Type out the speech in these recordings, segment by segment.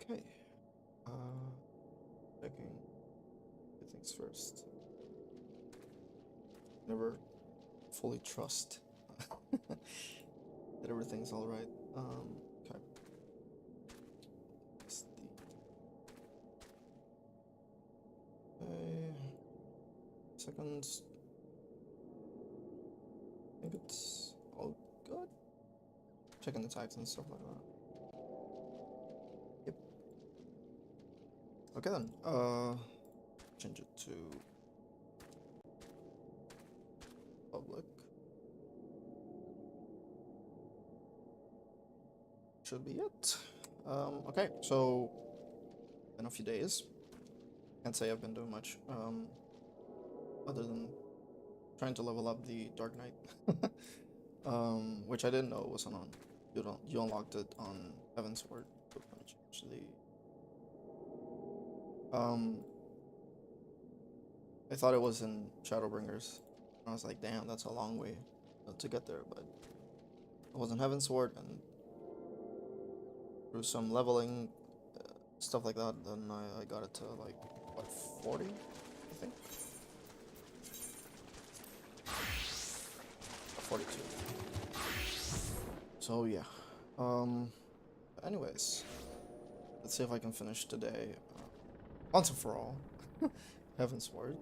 Okay. Checking things first. Never fully trust that everything's all right. Okay. Seconds. I think it's all good. Checking the types and stuff like that. Yep. Okay then. Change it to public. Should be it. Okay, so in a few days. Can't say I've been doing much. Other than trying to level up the Dark Knight. Which I didn't know was on. You unlocked it on Heavensward. Actually, I thought it was in Shadowbringers. I was like, damn, that's a long way to get there, but it was in Heavensward, and through some leveling stuff like that, then I got it to like what, 40, I think. 42. So yeah. Anyways, let's see if I can finish today. Once and for all, Heavensward.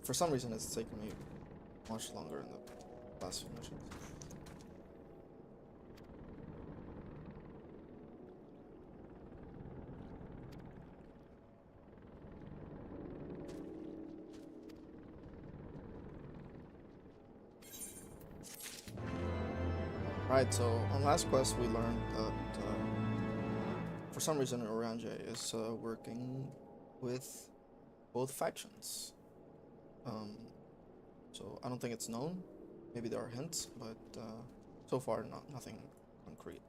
For some reason, it's taken me much longer in the last few missions. Right, so on last quest we learned that for some reason Oranje is working with both factions. So I don't think it's known. Maybe there are hints, but so far nothing concrete.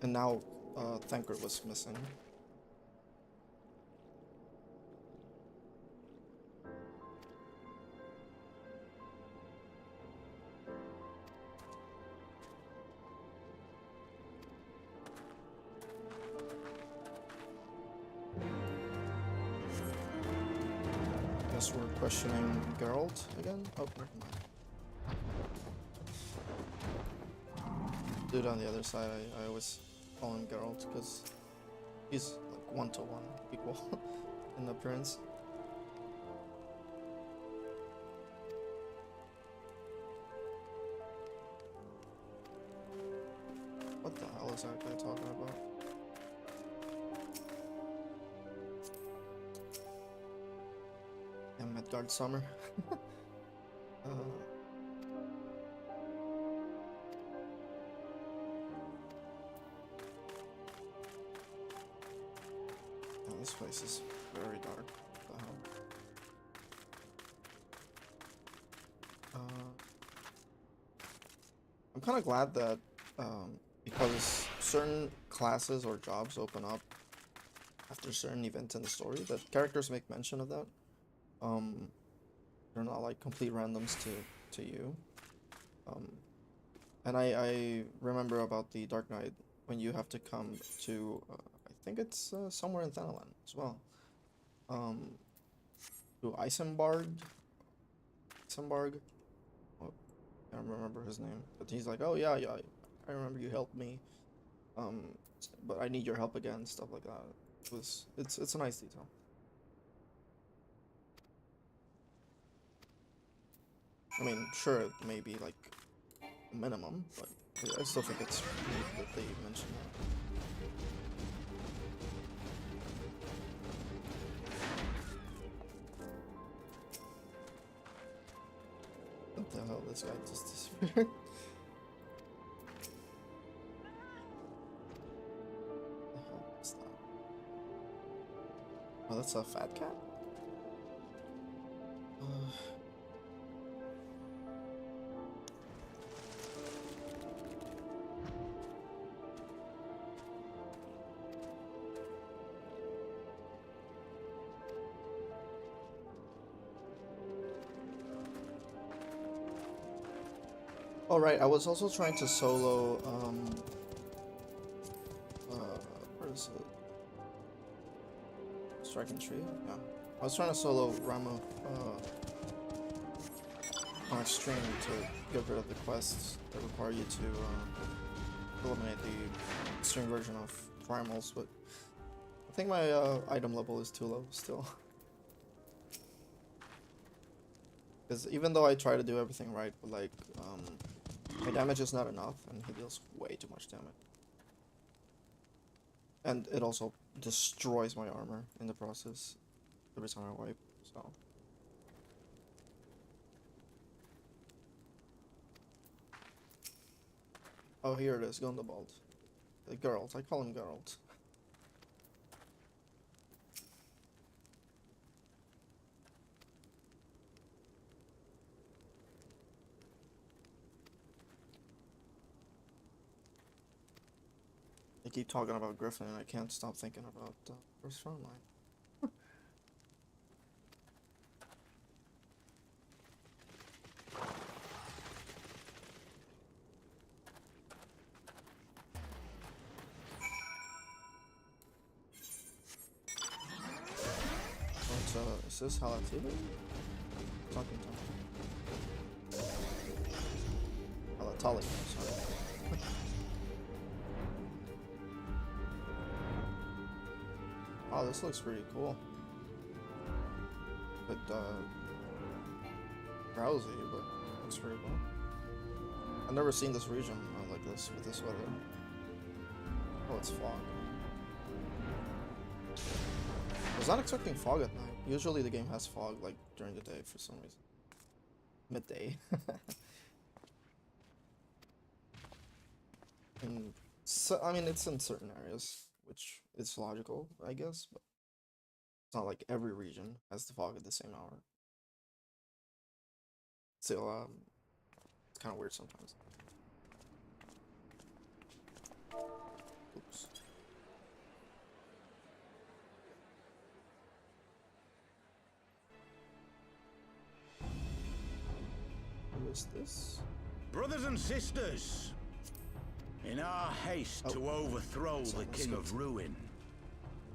And now Thanker was missing. Guess we're questioning Geralt again? Oh, never mind. Dude on the other side, I always call him Geralt because he's like 1-to-1 equal in appearance. What the hell is that guy talking about? Yeah, Midgard Summer. Oh, this place is very dark. What the hell? I'm kind of glad that because certain classes or jobs open up after certain events in the story, that characters make mention of that. They're not like complete randoms to you. And I remember about the Dark Knight when you have to come to I think it's somewhere in Thanalan as well. To Isenbarg. Oh, I don't remember his name, but he's like, oh yeah, I remember you helped me. But I need your help again, stuff like that. It's a nice detail. I mean, sure, it may be like a minimum, but I still think it's neat that they mentioned that. What the hell, this guy just disappeared? What the hell is that? Oh, that's a fat cat? All right, I was also trying to solo. Where is it? Striking Tree. Yeah, I was trying to solo Rama on Extreme to get rid of the quests that require you to eliminate the extreme version of primals, but I think my item level is too low still. Because even though I try to do everything right, but like my damage is not enough, and he deals way too much damage. And it also destroys my armor in the process every time I wipe, so. Oh, here it is, Gundabald. Geralt, I call him Geralt. I keep talking about Griffin and I can't stop thinking about first front line. Is this Halatili? Talking to Halatali, sorry. Oh, this looks pretty cool. Bit drowsy, but looks pretty cool. I've never seen this region like this with this weather. Oh, it's fog. I was not expecting fog at night. Usually the game has fog like during the day for some reason. Midday. And so, I mean, it's in certain areas, which is logical, I guess, but it's not like every region has the fog at the same hour. Still, it's kind of weird sometimes. Oops. Who is this? Brothers and sisters, in our haste to overthrow the King of Ruin,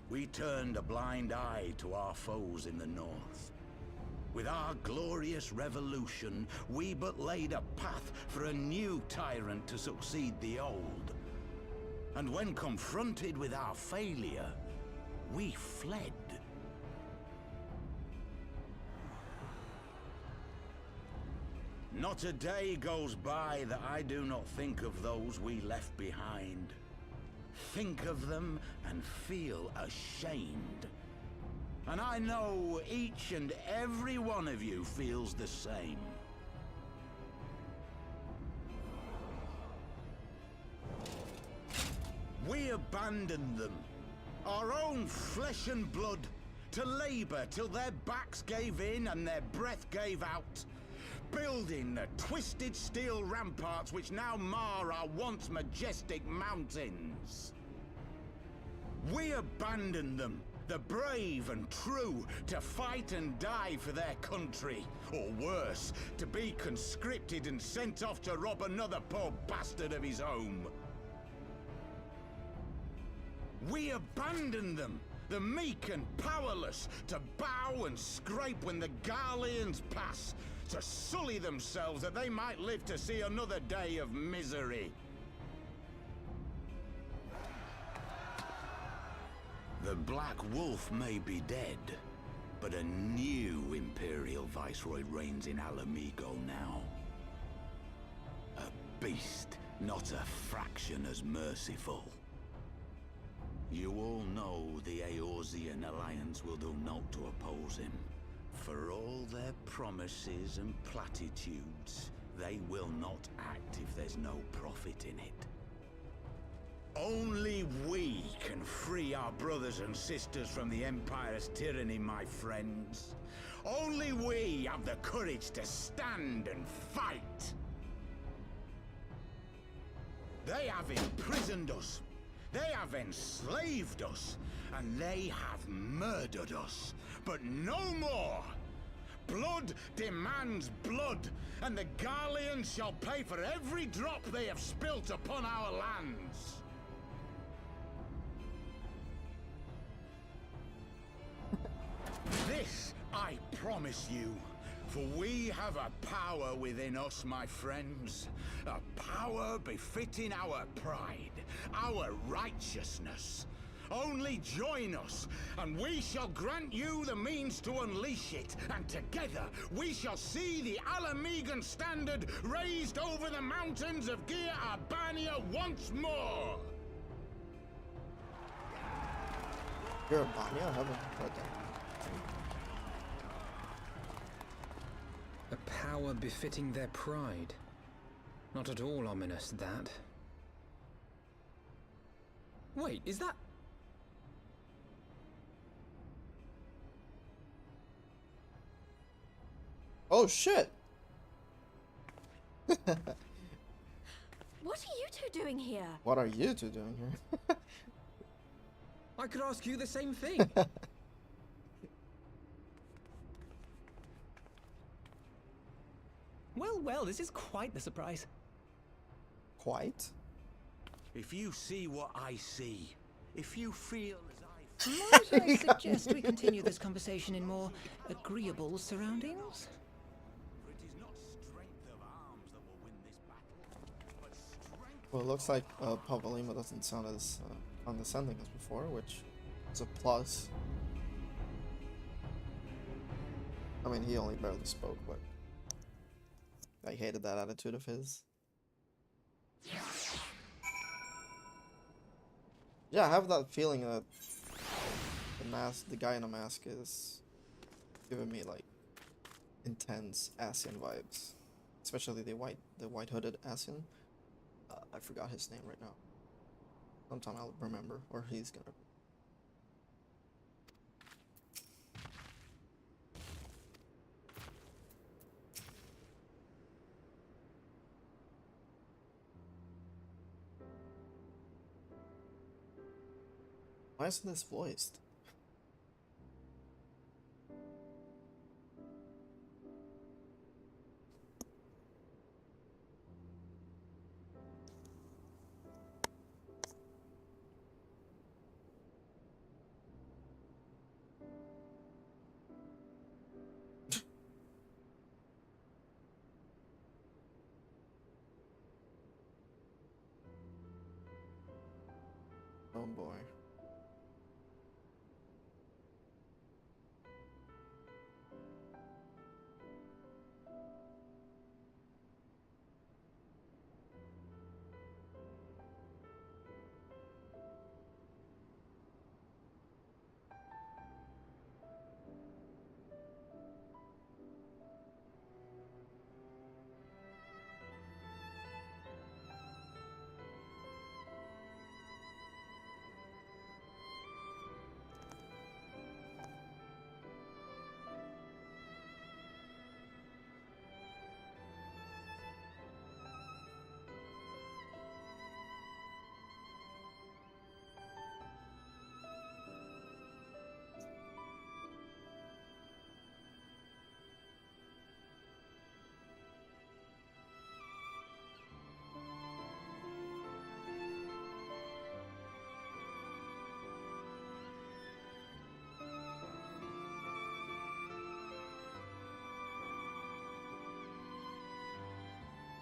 we turned a blind eye to our foes in the north. With our glorious revolution, we but laid a path for a new tyrant to succeed the old. And when confronted with our failure, we fled. Not a day goes by that I do not think of those we left behind. Think of them and feel ashamed. And I know each and every one of you feels the same. We abandoned them, our own flesh and blood, to labor till their backs gave in and their breath gave out. Building the twisted steel ramparts which now mar our once majestic mountains. We abandoned them, the brave and true, to fight and die for their country, or worse, to be conscripted and sent off to rob another poor bastard of his home. We abandoned them, the meek and powerless, to bow and scrape when the Garleans pass, to sully themselves that they might live to see another day of misery. The Black Wolf may be dead, but a new Imperial Viceroy reigns in Alamigo now. A beast, not a fraction as merciful. You all know the Eorzean Alliance will do naught to oppose him. For all their promises and platitudes, they will not act if there's no profit in it. Only we can free our brothers and sisters from the Empire's tyranny, my friends. Only we have the courage to stand and fight. They have imprisoned us. They have enslaved us, and they have murdered us. But no more! blood demands blood, and the Garleans shall pay for every drop they have spilt upon our lands. This I promise you, for we have a power within us, my friends, a power befitting our pride, our righteousness. Only join us, and we shall grant you the means to unleash it, and together we shall see the Alamegan standard raised over the mountains of Gia Albania once more! You're Albania? I haven't heard that. A power befitting their pride. Not at all ominous, that. Wait, is that... Oh shit! What are you two doing here? What are you two doing here? I could ask you the same thing. Well, this is quite the surprise. Quite? If you see what I see, if you feel as I feel, Might I suggest we continue this conversation in more agreeable surroundings? for it is not strength of arms that will win this battle, but strength. Well, it looks like Pavelima doesn't sound as condescending as before, which is a plus. I mean, he only barely spoke, but I hated that attitude of his. Yeah, I have that feeling that the guy in a mask is giving me like intense Asian vibes, especially the white hooded Asian. I forgot his name right now. Sometime I'll remember, or he's gonna. Why isn't this voiced? Oh boy.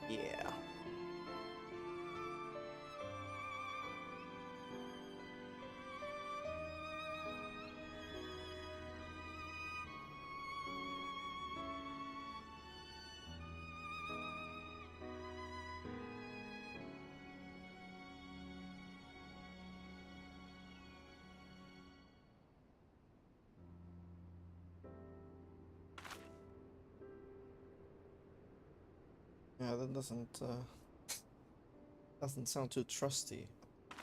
Yeah. Yeah, that doesn't sound too trusty.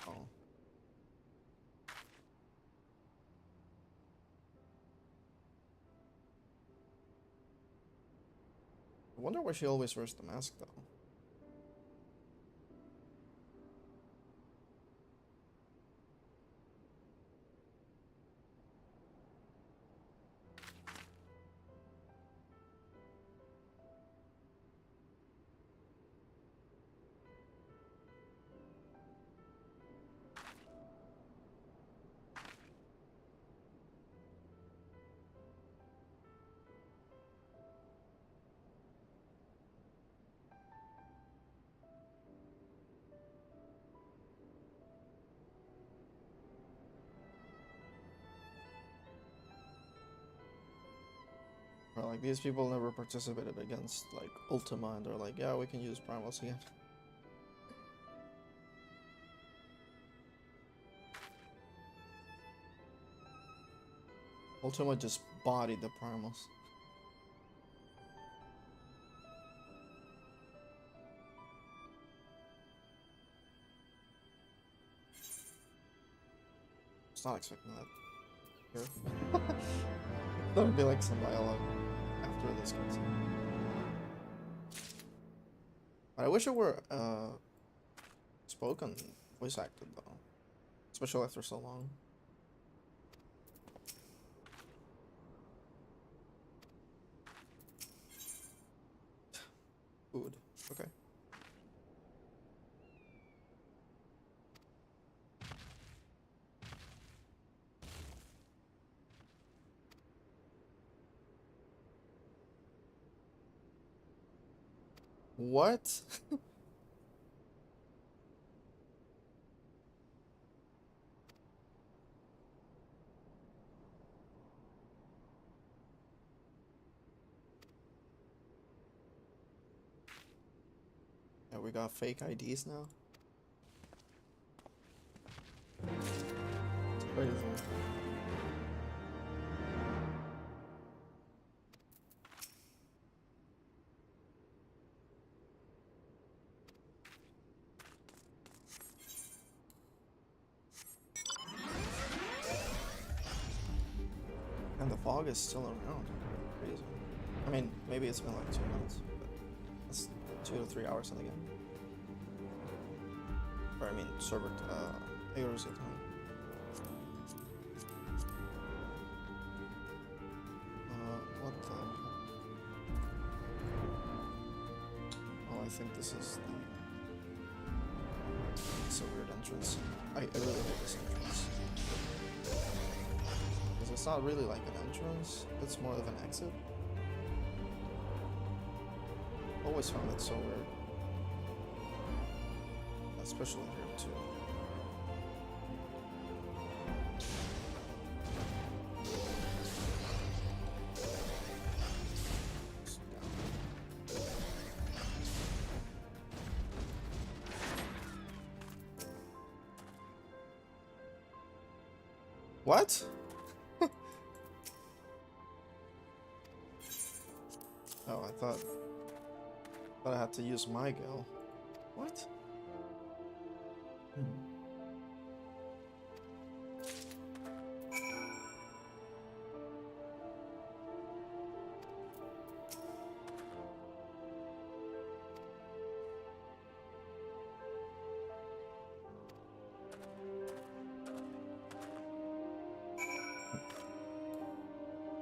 Oh. I wonder why she always wears the mask though. Like, these people never participated against, like, Ultima, and they're like, yeah, we can use primals again. Ultima just bodied the primals. I was not expecting that here. That would be like some dialogue after this cutscene. But I wish it were spoken, voice acted though, especially after so long. Food. Okay. What? Yeah, we got fake IDs now. It's crazy. And the fog is still around. Crazy. I mean, maybe it's been like 2 months, but that's 2 to 3 hours in the game. Or I mean, server hours at time. What the? Oh, I think this is the. It's a weird entrance. I really hate this entrance. Because it's not really like an entrance, it's more of an exit. Always found it so weird. Especially here too. What? Oh, I thought I had to use my Gale. What?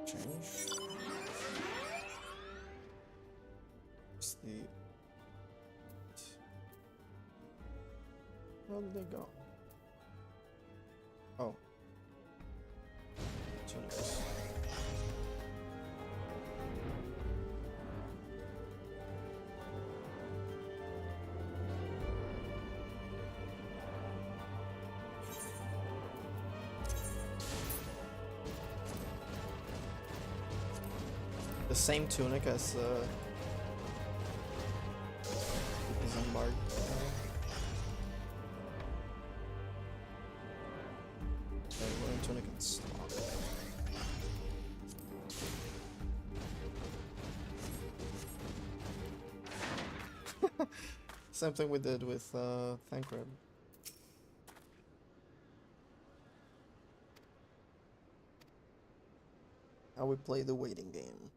Change. What's the... Where did they go? Oh. Tunics. The same tunic as Zembard. Okay, we're in tunic and stock. Same thing we did with Thancred. How we play the waiting game.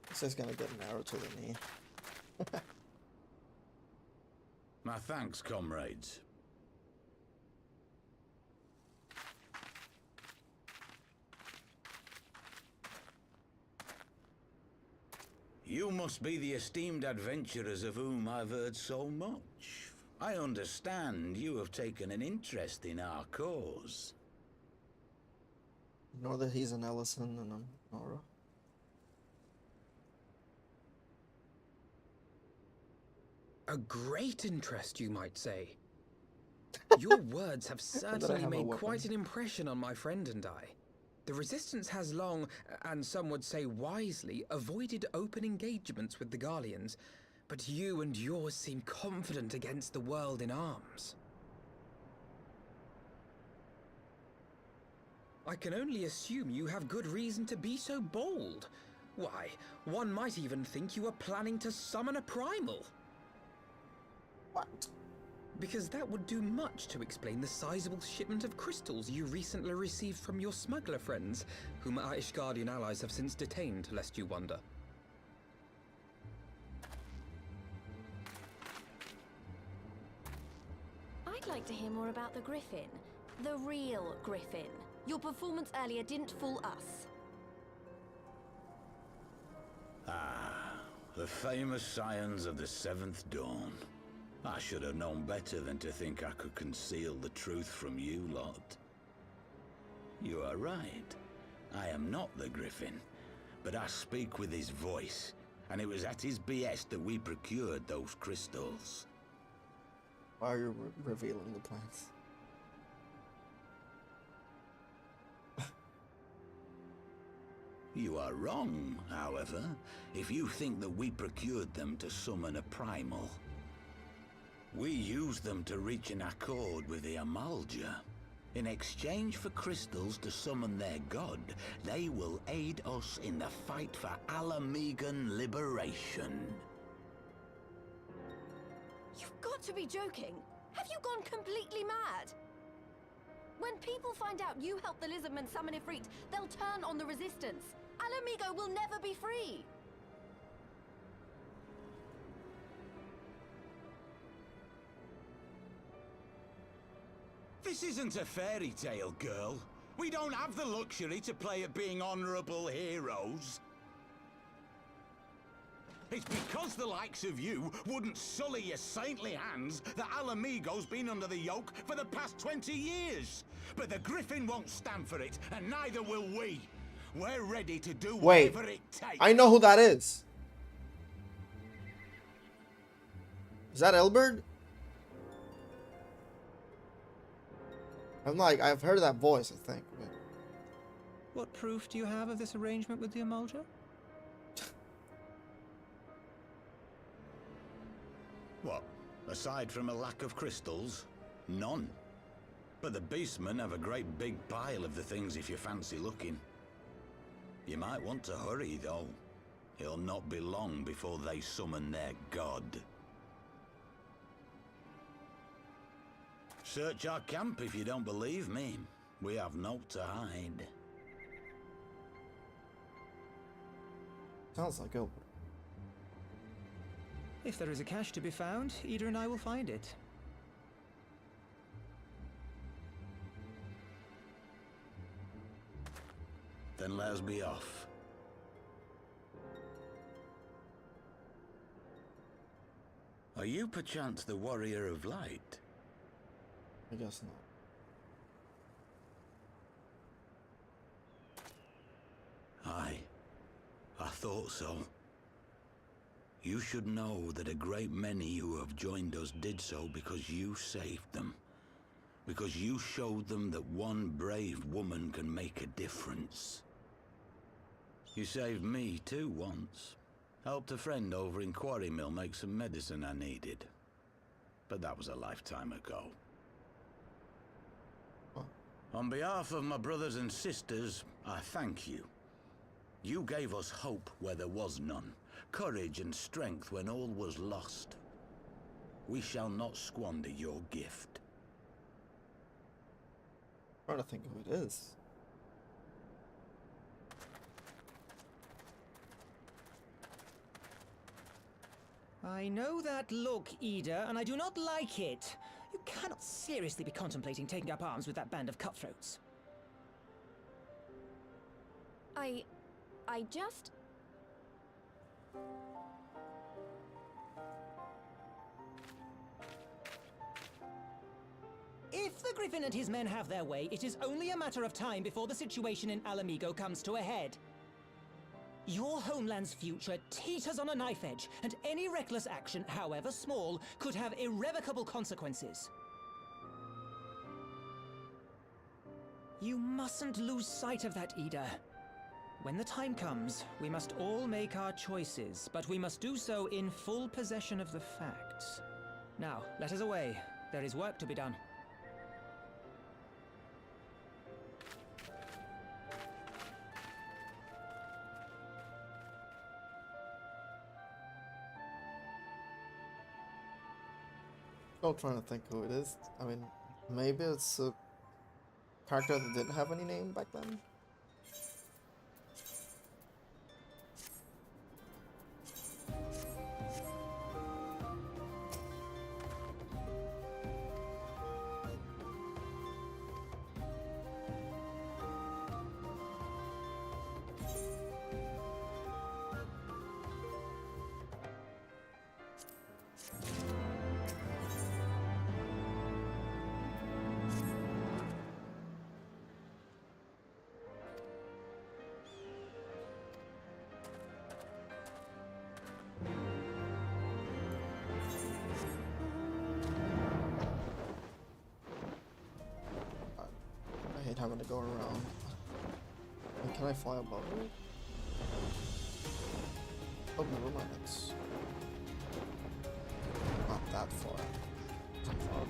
This is gonna get narrow to the knee. My thanks, comrades. You must be the esteemed adventurers of whom I've heard so much. I understand you have taken an interest in our cause. Ignore that he's an Ellison and I'm Nora. A great interest, you might say. Your words have that I certainly have a made weapon. quite an impression on my friend and I. The Resistance has long, and some would say wisely, avoided open engagements with the Garleans, but you and yours seem confident against the world in arms. I can only assume you have good reason to be so bold. Why, one might even think you are planning to summon a primal. What? Because that would do much to explain the sizable shipment of crystals you recently received from your smuggler friends, whom our Ishgardian allies have since detained, lest you wonder. I'd like to hear more about the Griffin. The real Griffin. Your performance earlier didn't fool us. The famous scions of the Seventh Dawn. I should have known better than to think I could conceal the truth from you lot. You are right. I am not the Griffin, but I speak with his voice, and it was at his behest that we procured those crystals. Why are you revealing the plans? You are wrong, however, if you think that we procured them to summon a primal. We used them to reach an accord with the Amalja. In exchange for crystals to summon their god, they will aid us in the fight for Alamegan liberation. You've got to be joking. Have you gone completely mad? When people find out you helped the Lizardmen summon Ifrit, they'll turn on the Resistance. Alamigo will never be free. This isn't a fairy tale, girl. We don't have the luxury to play at being honorable heroes. It's because the likes of you wouldn't sully your saintly hands that Alamigo's been under the yoke for the past 20 years. But the Griffin won't stand for it, and neither will we. We're ready to do Wait, whatever it takes. I know who that is. Is that Elbert? I've heard that voice, I think. But... What proof do you have of this arrangement with the Amalja? What? Aside from a lack of crystals? None. But the beastmen have a great big pile of the things if you fancy looking. You might want to hurry, though. It'll not be long before they summon their god. Search our camp if you don't believe me. We have naught to hide. Sounds like Elbert. If there is a cache to be found, Ida and I will find it. Then let us be off. Are you perchance the Warrior of Light? I guess not. Aye, I thought so. You should know that a great many who have joined us did so because you saved them. Because you showed them that one brave woman can make a difference. You saved me too once. Helped a friend over in Quarry Mill make some medicine I needed. But that was a lifetime ago. On behalf of my brothers and sisters, I thank you. You gave us hope where there was none, courage and strength when all was lost. We shall not squander your gift. I'm trying to think who it is. I know that look, Ida, and I do not like it. You cannot seriously be contemplating taking up arms with that band of cutthroats. I just... If the Griffin and his men have their way, it is only a matter of time before the situation in Alamigo comes to a head. Your homeland's future teeters on a knife edge, and any reckless action, however small, could have irrevocable consequences. You mustn't lose sight of that, Ida. When the time comes, we must all make our choices, but we must do so in full possession of the facts. Now, let us away. There is work to be done. Still trying to think who it is. I mean, maybe it's a character that didn't have any name back then. I hate having to go around. Wait, can I fly above it? Oh, never mind. It's not that far. It's not far.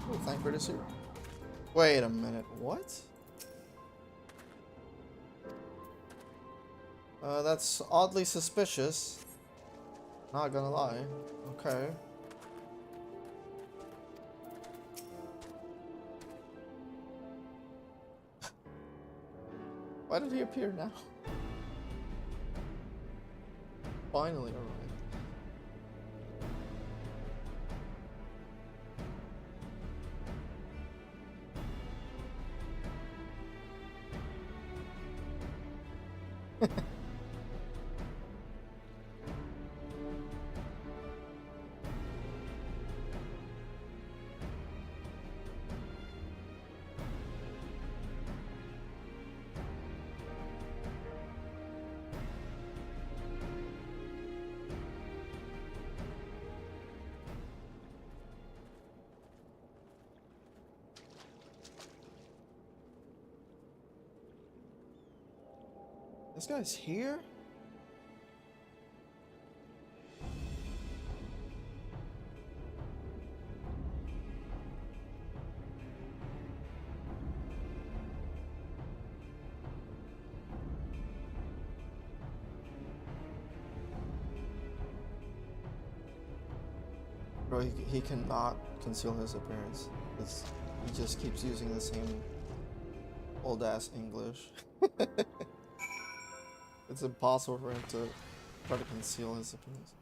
Oh, thank for this here. Wait a minute. What? That's oddly suspicious. Not gonna lie. Okay. Why did he appear now? Finally arrived. This guy's here? Bro, he cannot conceal his appearance. He just keeps using the same old ass English. It's impossible for him to try to conceal his appearance.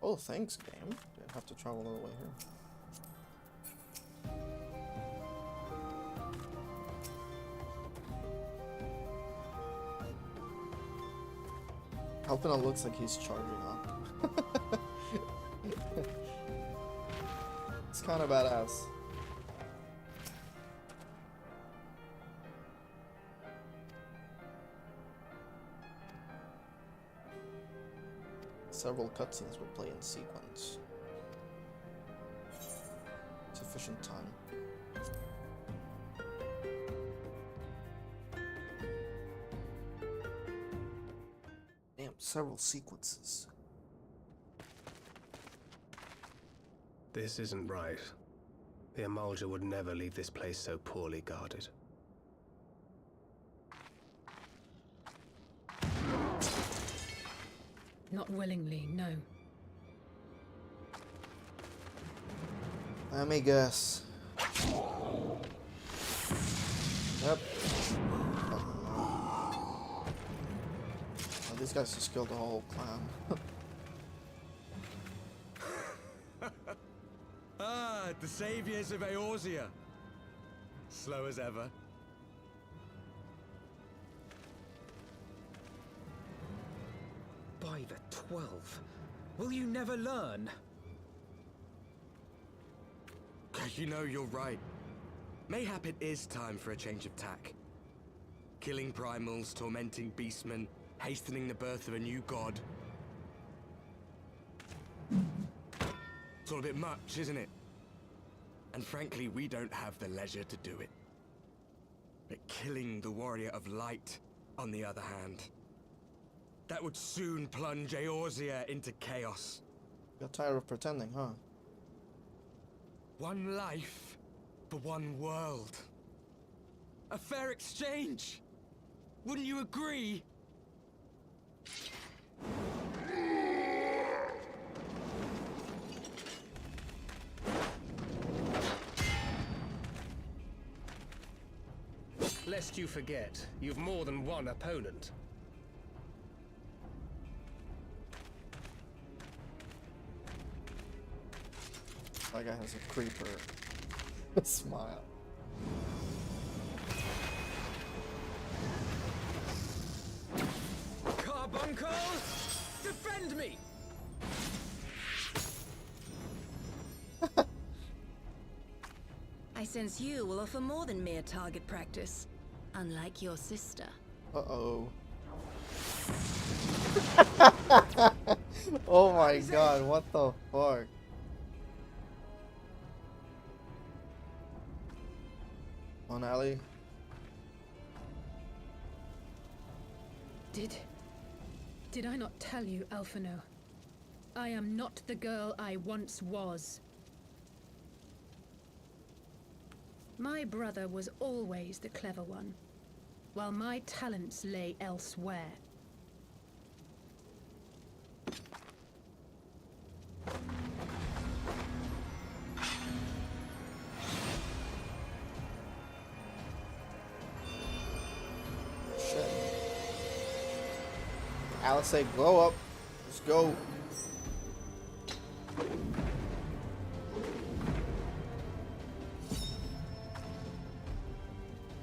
Oh, thanks, game. I have to travel all the way here. Helping, it looks like he's charging up. It's kind of badass. Several cutscenes will play in sequence. Sufficient time. Damn, several sequences. This isn't right. The Amalja would never leave this place so poorly guarded. Not willingly, no. Let me guess. Yep. Oh, these guys just killed the whole clan. Ah, the saviors of Eorzea. Slow as ever. By the 12, will you never learn? You know, you're right. Mayhap it is time for a change of tack. Killing primals, tormenting beastmen, hastening the birth of a new god. It's all a bit much, isn't it? And frankly, we don't have the leisure to do it. But killing the Warrior of Light, on the other hand, that would soon plunge Eorzea into chaos. You're tired of pretending, huh? One life for one world. A fair exchange! Wouldn't you agree? Lest you forget, you've more than one opponent. That guy has a creeper smile. Carbuncle, defend me! I sense you will offer more than mere target practice, unlike your sister. Uh-oh. Oh my god, what the fuck? On Allie. Did I not tell you, Alphino? I am not the girl I once was. My brother was always the clever one, while my talents lay elsewhere. Shit. Alice say, glow up. Let's go.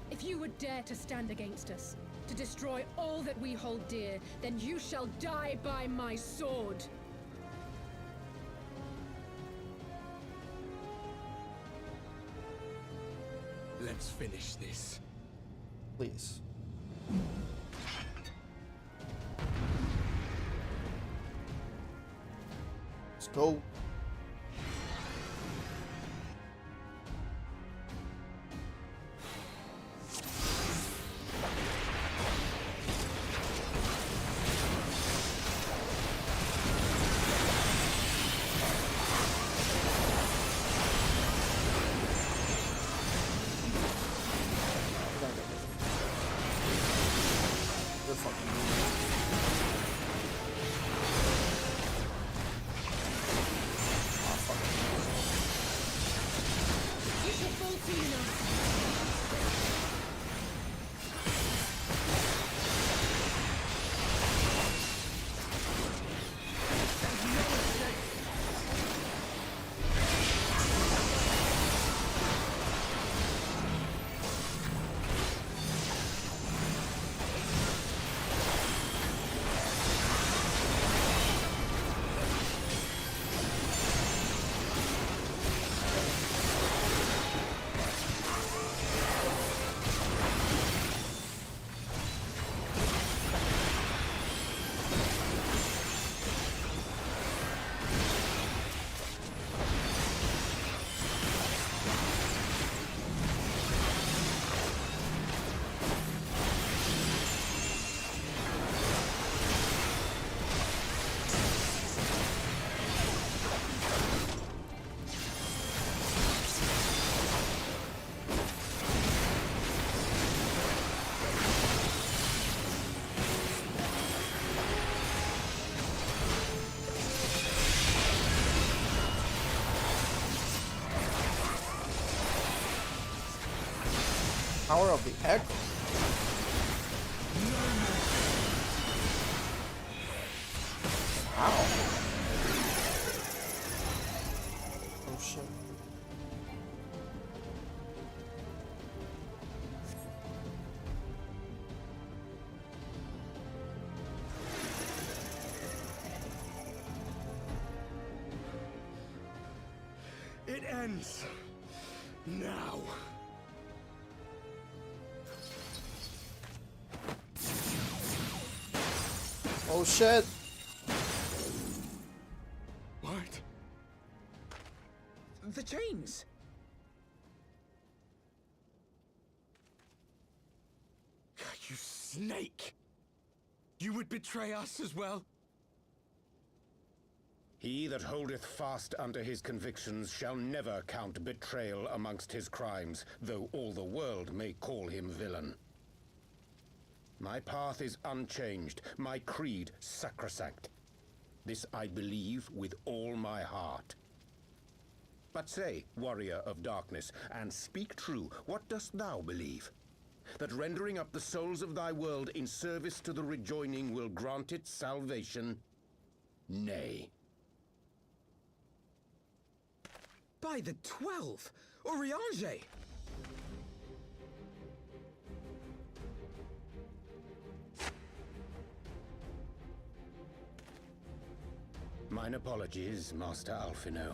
If you would dare to stand against us, to destroy all that we hold dear, then you shall die by my sword. Let's finish this. Please. Let's go. They're fucking You shall fall soon enough. Power of the Echo. Ow. Oh shit. It ends now. Oh shit. What? snake! You would betray us as well? He that holdeth fast unto his convictions shall never count betrayal amongst his crimes, though all the world may call him villain. My path is unchanged, my creed sacrosanct. This I believe with all my heart. But say, warrior of darkness, and speak true, what dost thou believe? That rendering up the souls of thy world in service to the rejoining will grant it salvation? Nay. By the 12! Oriange! Mine apologies, Master Alphino.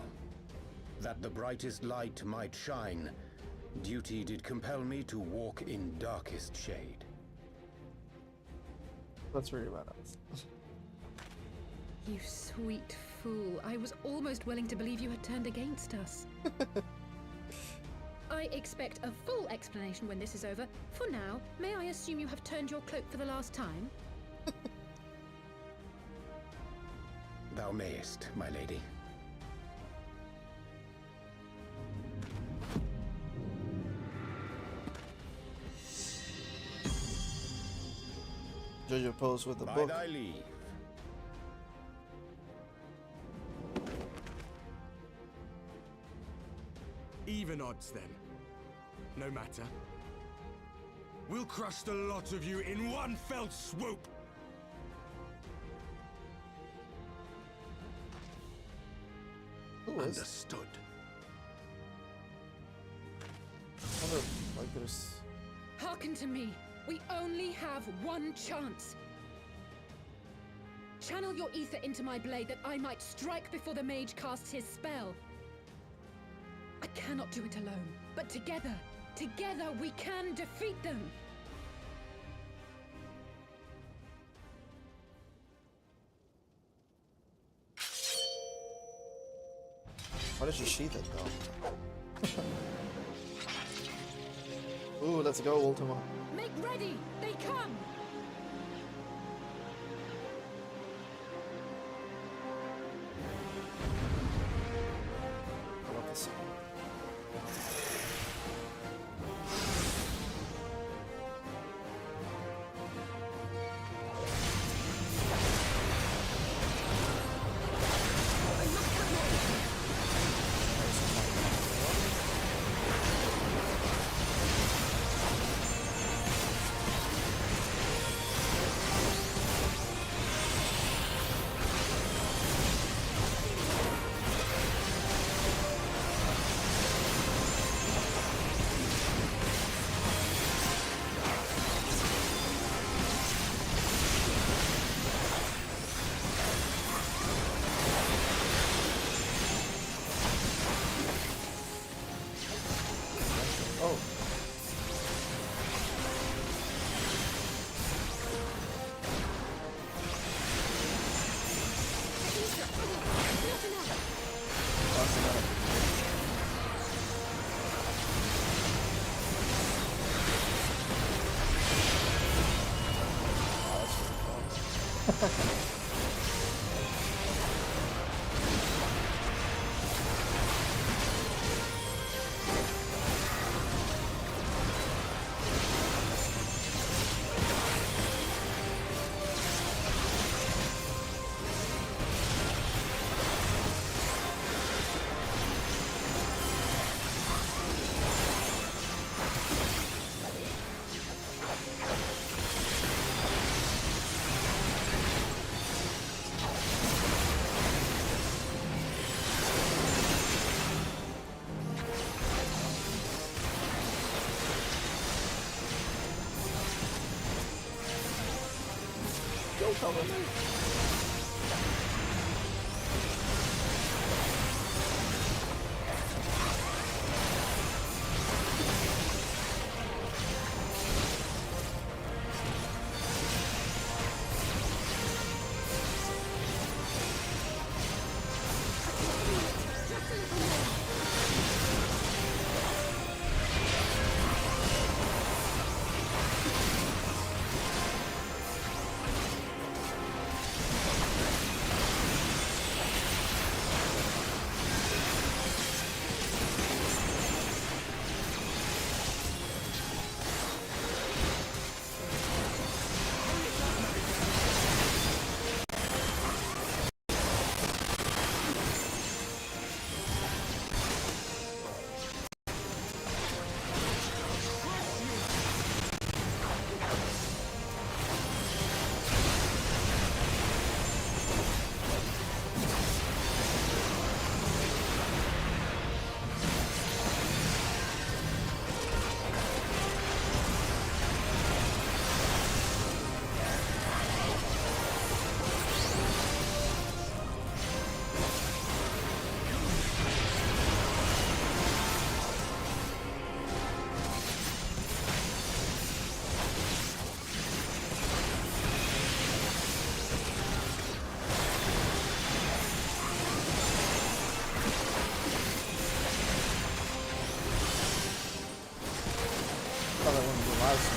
That the brightest light might shine, duty did compel me to walk in darkest shade. That's really badass. You sweet fool. I was almost willing to believe you had turned against us. I expect a full explanation when this is over. For now, may I assume you have turned your cloak for the last time? Thou mayest, my lady. Judge your pose with the By book. thy leave. Even odds, then. No matter. We'll crush the lot of you in one fell swoop! Who is? Understood. I wonder, like there's... Hearken to me. We only have one chance. Channel your ether into my blade that I might strike before the mage casts his spell. I cannot do it alone, but together we can defeat them. Why did you sheath it though? Ooh, let's go, Ultima. Make ready! They come! I love this song. Oh. That's enough. Oh, that's really cool. Go cover me.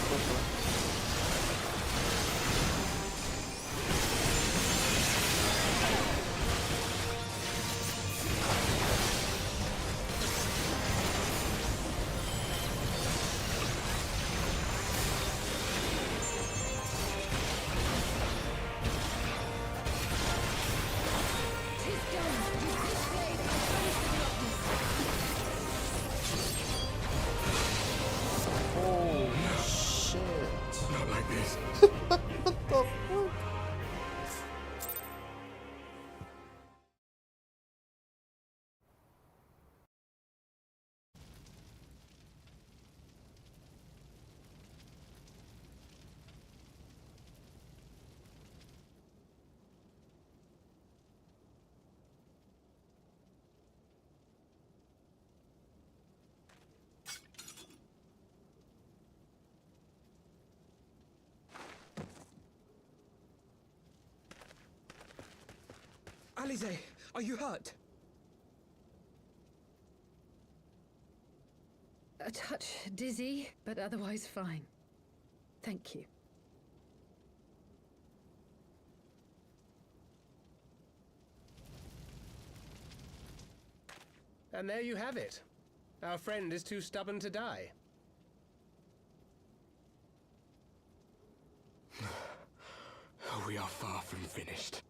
quickly. Tis done. With this blade, I punish the darkness. Holy shit. Not like this. What the fuck? Alize, are you hurt? A touch dizzy, but otherwise fine. Thank you. And there you have it. Our friend is too stubborn to die. We are far from finished.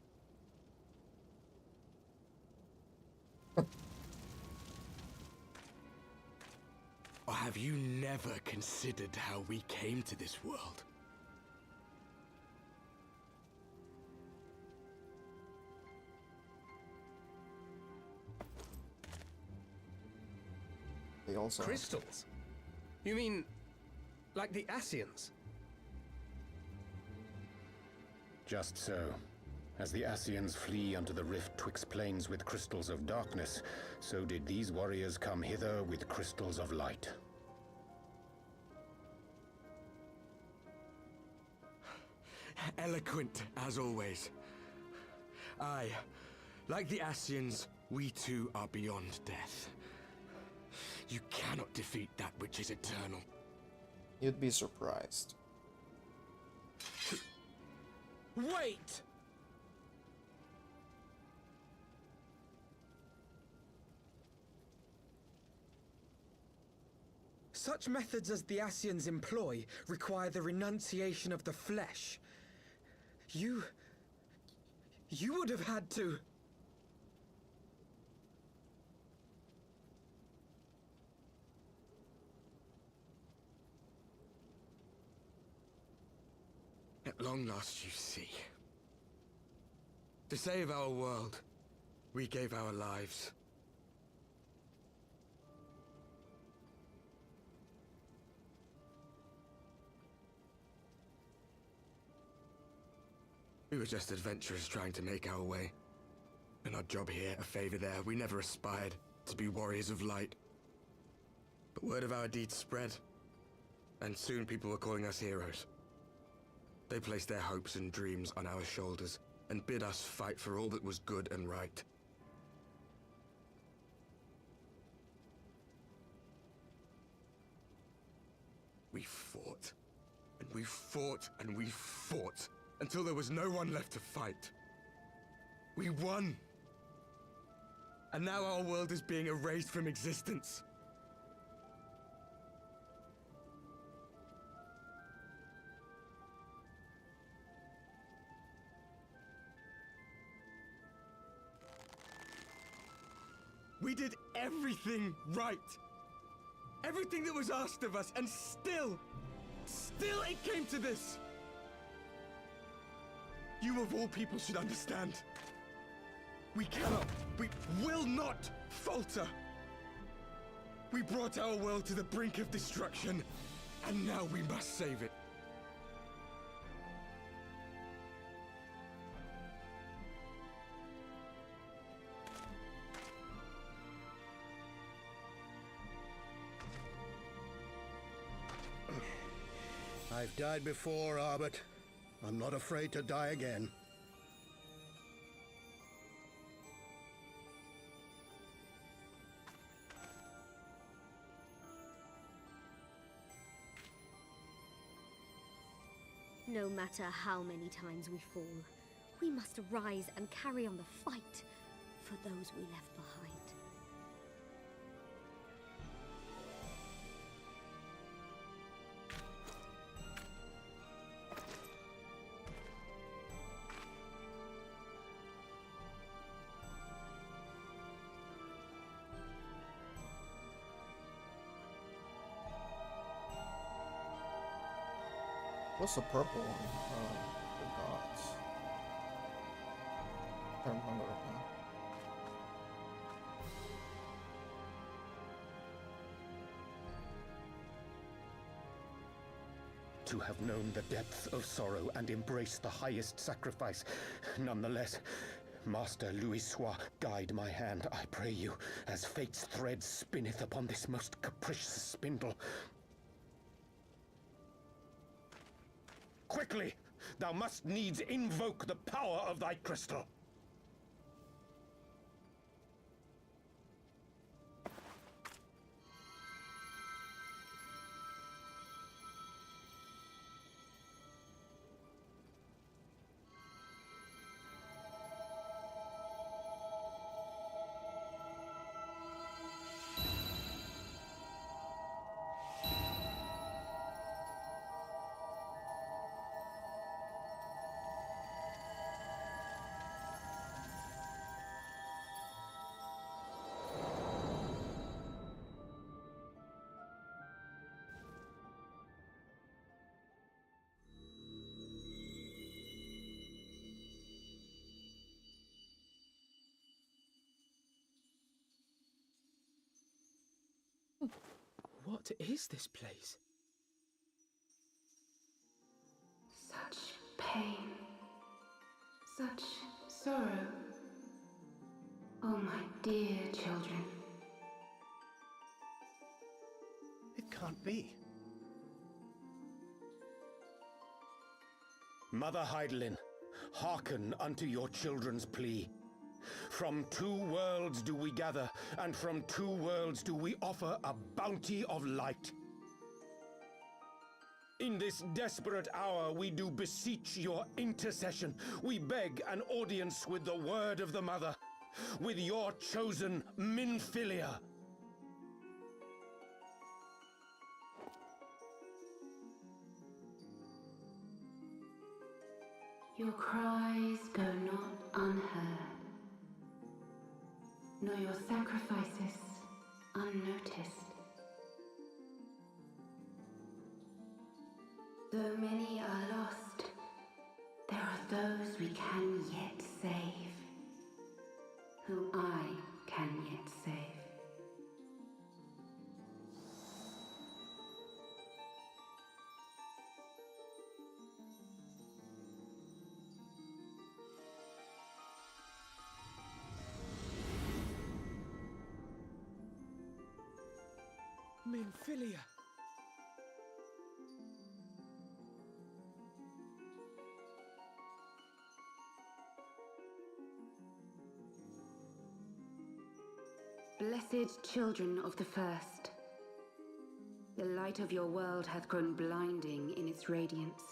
Or have you never considered how we came to this world? They also Crystals? You mean, like the Ascians? Just so. As the Ascians flee unto the rift twixt planes with crystals of darkness, so did these warriors come hither with crystals of light. Eloquent, as always. Aye, like the Ascians, we too are beyond death. You cannot defeat that which is eternal. You'd be surprised. Wait! Such methods as the Ascians employ require the renunciation of the flesh. You would have had to... At long last, you see. To save our world, we gave our lives. We were just adventurers trying to make our way. An odd job here, a favor there. We never aspired to be warriors of light. But word of our deeds spread, and soon people were calling us heroes. They placed their hopes and dreams on our shoulders, and bid us fight for all that was good and right. We fought, and we fought, and we fought, until there was no one left to fight. We won! And now our world is being erased from existence. We did everything right. Everything that was asked of us, and still it came to this. You of all people should understand. We cannot, we will not falter. We brought our world to the brink of destruction, and now we must save it. I've died before, Arbet. I'm not afraid to die again. No matter how many times we fall, we must rise and carry on the fight for those we left behind. What's the purple one? The gods. I can't remember right now. To have known the depth of sorrow and embraced the highest sacrifice. Nonetheless, Master Louis-Sois, guide my hand, I pray you, as fate's thread spinneth upon this most capricious spindle. Quickly! Thou must needs invoke the power of thy crystal! What is this place? Such pain. Such sorrow. Oh, my dear children. It can't be. Mother Heidelin, hearken unto your children's plea. From two worlds do we gather, and from two worlds do we offer a bounty of light. In this desperate hour we do beseech your intercession. We beg an audience with the word of the Mother, with your chosen Minfilia. Your cries go not unheard, nor your sacrifices unnoticed. Though many are lost, there are those we can yet save, whom I can yet save. Minfilia. Blessed children of the First, the light of your world hath grown blinding in its radiance,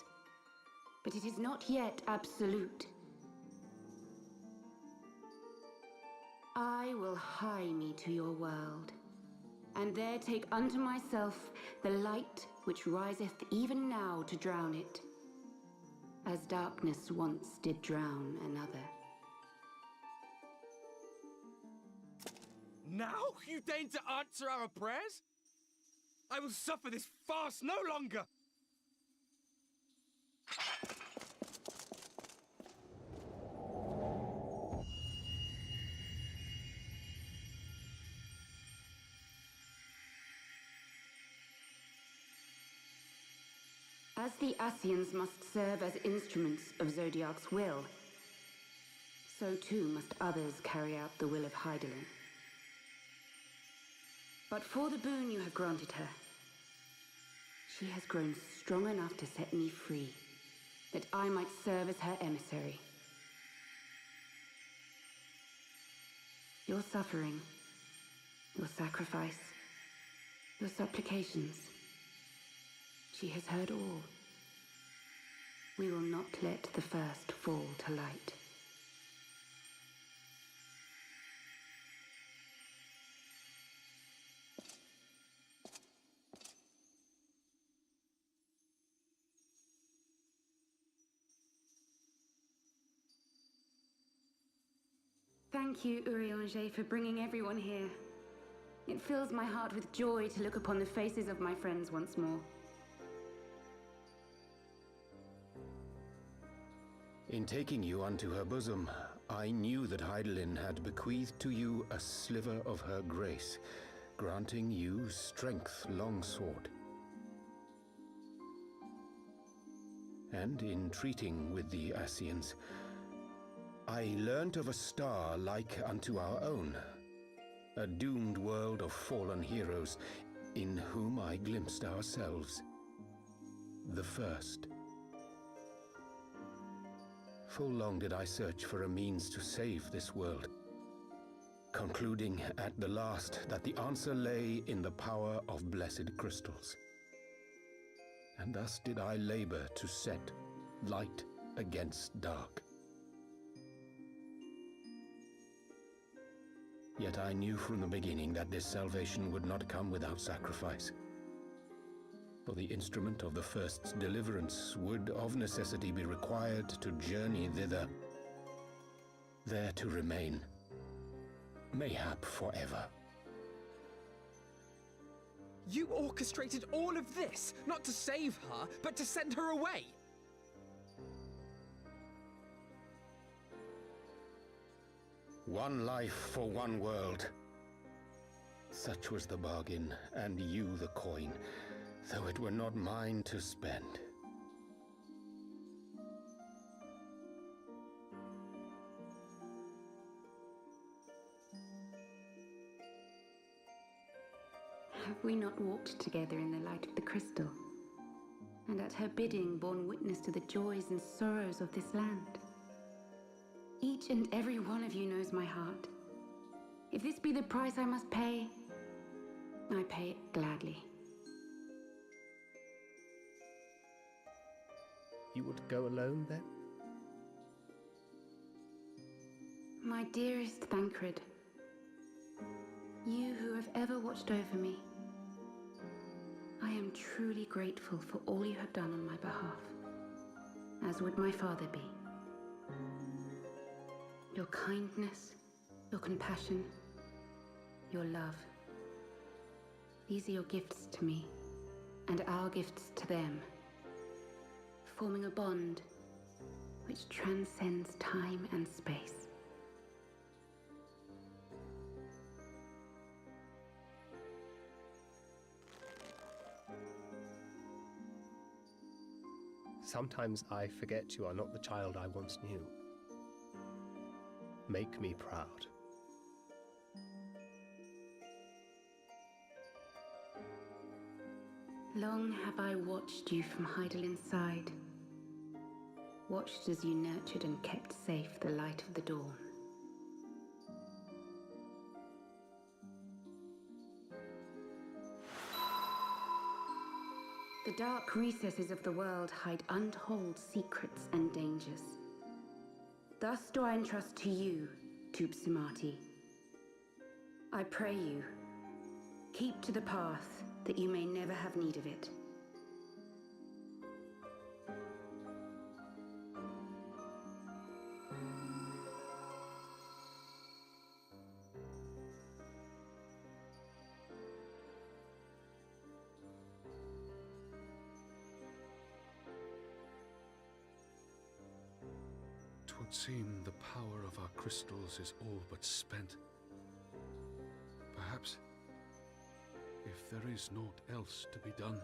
but it is not yet absolute. I will hie me to your world, and there take unto myself the light which riseth even now to drown it, as darkness once did drown another. Now you deign to answer our prayers? I will suffer this farce no longer! As the Ascians must serve as instruments of Zodiark's will, so too must others carry out the will of Heidelin. But for the boon you have granted her, she has grown strong enough to set me free, that I might serve as her emissary. Your suffering, your sacrifice, your supplications, she has heard all. let the first fall to light. Thank you, Urianger, for bringing everyone here. It fills my heart with joy to look upon the faces of my friends once more. In taking you unto her bosom, I knew that Hydaelyn had bequeathed to you a sliver of her grace, granting you strength longsword. And in treating with the Ascians, I learnt of a star like unto our own, a doomed world of fallen heroes in whom I glimpsed ourselves, the first. Full long did I search for a means to save this world, concluding at the last that the answer lay in the power of blessed crystals. And thus did I labor to set light against dark. Yet I knew from the beginning that this salvation would not come without sacrifice. For the instrument of the first's deliverance would of necessity be required to journey thither, there to remain, mayhap forever. You orchestrated all of this, not to save her, but to send her away! One life for one world. Such was the bargain, and you the coin, though it were not mine to spend. Have we not walked together in the light of the crystal, and at her bidding borne witness to the joys and sorrows of this land? Each and every one of you knows my heart. If this be the price I must pay, I pay it gladly. You would go alone, then? My dearest Thancred, you who have ever watched over me, I am truly grateful for all you have done on my behalf, as would my father be. Your kindness, your compassion, your love. These are your gifts to me, and our gifts to them, forming a bond which transcends time and space. Sometimes I forget you are not the child I once knew. Make me proud. Long have I watched you from Hydaelyn's side, watched as you nurtured and kept safe the light of the dawn. The dark recesses of the world hide untold secrets and dangers. Thus do I entrust to you, Tupsimati. I pray you, keep to the path that you may never have need of it. Twould seem the power of our crystals is all but spent. Perhaps, if there is naught else to be done.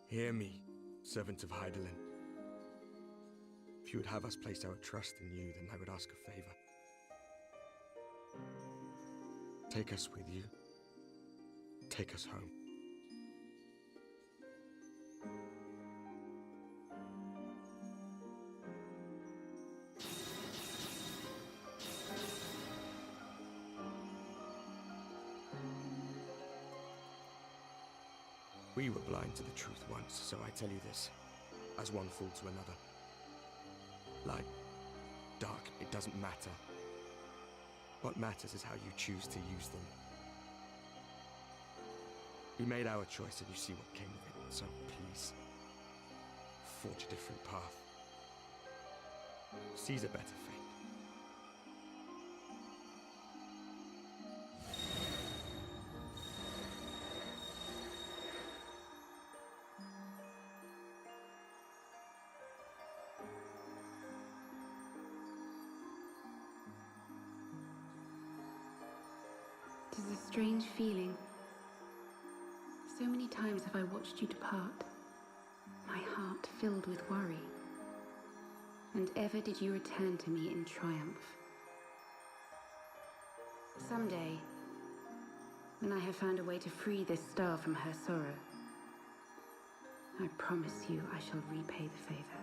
Hear me, servant of Hydaelyn. If you would have us place our trust in you, then I would ask a favor. Take us with you. Take us home. We were blind to the truth once, so I tell you this, as one fool to another. Light, dark, it doesn't matter. What matters is how you choose to use them. We made our choice and you see what came of it, so please, forge a different path. Seize a better fate. It is a strange feeling. So many times have I watched you depart, my heart filled with worry. And ever did you return to me in triumph. Someday, when I have found a way to free this star from her sorrow, I promise you I shall repay the favor.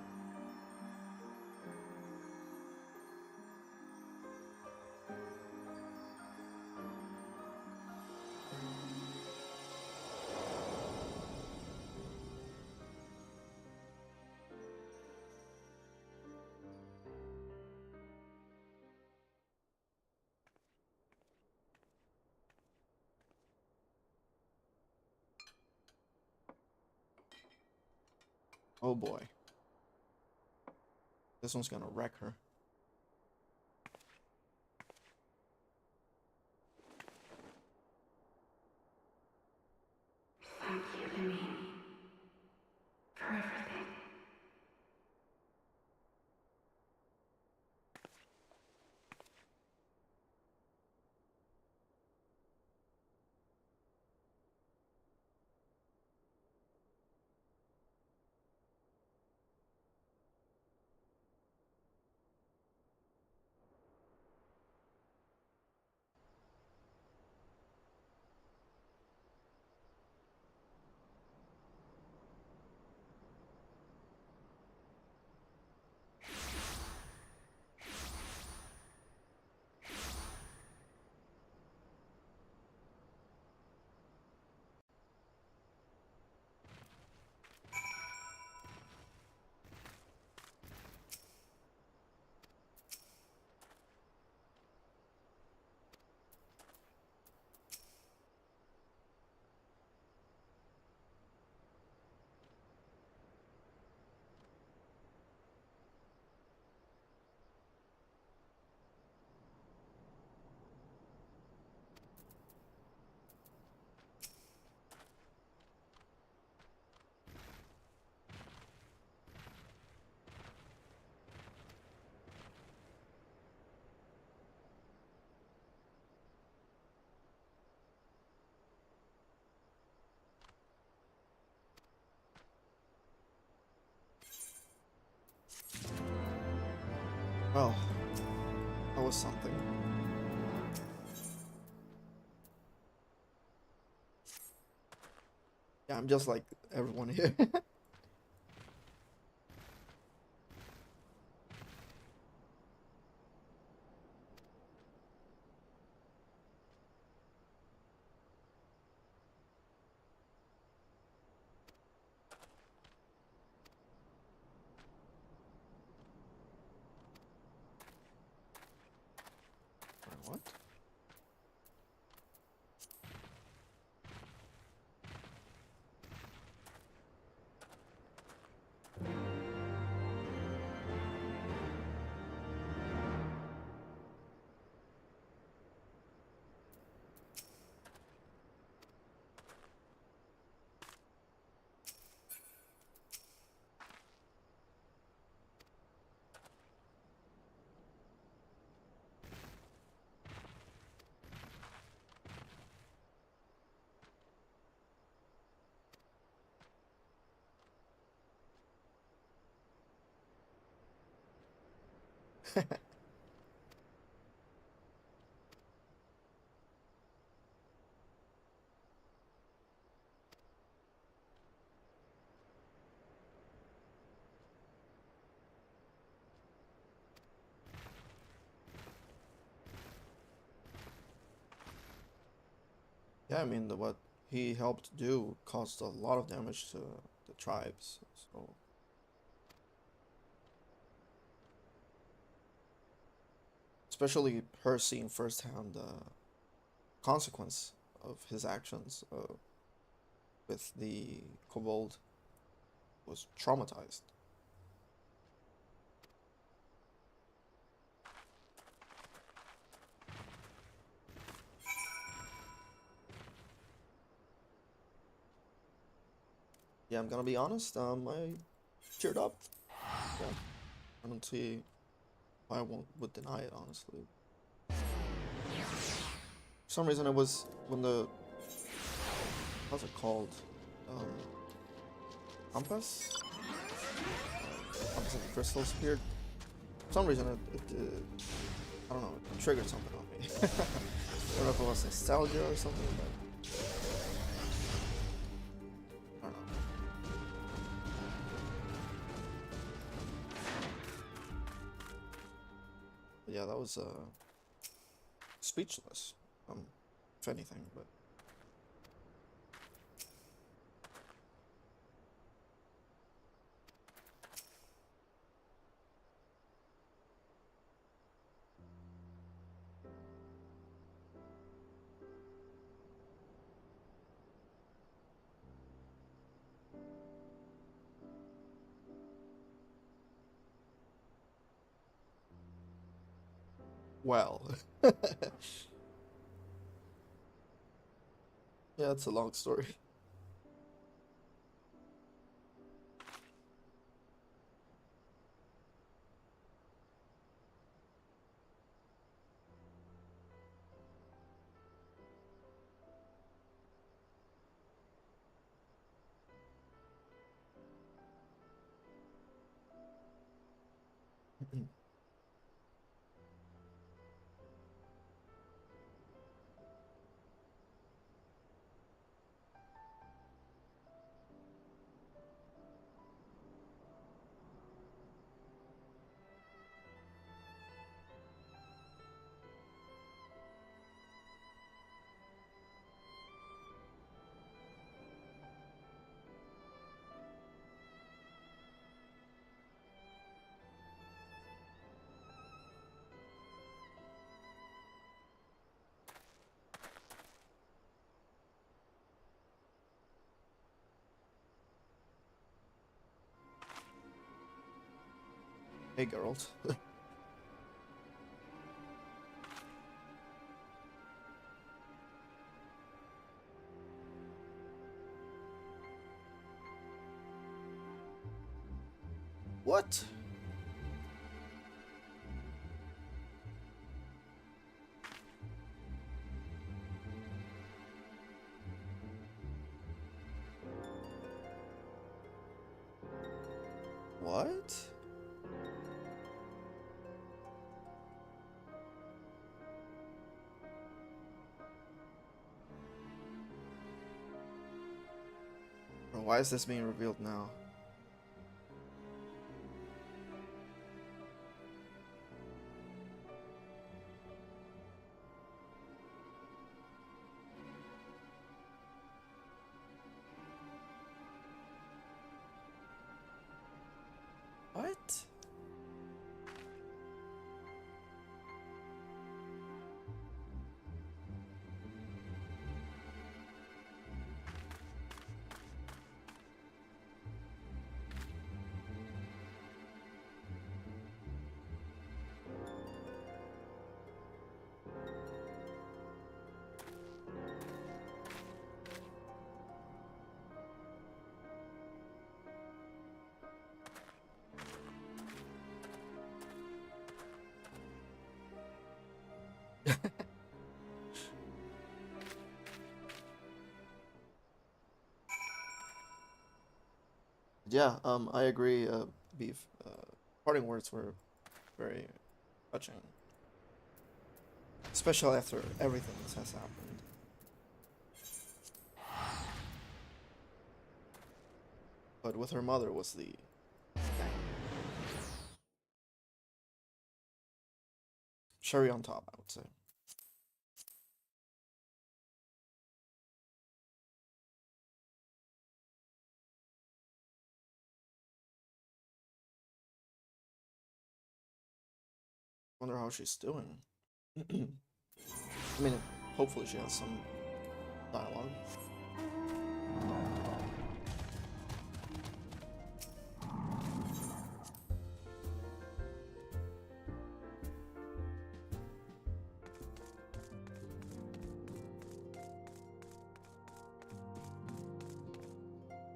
Oh boy. This one's gonna wreck her. Thank you, Lemine, for everything. Well, that was something. Yeah, I'm just like everyone here. What? Yeah, I mean, what he helped do caused a lot of damage to the tribes, so... Especially her seeing firsthand the consequence of his actions with the kobold was traumatized. Yeah, I'm gonna be honest, I cheered up. Yeah, I don't see why I would deny it, honestly. For some reason it was when the... What's it called? Compass? Compass and crystals appeared. For some reason it I don't know, it triggered something on me. I don't know if it was nostalgia or something, but... I don't know. But yeah, that was speechless, if anything, but... Well, yeah, it's a long story. Hey, Geralt. What? What? Bro, why is this being revealed now? What? Yeah, I agree, Beef. Parting words were very touching. Especially after everything this has happened. But with her mother was the... cherry on top, I would say. Wonder how she's doing. I mean, hopefully she has some dialogue.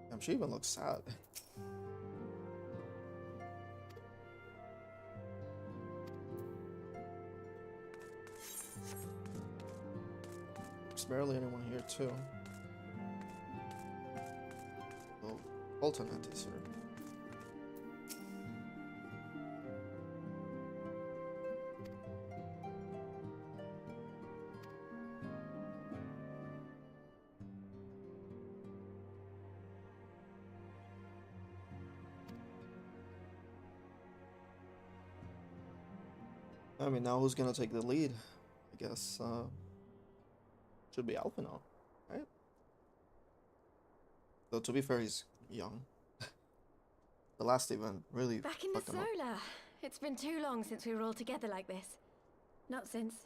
Damn, she even looks sad. There's barely anyone here too. Well, alternate is here. I mean, now who's gonna take the lead? I guess, should be Alphinaud, right? Though, to be fair, he's young. The last event really Back in the fucked him up. solar. It's been too long since we were all together like this. Not since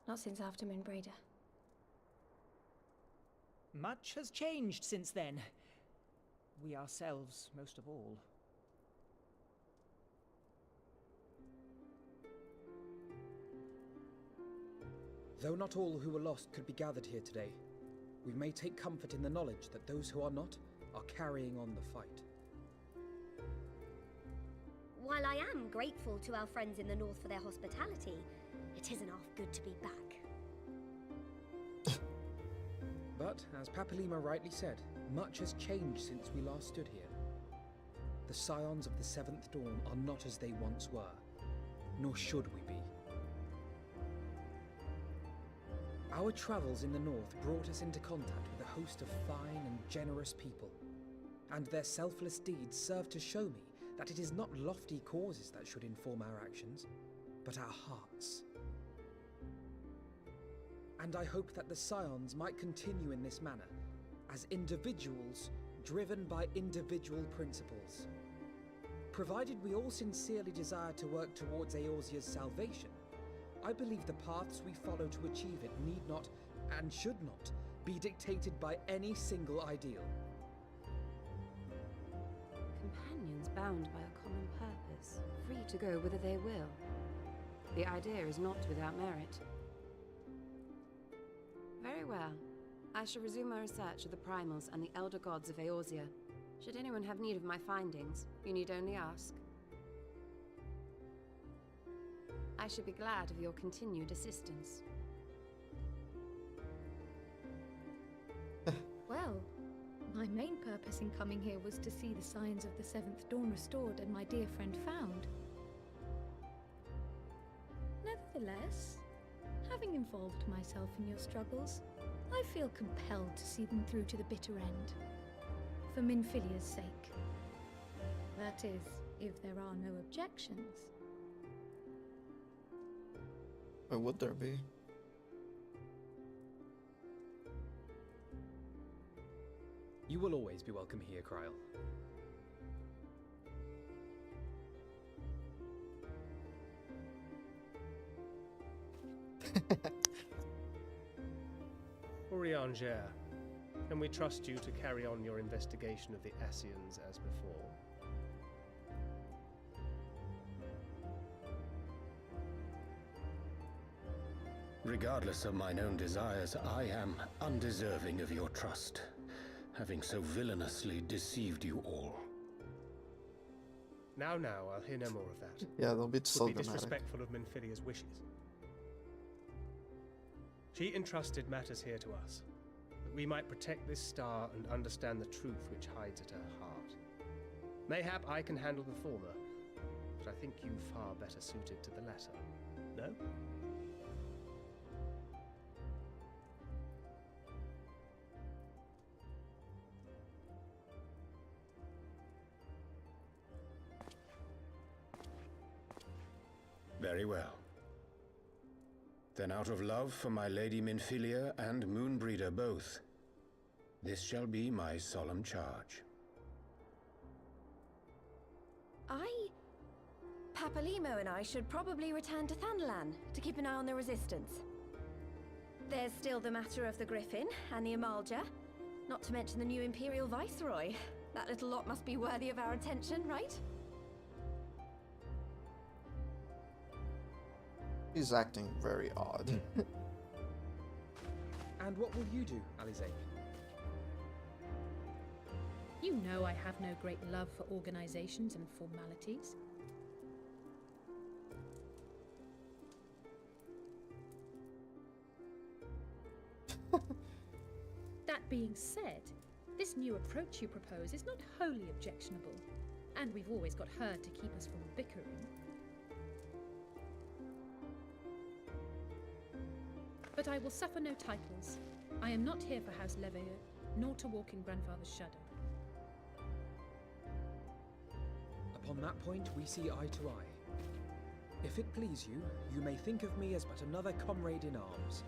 after Moonbreeder. Much has changed since then. We ourselves, most of all. Though not all who were lost could be gathered here today, we may take comfort in the knowledge that those who are not are carrying on the fight. While I am grateful to our friends in the north for their hospitality, it isn't half good to be back. But, as Papalima rightly said, much has changed since we last stood here. The Scions of the Seventh Dawn are not as they once were, nor should we be. Our travels in the north brought us into contact with a host of fine and generous people, and their selfless deeds serve to show me that it is not lofty causes that should inform our actions, but our hearts. And I hope that the Scions might continue in this manner, as individuals driven by individual principles. Provided we all sincerely desire to work towards Eorzea's salvation, I believe the paths we follow to achieve it need not, and should not, be dictated by any single ideal. Companions bound by a common purpose, free to go whither they will. The idea is not without merit. Very well. I shall resume my research of the primals and the elder gods of Eorzea. Should anyone have need of my findings, you need only ask. I should be glad of your continued assistance. Well, my main purpose in coming here was to see the signs of the Seventh Dawn restored and my dear friend found. Nevertheless, having involved myself in your struggles, I feel compelled to see them through to the bitter end. For Minfilia's sake. That is, if there are no objections. Or would there be? You will always be welcome here, Kryl. Urianger, can we trust you to carry on your investigation of the Ascians as before? Regardless of mine own desires, I am undeserving of your trust, having so villainously deceived you all. Now, I'll hear no more of that. Yeah, they'll be so Would be dramatic. disrespectful of Minfilia's wishes. She entrusted matters here to us, that we might protect this star and understand the truth which hides at her heart. Mayhap I can handle the former, but I think you far better suited to the latter. No? Very well. Then out of love for my Lady Minfilia and Moonbreeder both, this shall be my solemn charge. Papalimo and I should probably return to Thanalan to keep an eye on the Resistance. There's still the matter of the Griffin and the Amalja, not to mention the new Imperial Viceroy. That little lot must be worthy of our attention, right? He's acting very odd. And what will you do, Alize? You know I have no great love for organizations and formalities. That being said, this new approach you propose is not wholly objectionable, and we've always got her to keep us from bickering. But I will suffer no titles. I am not here for House Leveilleur, nor to walk in Grandfather's shadow. Upon that point, we see eye to eye. If it please you, you may think of me as but another comrade in arms.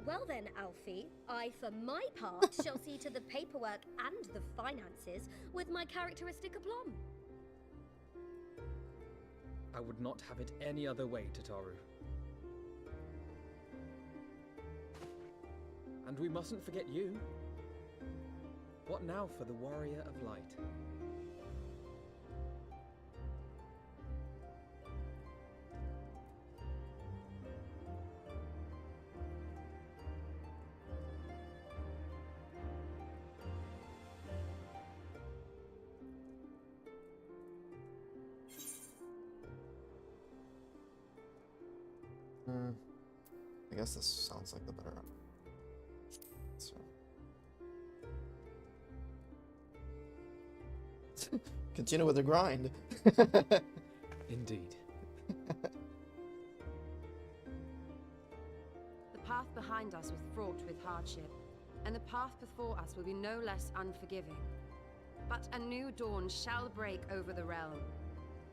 Well then, Alfie, I, for my part, shall see to the paperwork and the finances with my characteristic aplomb. I would not have it any other way, Tataru. And we mustn't forget you. What now for the Warrior of Light? I guess this sounds like the better one. So. Continue with the grind. Indeed. The path behind us was fraught with hardship, and the path before us will be no less unforgiving. But a new dawn shall break over the realm,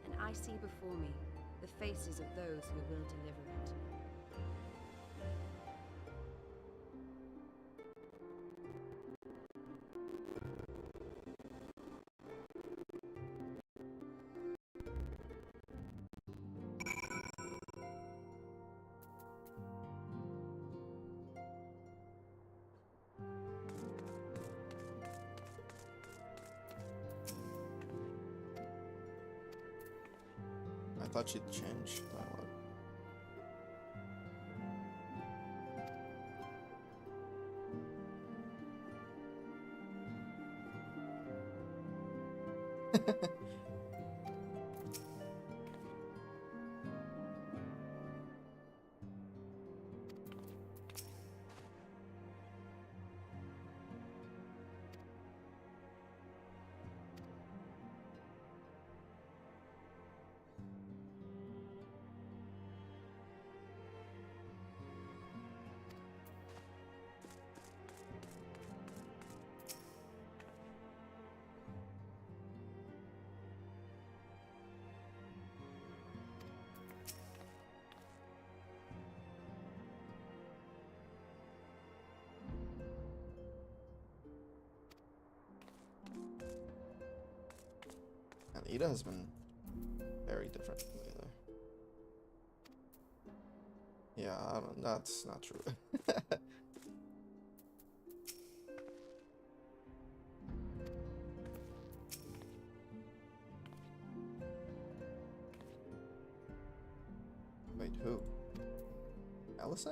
and I see before me the faces of those who will deliver it. I thought she'd change dialogue. And Ida has been very different lately. Yeah, that's not true. Wait, who? Alice?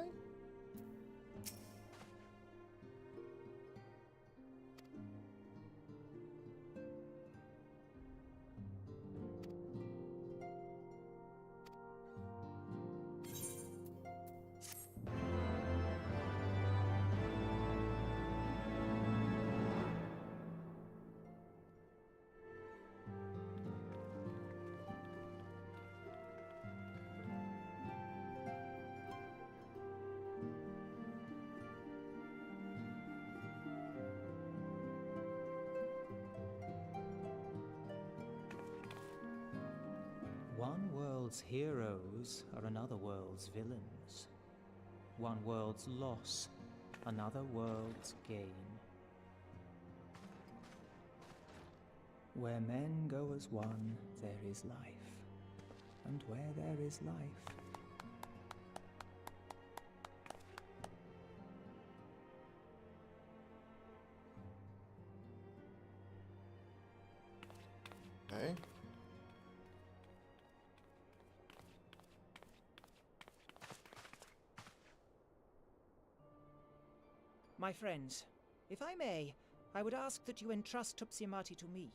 One world's heroes are another world's villains. One world's loss, another world's gain. Where men go as one, there is life. And where there is life... Okay. My friends, if I may, I would ask that you entrust Tupsimati to me.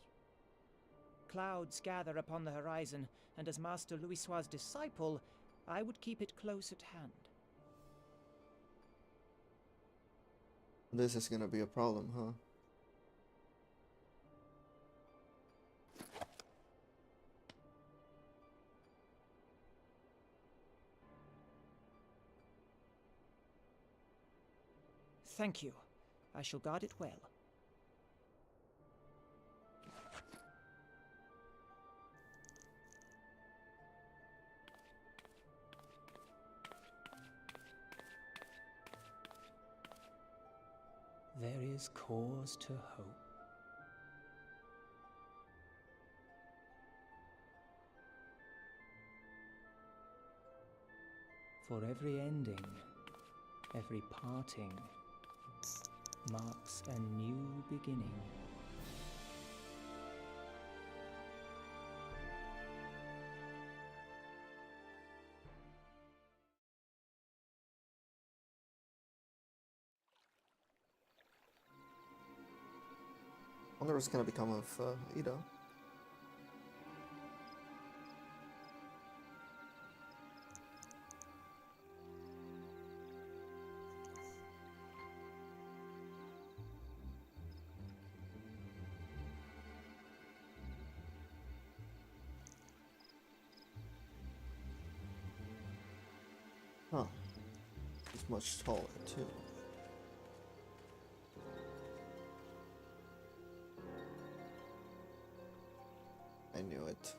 Clouds gather upon the horizon, and as Master Louisoix's disciple, I would keep it close at hand. This is gonna be a problem, huh? Thank you. I shall guard it well. There is cause to hope. For every ending, every parting, marks a new beginning. I wonder what's gonna become of Ida. Huh. He's much taller too. I knew it.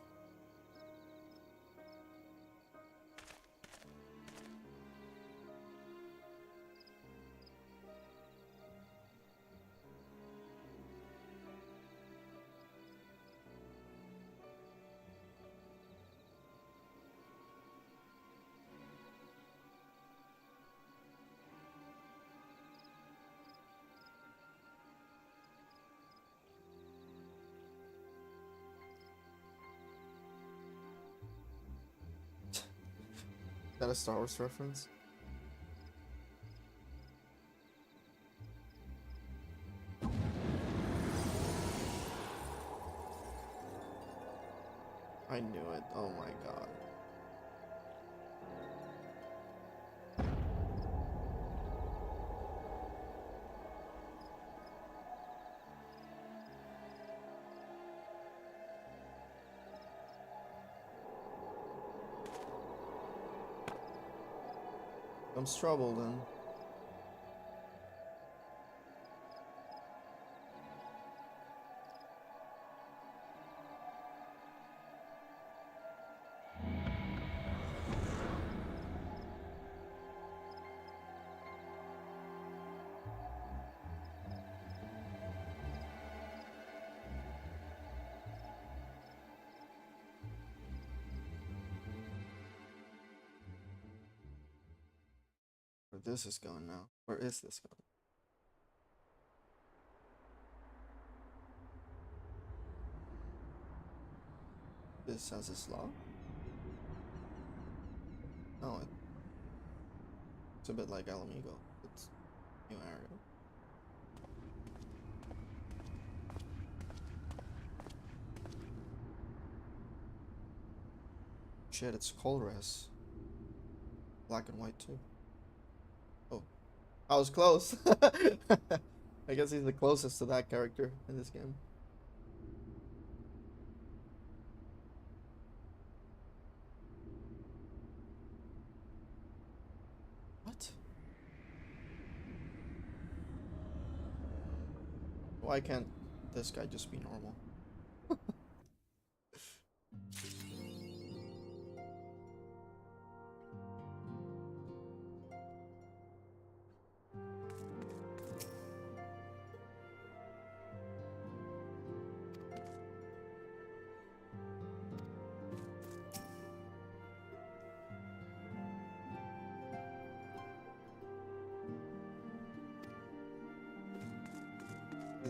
Is that a Star Wars reference? I knew it. Oh my god. Comes trouble then. Where this is going now? Where is this going? This has its law? No, it's a bit like Alamigo. It's new area. Shit, it's Colores. Black and white too. Oh, I was close. I guess he's the closest to that character in this game. What? Why can't this guy just be normal?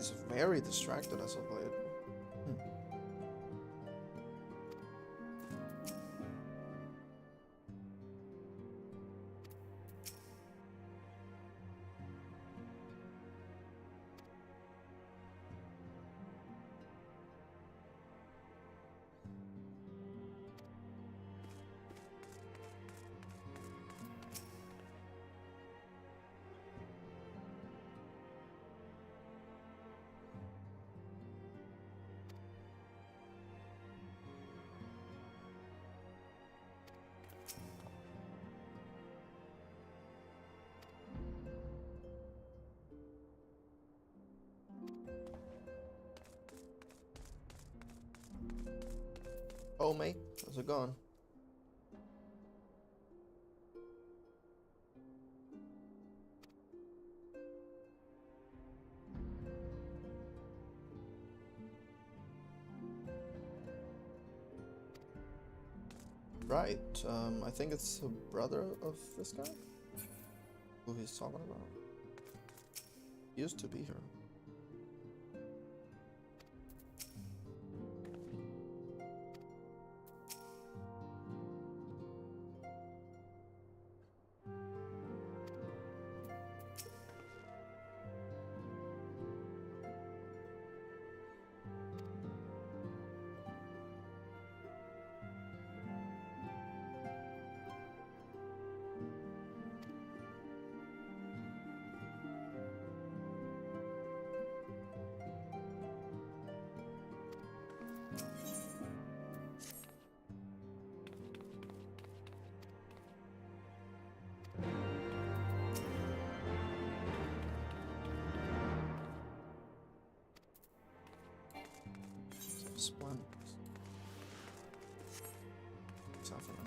He's very distracted as of late. Oh, mate, how's it going? Right, I think it's a brother of this guy who he's talking about. He used to be here. Splendid. Self-enough.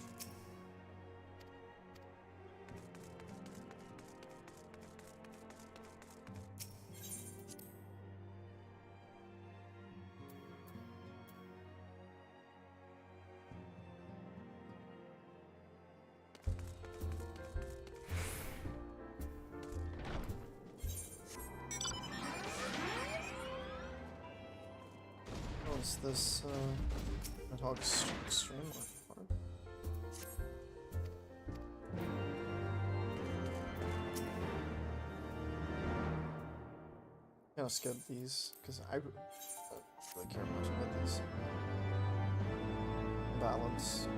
Is this Nidhogg extreme hard? I'm gonna skip these because I don't really care much about these. Balance.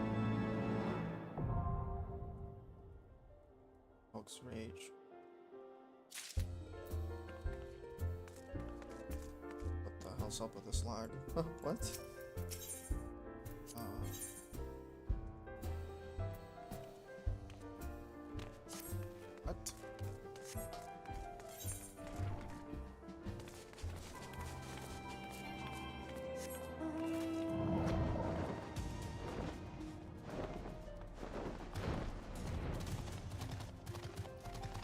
Hogg's Rage. What's up with this lag? What? What?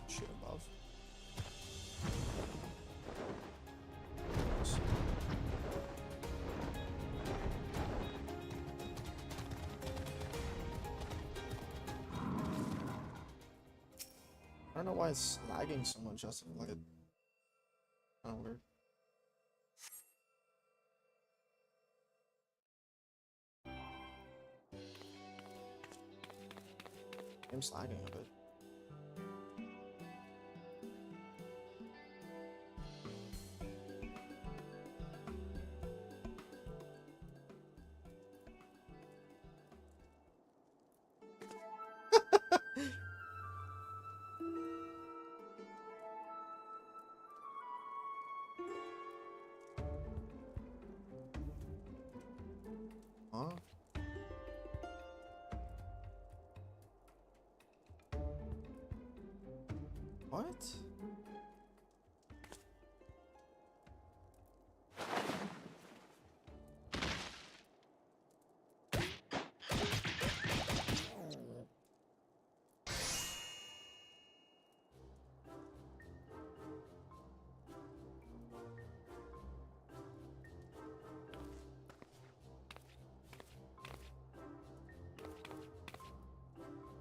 Shit above. I don't know why it's lagging so much. Just like it, kind of weird. Game's lagging a bit. Huh? What?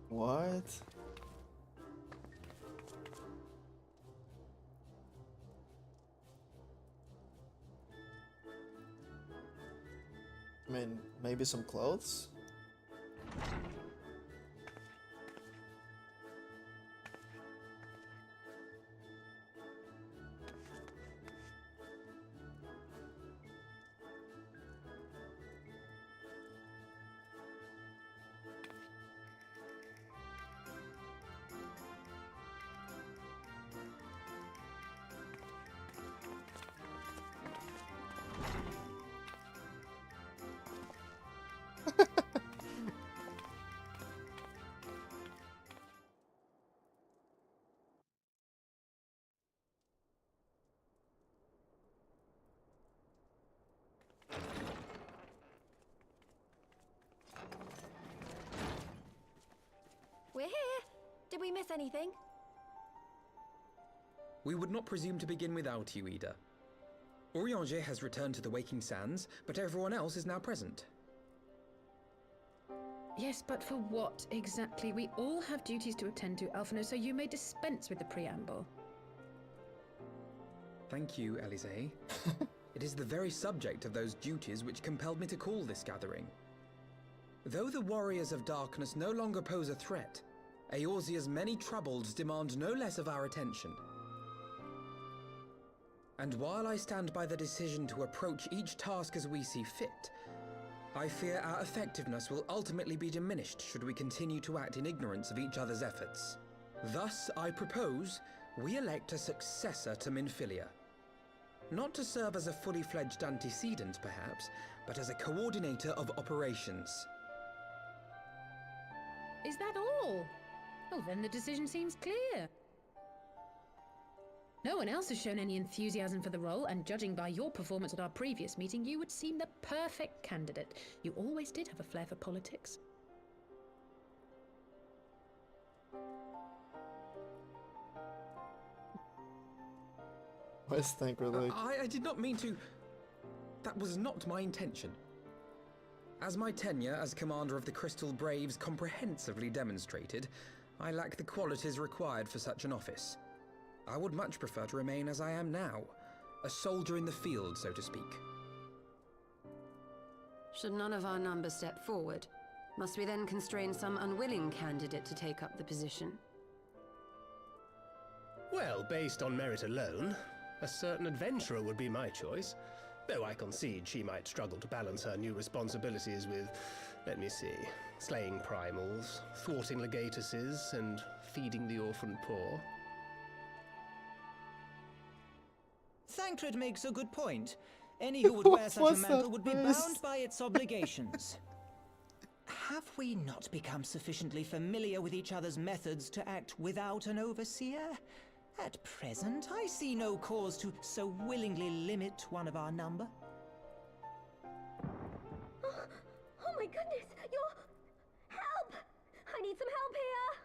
What? I mean, maybe some clothes? We're here. Did we miss anything? We would not presume to begin without you, Ida. Urianger has returned to the Waking Sands, but everyone else is now present. Yes, but for what exactly? We all have duties to attend to, Alphino, so you may dispense with the preamble. Thank you, Elise. It is the very subject of those duties which compelled me to call this gathering. Though the Warriors of Darkness no longer pose a threat, Eorzea's many troubles demand no less of our attention. And while I stand by the decision to approach each task as we see fit, I fear our effectiveness will ultimately be diminished should we continue to act in ignorance of each other's efforts. Thus, I propose we elect a successor to Minfilia. Not to serve as a fully fledged antecedent, perhaps, but as a coordinator of operations. Is that all? Oh, then the decision seems clear. No one else has shown any enthusiasm for the role, and judging by your performance at our previous meeting, you would seem the perfect candidate. You always did have a flair for politics. Where's Thanker like? I did not mean to... That was not my intention. As my tenure as commander of the Crystal Braves comprehensively demonstrated, I lack the qualities required for such an office. I would much prefer to remain as I am now, a soldier in the field, so to speak. Should none of our number step forward, must we then constrain some unwilling candidate to take up the position? Well, based on merit alone, a certain adventurer would be my choice. Though I concede she might struggle to balance her new responsibilities with, let me see, slaying primals, thwarting legatuses, and feeding the orphan poor. Thancred makes a good point. Any who would wear such a mantle would be bound by its obligations. Have we not become sufficiently familiar with each other's methods to act without an overseer? At present, I see no cause to so willingly limit one of our number. Oh my goodness! Help! I need some help here!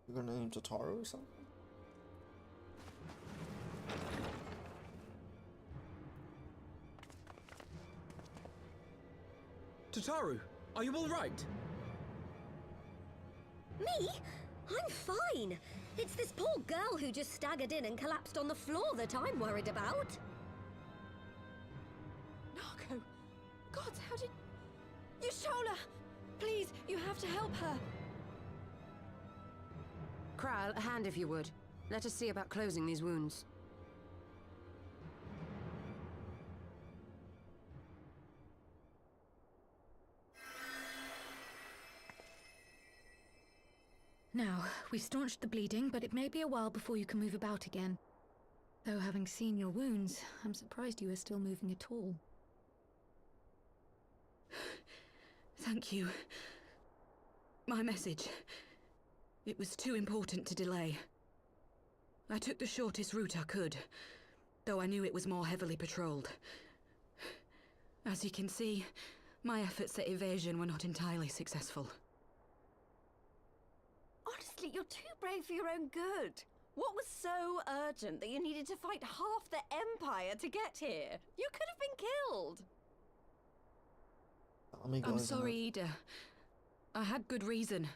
You're gonna name Tataru or something? Tataru, are you all right? Me? I'm fine. It's this poor girl who just staggered in and collapsed on the floor that I'm worried about. Narco! God, how did... Yashola! Please, you have to help her. Kral, a hand if you would. Let us see about closing these wounds. Now, we staunched the bleeding, but it may be a while before you can move about again. Though having seen your wounds, I'm surprised you are still moving at all. Thank you. My message. It was too important to delay. I took the shortest route I could, though I knew it was more heavily patrolled. As you can see, my efforts at evasion were not entirely successful. Honestly, you're too brave for your own good. What was so urgent that you needed to fight half the Empire to get here? You could have been killed. I'm sorry, Ida. I had good reason.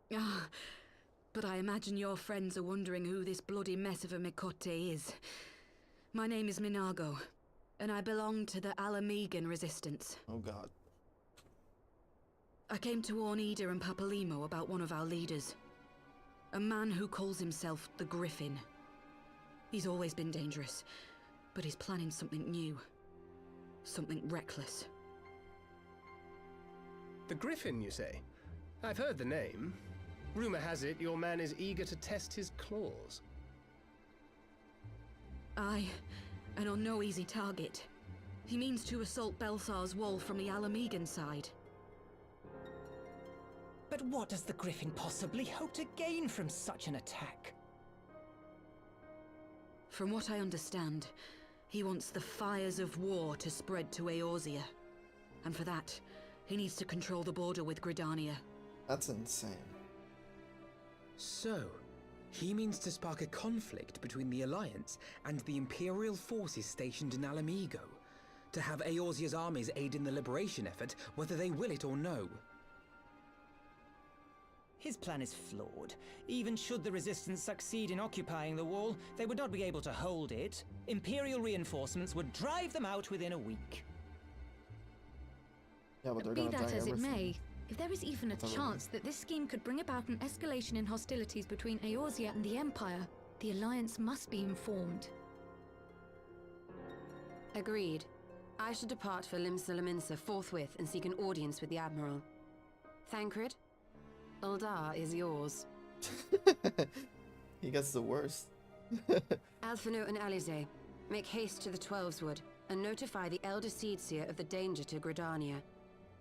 But I imagine your friends are wondering who this bloody mess of a Mikote is. My name is Minago. and I belong to the Alamegan resistance. Oh god. I came to warn Ida and Papalimo about one of our leaders. A man who calls himself the Griffin. He's always been dangerous, but he's planning something new. Something reckless. The Griffin, you say? I've heard the name. Rumor has it your man is eager to test his claws. Aye, and on no easy target. He means to assault Belthar's wall from the Alamegan side. But what does the Griffin possibly hope to gain from such an attack? From what I understand, he wants the fires of war to spread to Eorzea. And for that, he needs to control the border with Gridania. That's insane. So, he means to spark a conflict between the Alliance and the Imperial forces stationed in Alamigo, to have Eorzea's armies aid in the liberation effort, whether they will it or no. His plan is flawed. Even should the Resistance succeed in occupying the wall, they would not be able to hold it. Imperial reinforcements would drive them out within a week. Yeah, but they're Be gonna that die as it everything. may, if there is even a chance that this scheme could bring about an escalation in hostilities between Eorzea and the Empire, the Alliance must be informed. Agreed. I should depart for Limsa forthwith and seek an audience with the Admiral. Thancred, Uldar is yours. He gets the worst. Alphino and Alize, make haste to the Twelveswood and notify the Elder Seedseer of the danger to Gridania.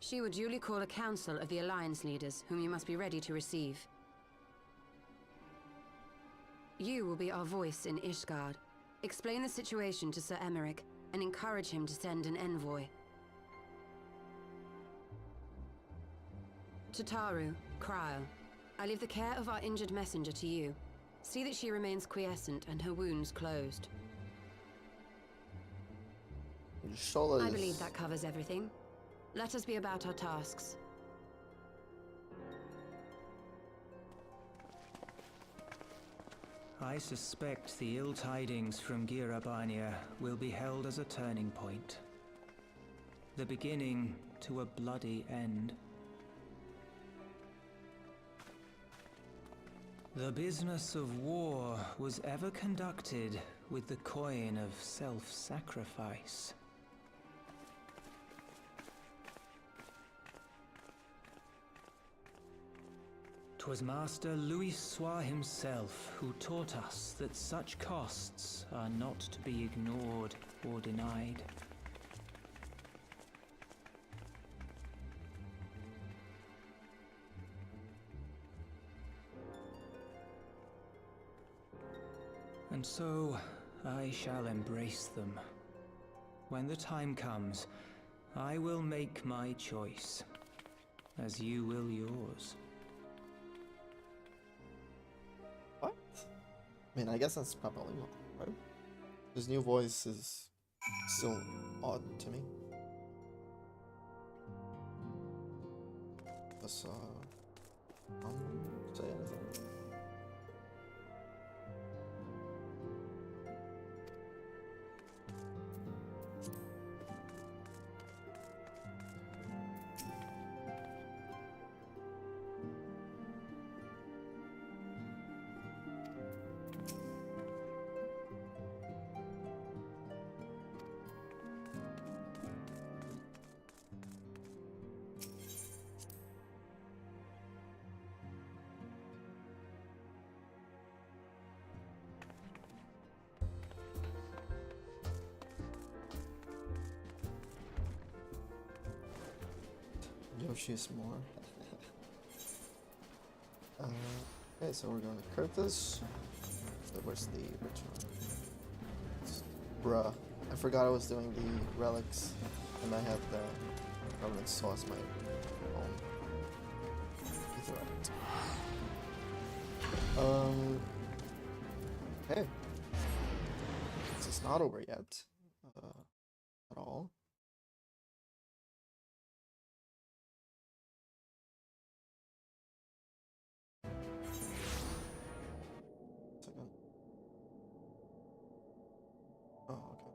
She would duly call a council of the Alliance leaders, whom you must be ready to receive. You will be our voice in Ishgard. Explain the situation to Sir Emmerich, and encourage him to send an envoy. To Taru, Kryl, I leave the care of our injured messenger to you. See that she remains quiescent and her wounds closed. I believe that covers everything. Let us be about our tasks. I suspect the ill tidings from Girabania will be held as a turning point. The beginning to a bloody end. The business of war was ever conducted with the coin of self-sacrifice. 'Twas Master Louis Soir himself who taught us that such costs are not to be ignored or denied. And so, I shall embrace them. When the time comes, I will make my choice, as you will yours. What? I mean, I guess that's probably right. His new voice is still odd to me. Let's say anything. Yoshi's more. Okay, so we're going to Curtis. So where's the ritual? Bruh. I forgot I was doing the relics, and I had the Revenant Saw as my home. Okay. It's not over yet. At all. Second. Oh, okay.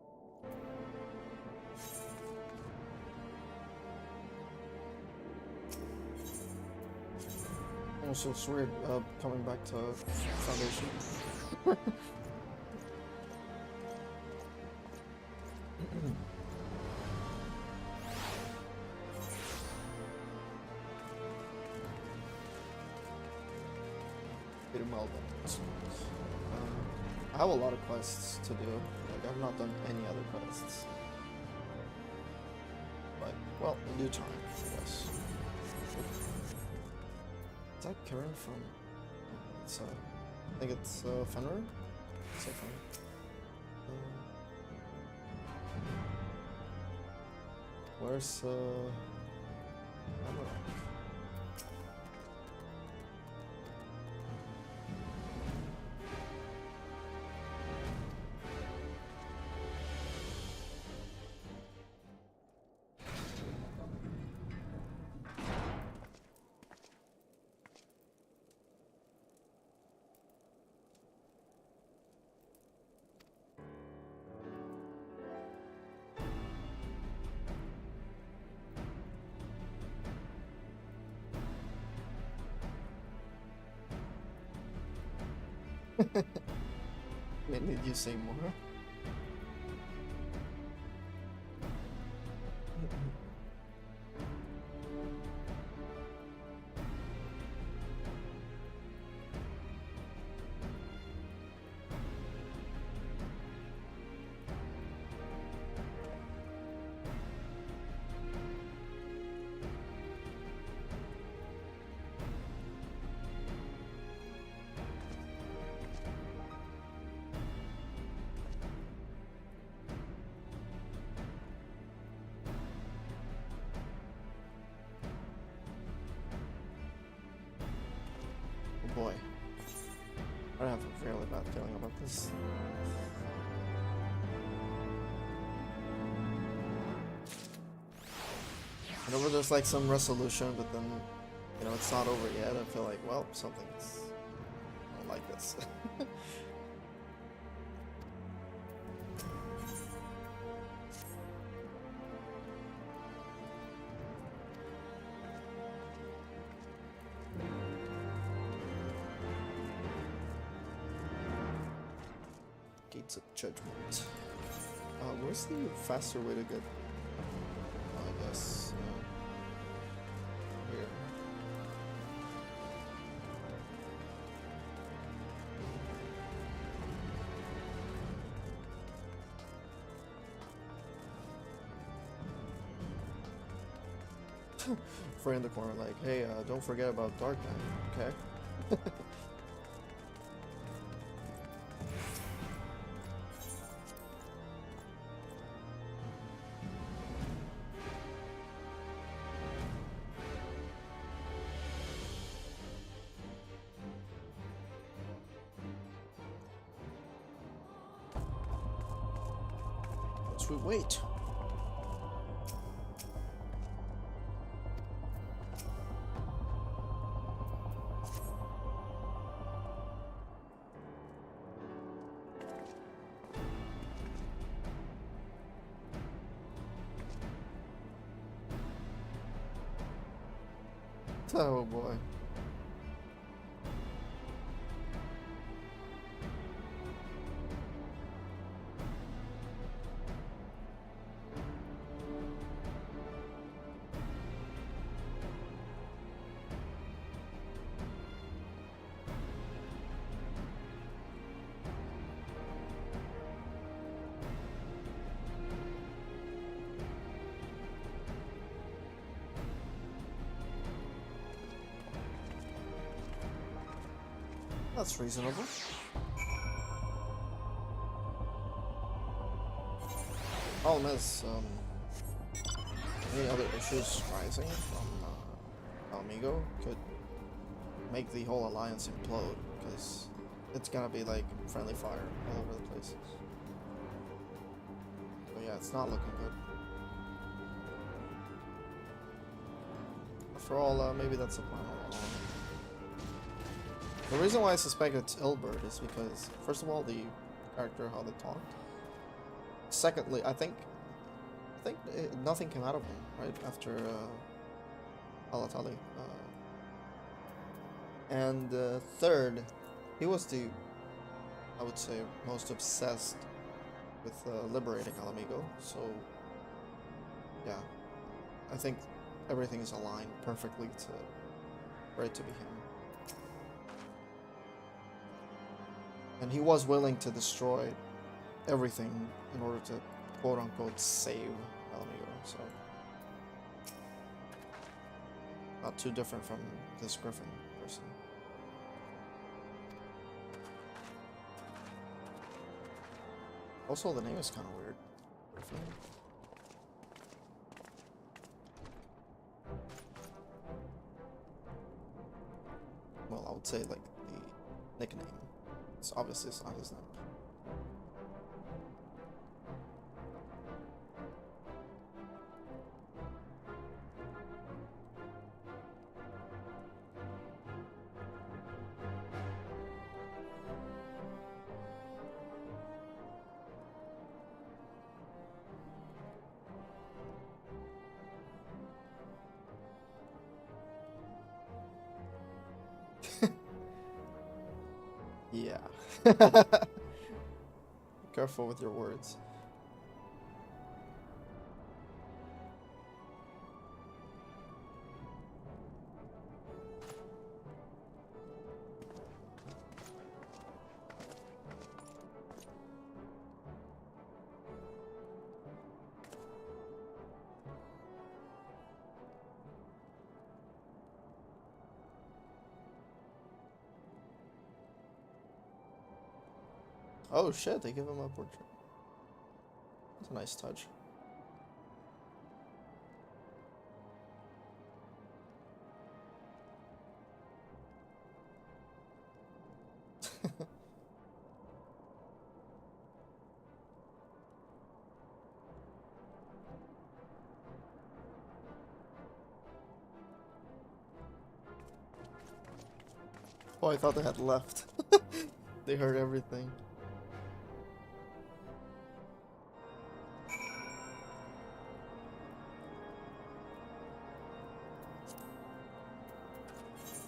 Also, it's weird coming back to Foundation. Peter Melvin. I have a lot of quests to do. Like, I've not done any other quests. But, well, in due time, I guess. Is that Karen from... It's, I think it's, Fenrir? It's like Fenrir. Where's, Amaranth? When did you say more? Boy, I have a really bad feeling about this. Whenever there's like some resolution, but then, you know, it's not over yet, I feel like, well, something's not like this. Gates of Judgment. Where's the faster way to get? I guess here. Friend in the corner, like, hey, don't forget about Dark Knight, okay? We wait. Oh boy. That's reasonable. Problem is, any other issues rising from Amigo could make the whole alliance implode, because it's gonna be like friendly fire all over the place. But yeah, it's not looking good. After all, maybe that's the plan all along. The reason why I suspect it's Ilbert is because, first of all, the character, how they talked. Secondly, I think nothing came out of him, right, after Alatali. And third, he was the, I would say, most obsessed with liberating Alamigo. So, yeah, I think everything is aligned perfectly for it to be him. And he was willing to destroy everything in order to quote-unquote save Alamigo, so not too different from this Griffin person. Also, the name is kind of weird. Griffin. Well, I would say like the nickname. It's obviously it's not his name. Yeah. Be careful with your words. Oh shit, they give him a portrait. That's a nice touch. Oh, I thought they had left. They heard everything.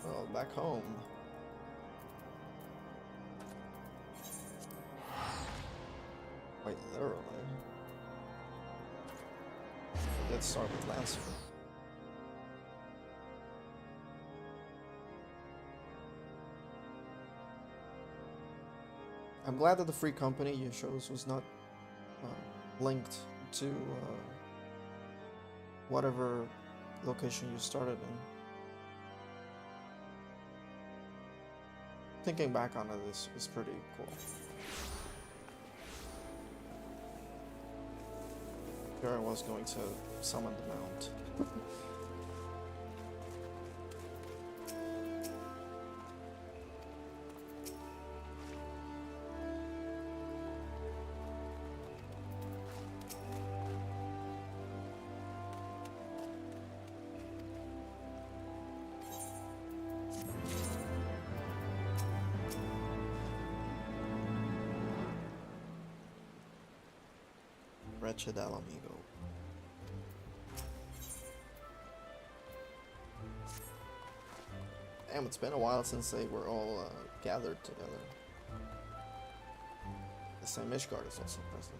Oh, back home. Quite literally. Let's start with Lancer. I'm glad that the free company you chose was not linked to whatever location you started in. Thinking back on it is pretty cool. Here I was going to summon the mount. Wretched Alamigo. Damn, it's been a while since they were all gathered together. The same Ishgard is also present.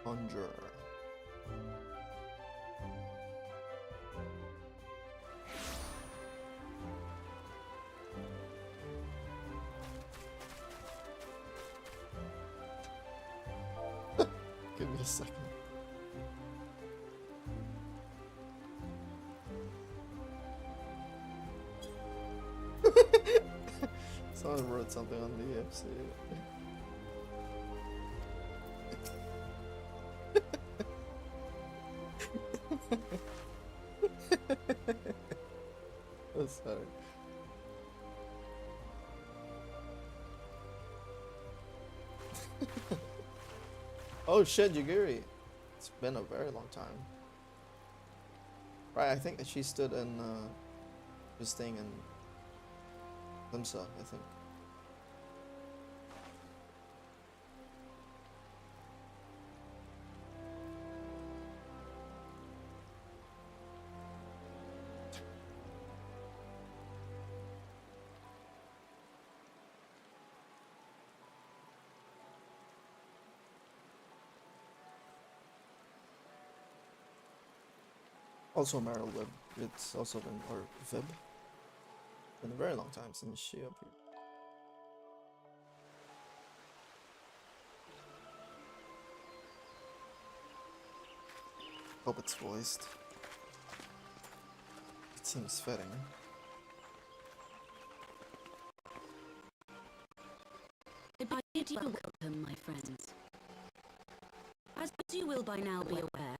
Conjurer. Give me a second. Someone wrote something on the FC. That's funny. Oh shit, Yagiri. It's been a very long time. Right, I think she stood in this thing in Limsa, I think. Also Meryl Webb, it's also been, or Vib. Been a very long time since she appeared. Hope it's voiced. It seems fitting. I bid you welcome, my friends. As you will by now be aware,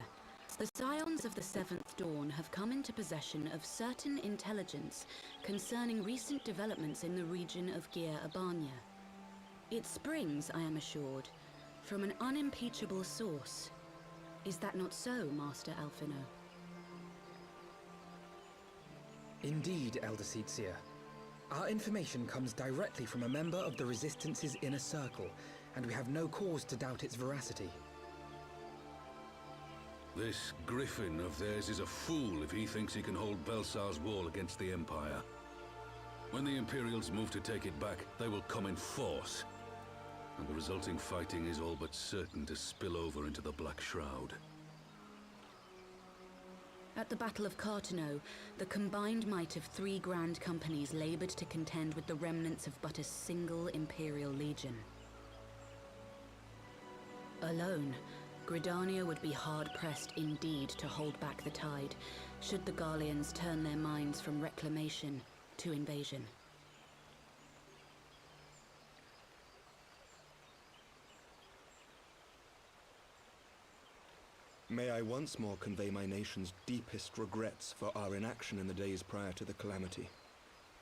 the Scions of the Seventh Dawn have come into possession of certain intelligence concerning recent developments in the region of Gyr Abania. It springs, I am assured, from an unimpeachable source. Is that not so, Master Alphino? Indeed, Elder Seedseer. Our information comes directly from a member of the Resistance's inner circle, and we have no cause to doubt its veracity. This Griffin of theirs is a fool if he thinks he can hold Belsar's wall against the Empire. When the Imperials move to take it back, they will come in force. And the resulting fighting is all but certain to spill over into the Black Shroud. At the Battle of Cartano, the combined might of 3 grand companies labored to contend with the remnants of but a single Imperial legion. Alone, Gridania would be hard-pressed indeed to hold back the tide, should the Garleans turn their minds from reclamation to invasion. May I once more convey my nation's deepest regrets for our inaction in the days prior to the calamity.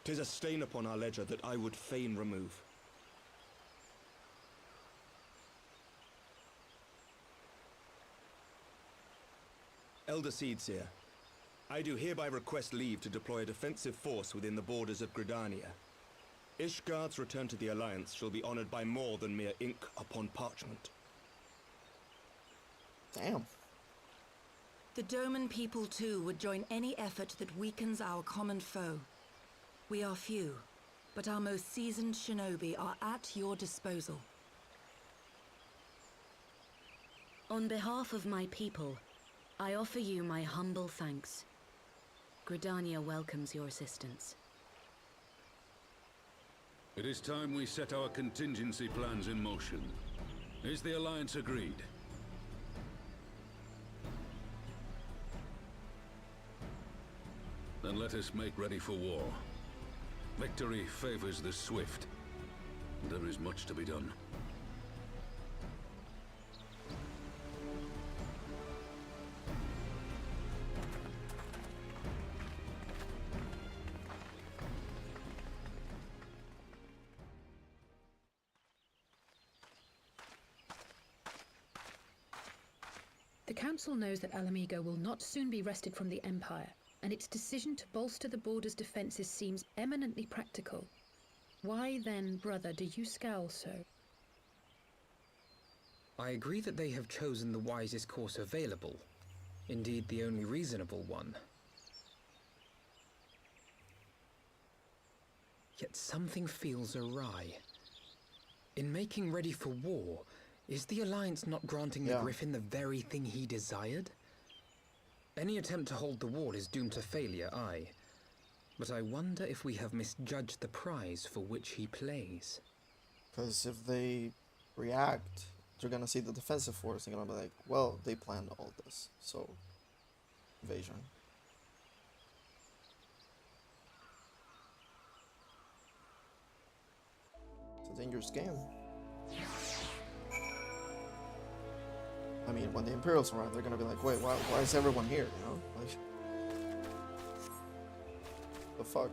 'Tis a stain upon our ledger that I would fain remove. Elder Seedseer, I do hereby request leave to deploy a defensive force within the borders of Gridania. Ishgard's return to the Alliance shall be honored by more than mere ink upon parchment. Damn. The Doman people too would join any effort that weakens our common foe. We are few, but our most seasoned shinobi are at your disposal. On behalf of my people, I offer you my humble thanks. Gridania welcomes your assistance. It is time we set our contingency plans in motion. Is the Alliance agreed? Then let us make ready for war. Victory favors the swift. There is much to be done. The Council knows that Alamigo will not soon be wrested from the Empire, and its decision to bolster the border's defenses seems eminently practical. Why then, brother, do you scowl so? I agree that they have chosen the wisest course available. Indeed, the only reasonable one. Yet something feels awry. In making ready for war, is the Alliance not granting the Griffin the very thing he desired? Any attempt to hold the wall is doomed to failure, aye. But I wonder if we have misjudged the prize for which he plays. Because if they react, they're gonna see the defensive force and gonna be like, well, they planned all this, so invasion. It's a dangerous game. I mean, when the Imperials arrive, they're gonna be like, wait, why is everyone here, you know? Like, the fuck?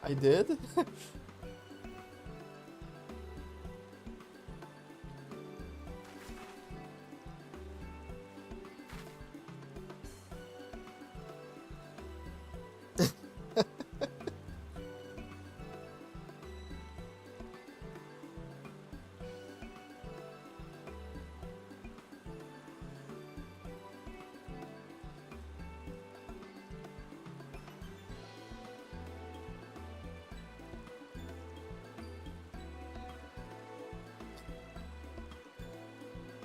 I did?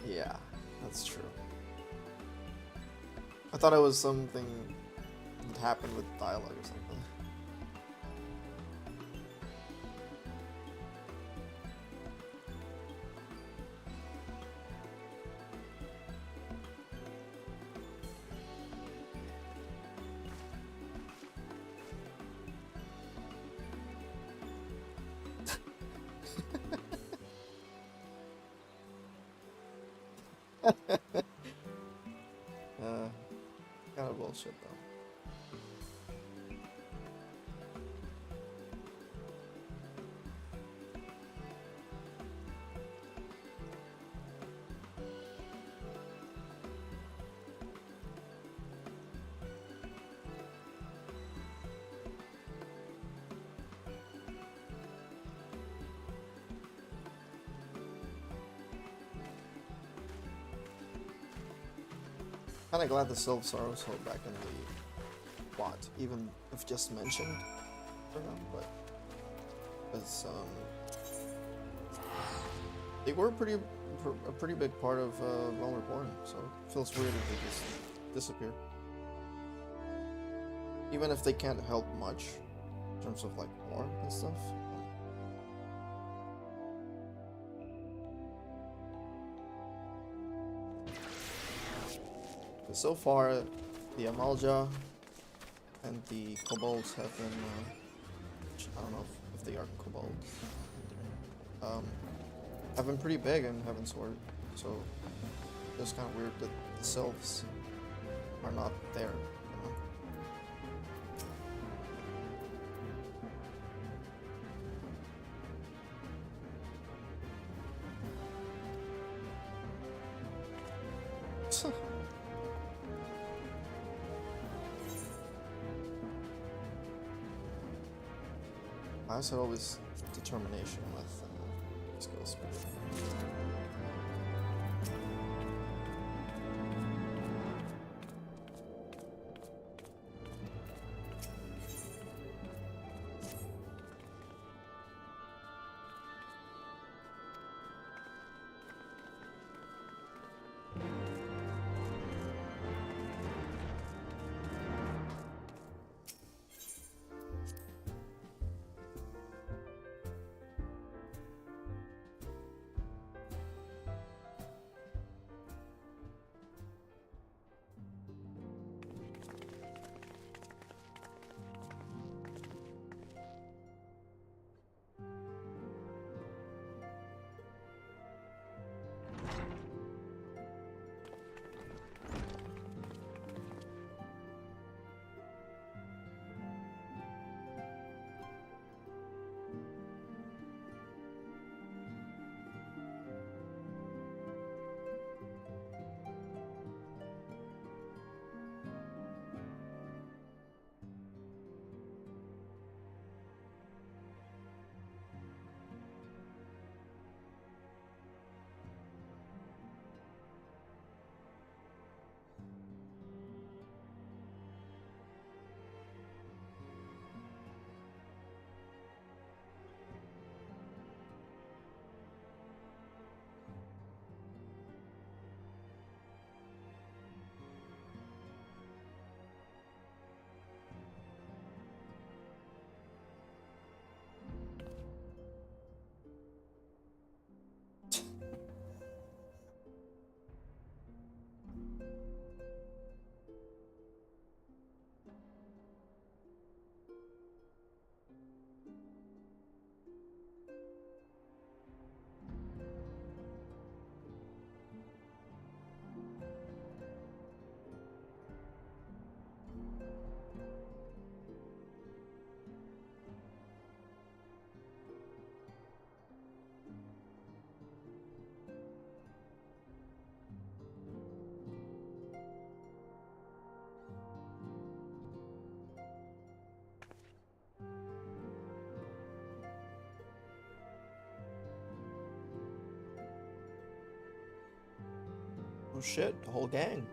Yeah, that's true. I thought it was something that happened with dialogue or something. Kind of bullshit though. Kinda glad the Sylphs are also back in the plot, even if just mentioned for them, but it's they were a pretty big part of Realm Reborn, so it feels weird if they just disappear. Even if they can't help much in terms of like lore and stuff. So far, the Amalja and the Kobolds have been, I don't know if they are Kobolds, have been pretty big in Heavensward, so it's kind of weird that the Sylphs are not there, you know? I said always determination with skills. shit, the whole gang.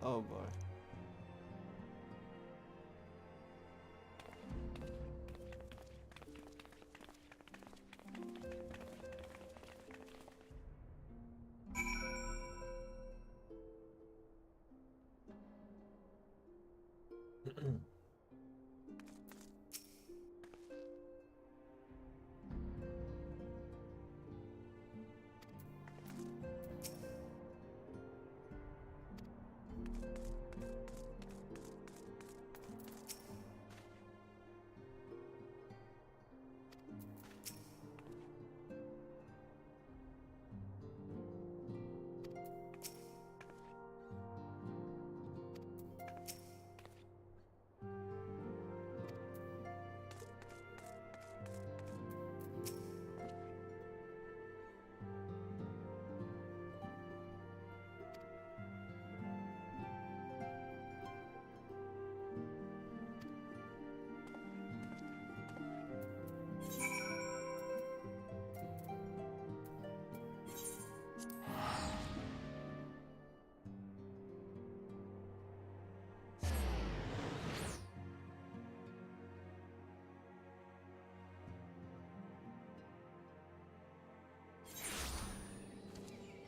Oh boy.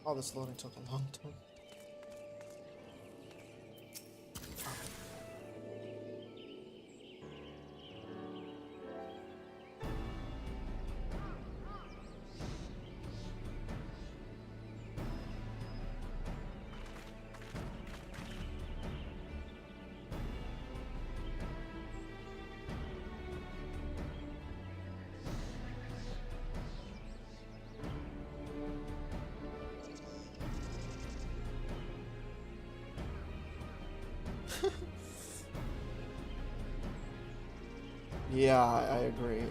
Oh, this loading took a long time. Yeah, I agree.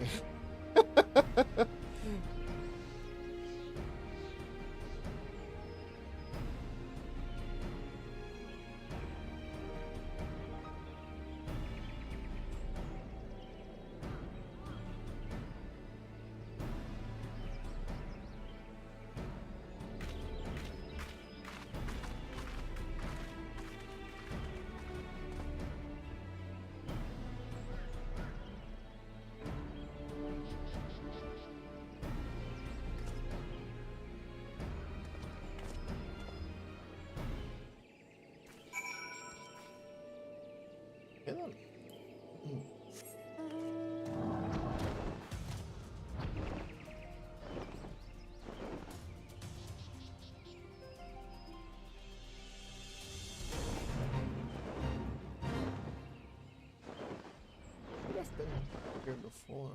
Okay then. I've been here before.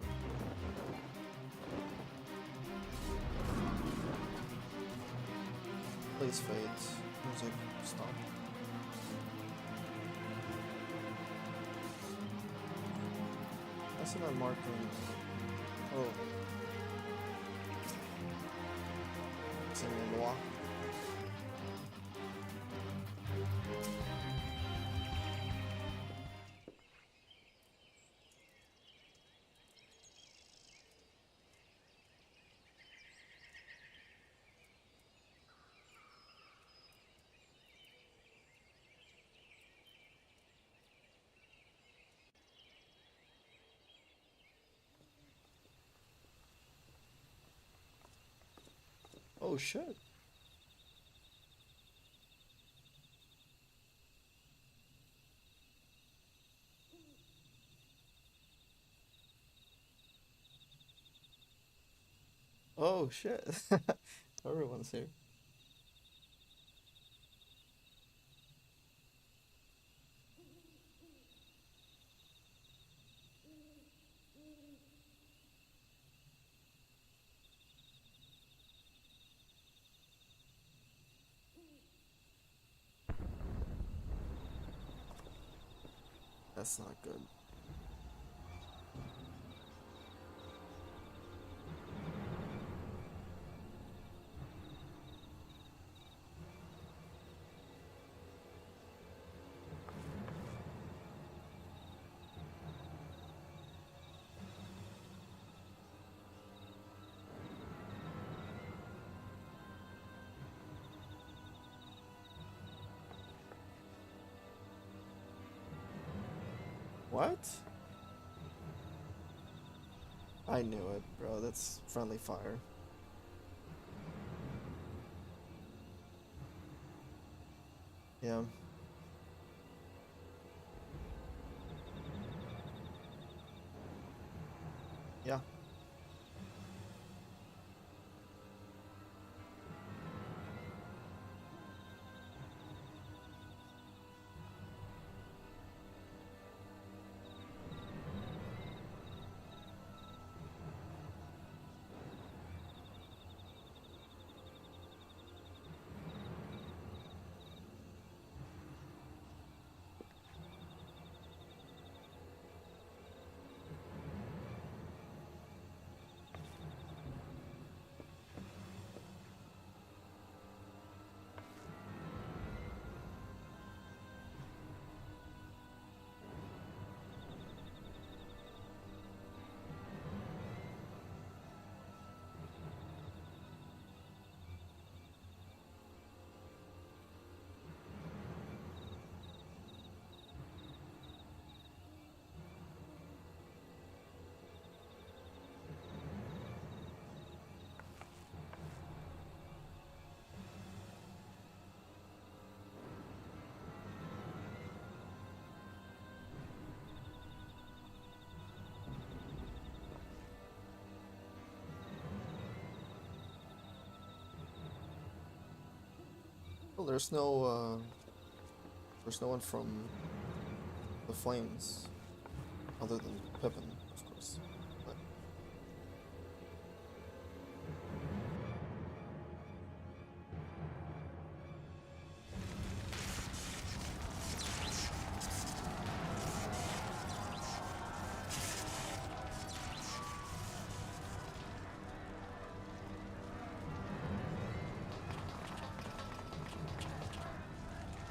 Place fades. Music stop. I see that marking. Oh. Singing walk. Oh shit. Oh shit. Everyone's here. That's not good. What? I knew it, bro. That's friendly fire. Yeah. Yeah. Well, there's no one from the Flames, other than Pippin, of course. But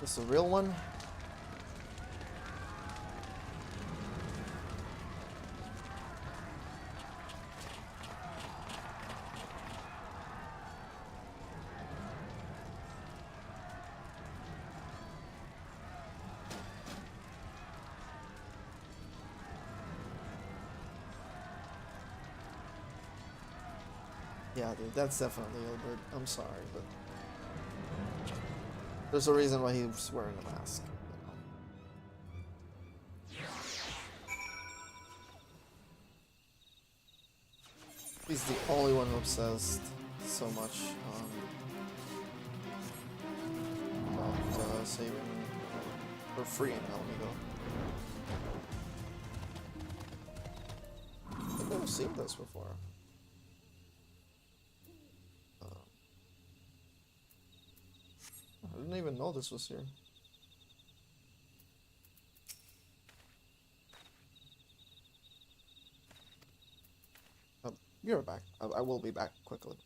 this a real one? Yeah, dude, that's definitely Ilbert. I'm sorry, but there's a reason why he's wearing a mask. You know? He's the only one who obsessed so much about saving or freeing Alamigo. I've never seen this before. I didn't even know this was here. Be right back. I will be back quickly.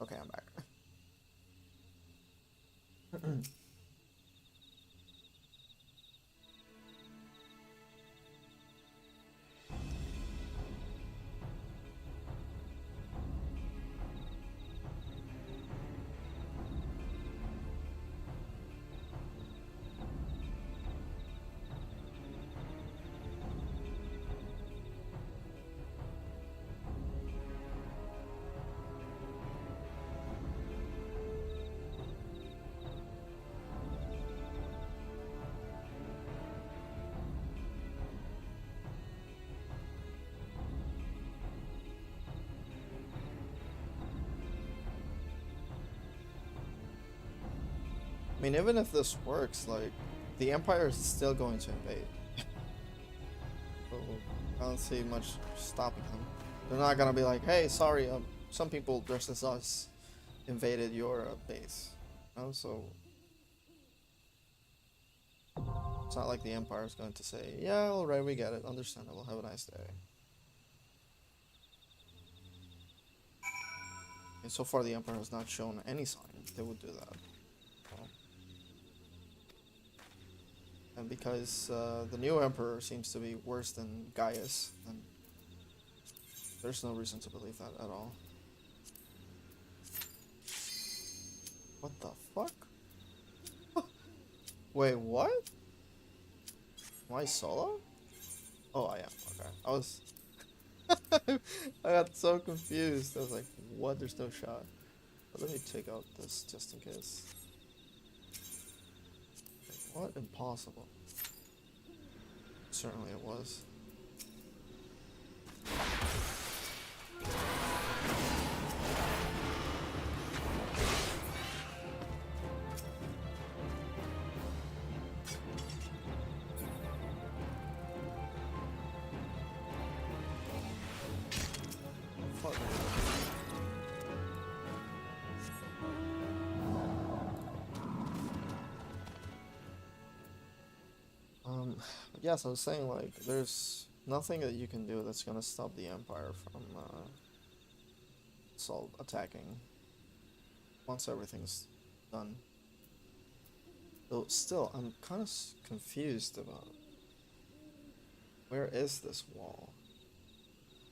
Okay, I'm back. I mean, even if this works, like, the Empire is still going to invade. So, I don't see much stopping them. They're not gonna be like, hey, sorry, some people dressed as us invaded your base. You know, so... It's not like the Empire is going to say, yeah, alright, we get it, understandable, have a nice day. And so far the Empire has not shown any sign they would do that. And because the new Emperor seems to be worse than Gaius, then there's no reason to believe that at all. What the fuck? Wait, what? Am I solo? Oh, I am. Okay. I was... I got so confused. I was like, what? There's no shot. But let me take out this just in case. Like, what? Impossible. Certainly it was. Yes, I was saying, like, there's nothing that you can do that's gonna stop the Empire from attacking once everything's done. Though still, I'm kind of confused about where is this wall.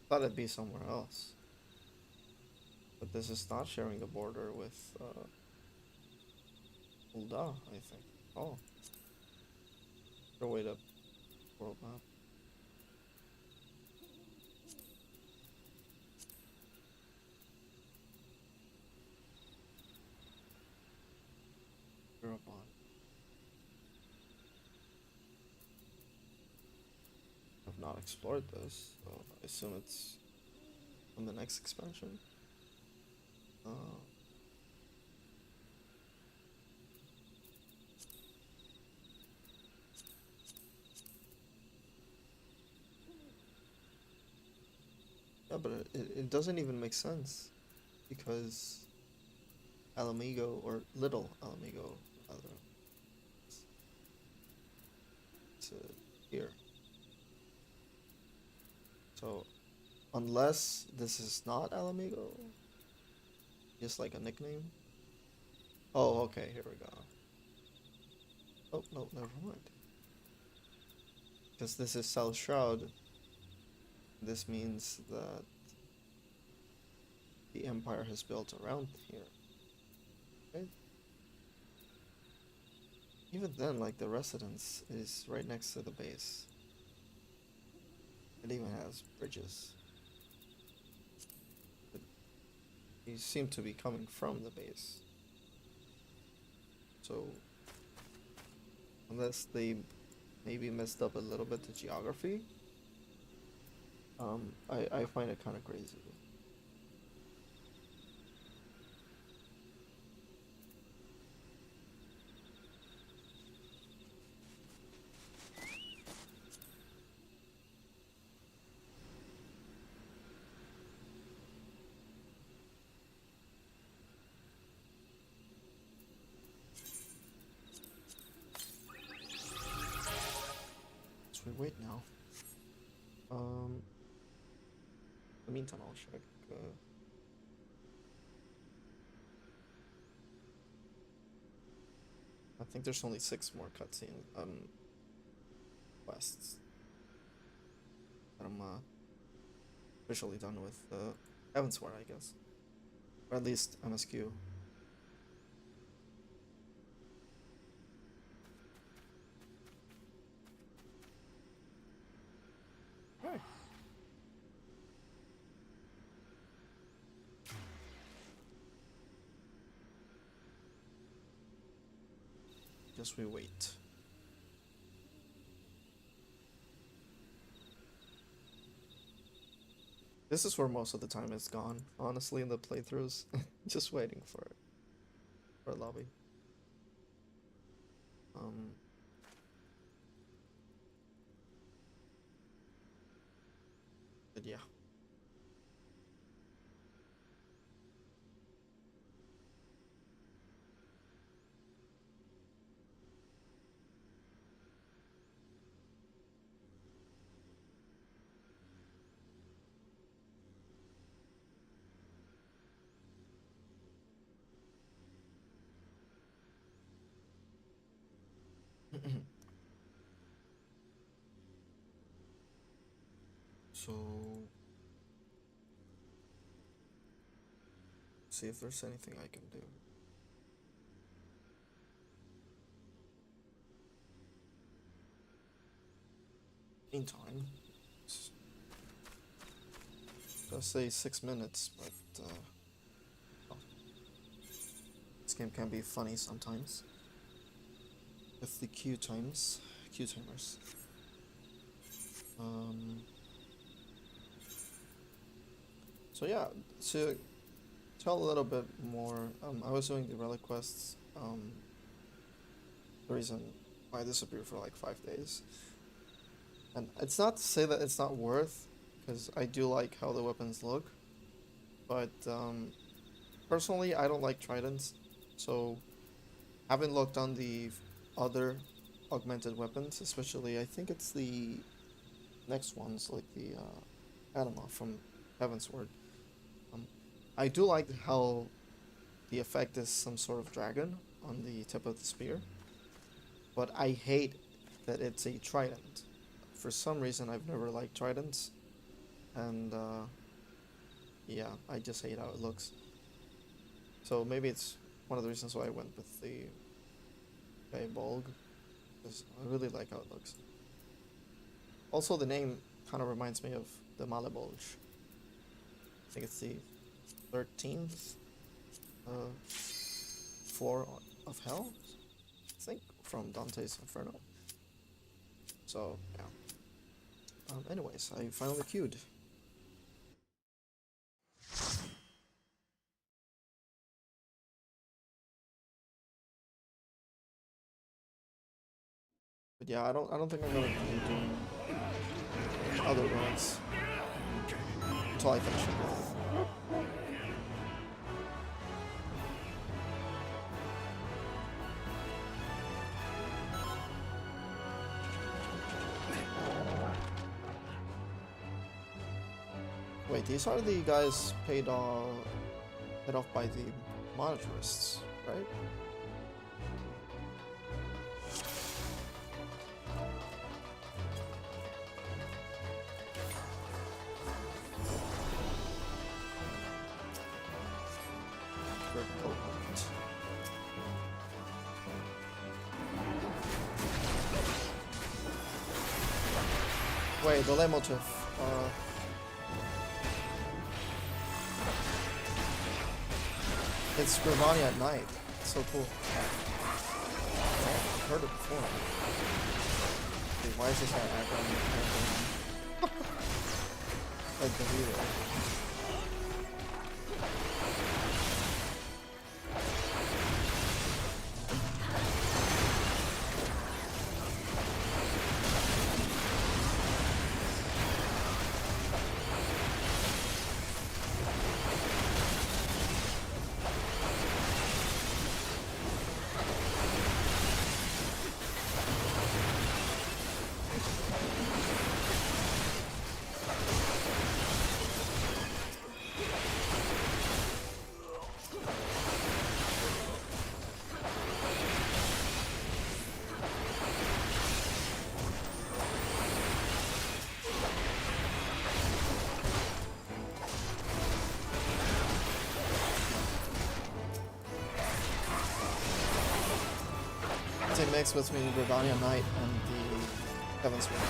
Thought it'd be somewhere else, but this is not sharing the border with Ul'dah, I think. Oh, no way to world map. Thereupon. I've not explored this, so I assume it's on the next expansion. Yeah, but it doesn't even make sense, because Alamigo, or Little Alamigo, rather, it's here. So, unless this is not Alamigo, just like a nickname. Oh, okay, here we go. Oh, no, never mind. Because this is South Shroud. This means that the Empire has built around here. Okay? Even then, like, the residence is right next to the base. It even has bridges. But you seem to be coming from the base. So, unless they maybe messed up a little bit the geography, I find it kind of crazy. So we wait now. In the meantime, I'll check. I think there's only 6 more cutscene quests. And I'm officially done with Heavensward, I guess, or at least MSQ. Right. Just we wait. This is where most of the time is gone, honestly, in the playthroughs. Just waiting for it. For a lobby. But yeah. So, see if there's anything I can do. Meantime, I'll say 6 minutes, but oh, this game can be funny sometimes with the queue timers. So yeah, to tell a little bit more, I was doing the relic quests. The reason why I disappeared for like 5 days, and it's not to say that it's not worth, because I do like how the weapons look, but personally I don't like tridents, so I haven't looked on the other augmented weapons, especially I think it's the next ones, like the Anima from Heavensward. I do like how the effect is some sort of dragon on the tip of the spear, but I hate that it's a trident. For some reason I've never liked tridents, and yeah, I just hate how it looks. So maybe it's one of the reasons why I went with the Bolg, because I really like how it looks. Also, the name kind of reminds me of the Malebolge. I think it's the 13th floor of hell, I think, from Dante's Inferno. So yeah. Anyways, I finally queued. But yeah, I don't think I'm gonna be doing other runs until I finish it. Wait, these are the guys paid off by the monetarists, right? Wait, the leitmotif. It's Gravani at night. It's so cool. I've heard it before. Dude, why is this not acronym? Like the hero. It's a mix between Gravania Knight and the Heavensward.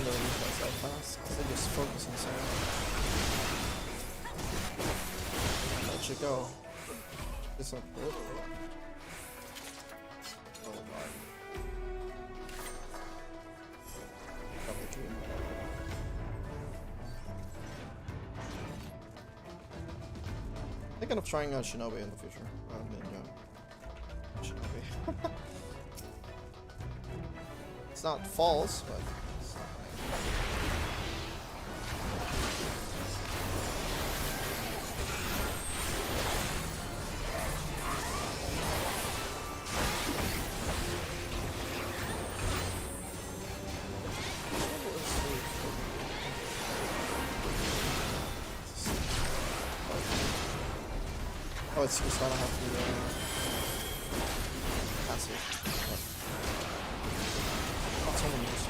wonder if that's that fast, because they just focus on something. Let you go. It's not good. Oh my. Probably true. Thinking of trying Shinobi in the future. Shinobi. It's not false, but it's not oh, it's gonna have to passive. Not so many use.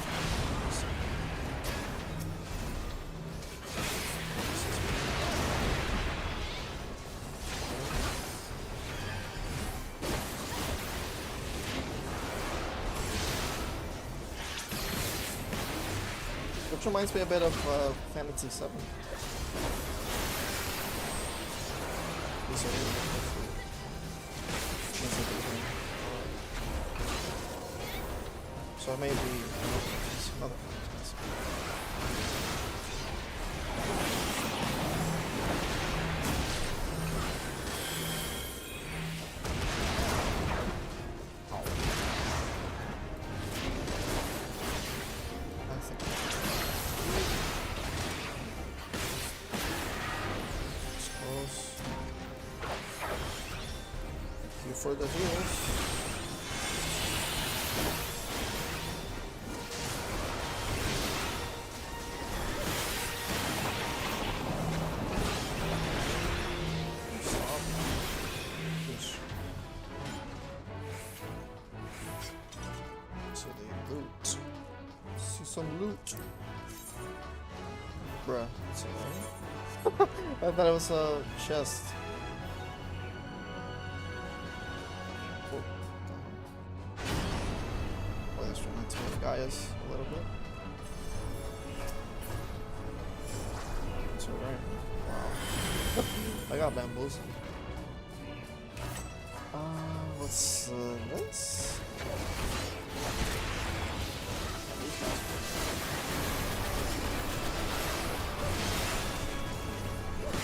Which reminds me a bit of Fantasy 7. These are really so maybe some other things. For the heals. So they loot. See some loot. Bruh, that's annoying. I thought it was a chest. Guys, a little bit. That's alright. Wow. I got bamboozled. What's this?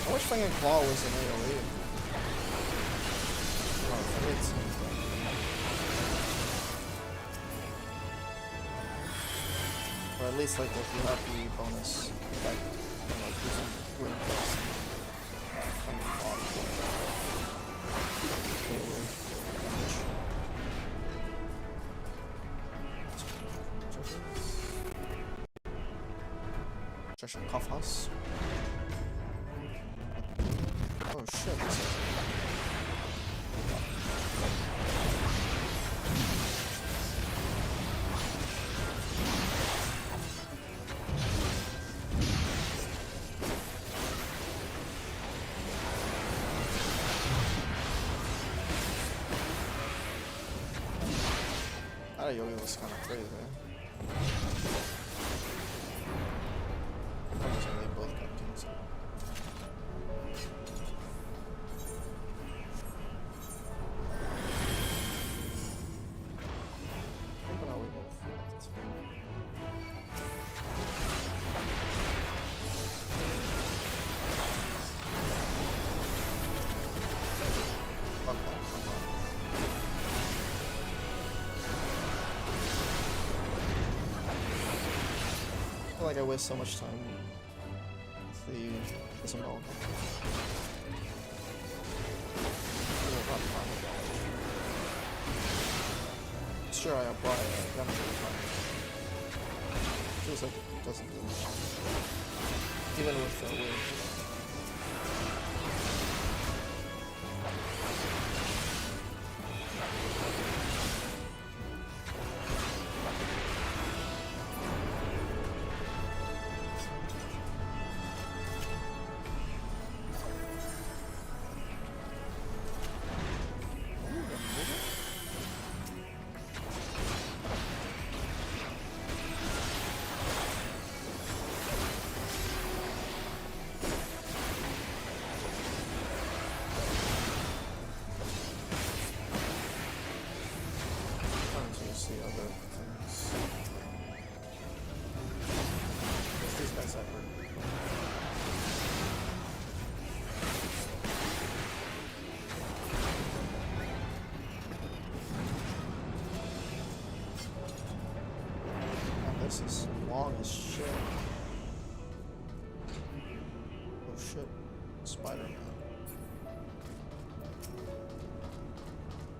How much Fang and Claw was in AoE? Oh, it's or at least like if you have the bonus effect and like using green plus from the bottom. Treasure Cough House. Oh shit. That Yogi was kind of crazy, man. Almost they both got kings. But now we both left. Fuck that, come on. I feel like I waste so much time with the symbol. Sure, I apply damage every time. Feels like it doesn't do much. Even with the wave. This is long as shit. Oh shit. Spider-Man.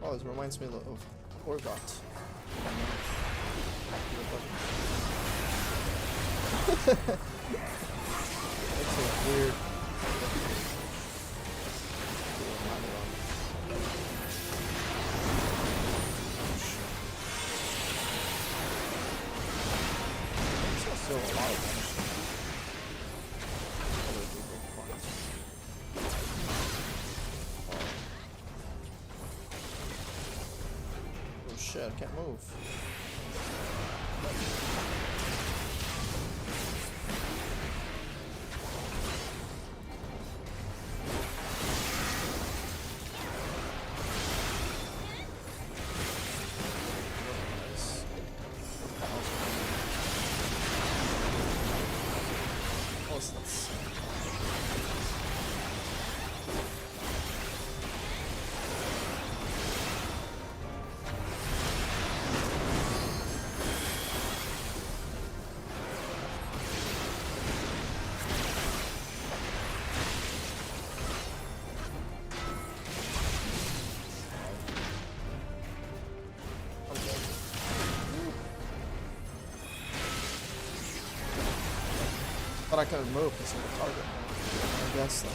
Oh, it reminds me of Orgot. That's a weird. Still a lot of damage. Oh shit, I can't move. But I couldn't move because of the target. I guess so.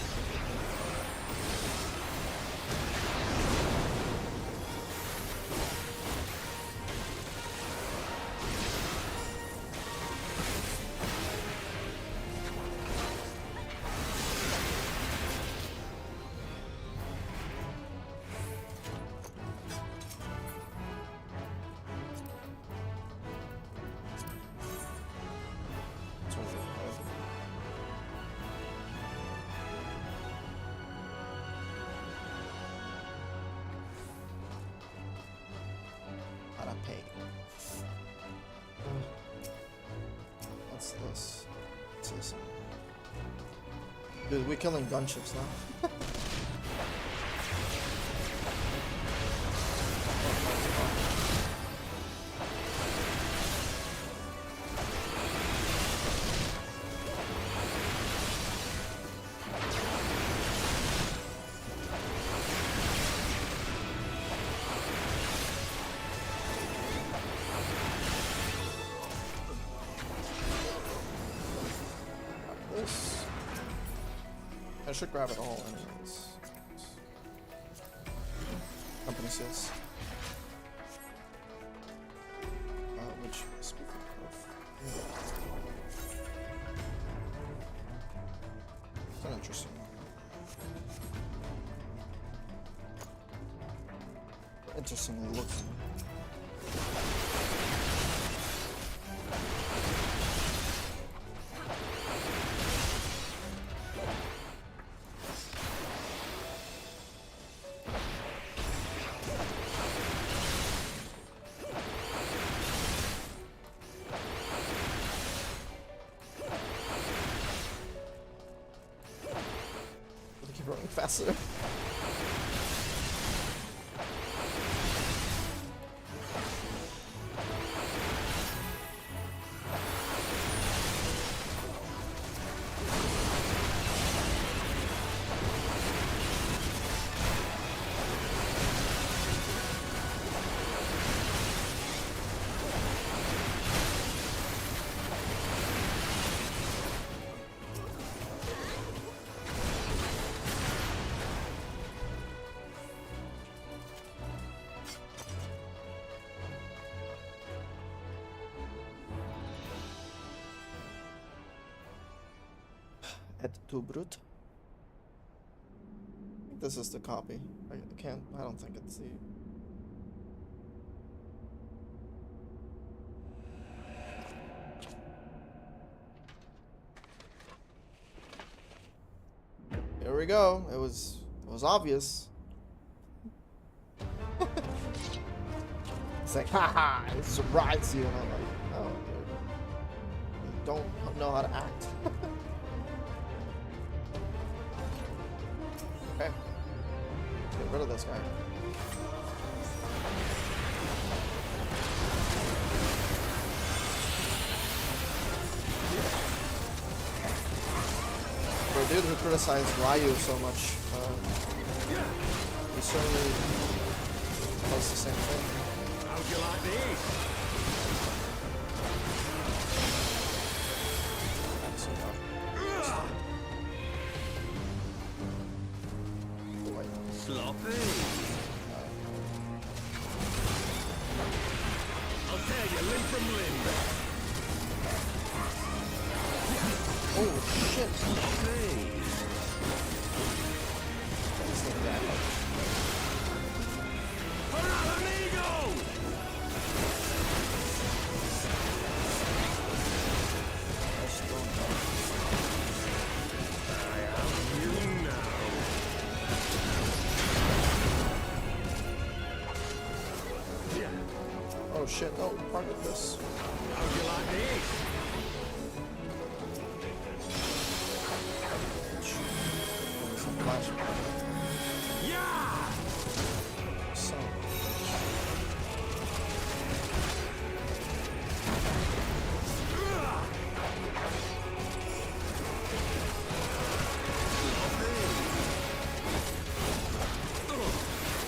Dude, we're killing gunships now. I should grab it all anyways. Company seals. Which, speaking of... It's an interesting one. Interesting looking. Running faster. Et tu brute? I think this is the copy. I don't think it's the... Here we go. It was obvious. It's like, haha, it surprised you. And I'm like, oh, dude. You don't know how to act. Okay. Get rid of this guy. dude who criticized Ryu so much, he certainly does the same thing. How'd you like this? Sloppy. I'll tear you limb from limb. Oh shit! Sloppy. This thing damage. Hurrah, amigo! I still don't. I have you now. Oh shit, oh, part of this. How'd you like this? Some flash. Yeah! So.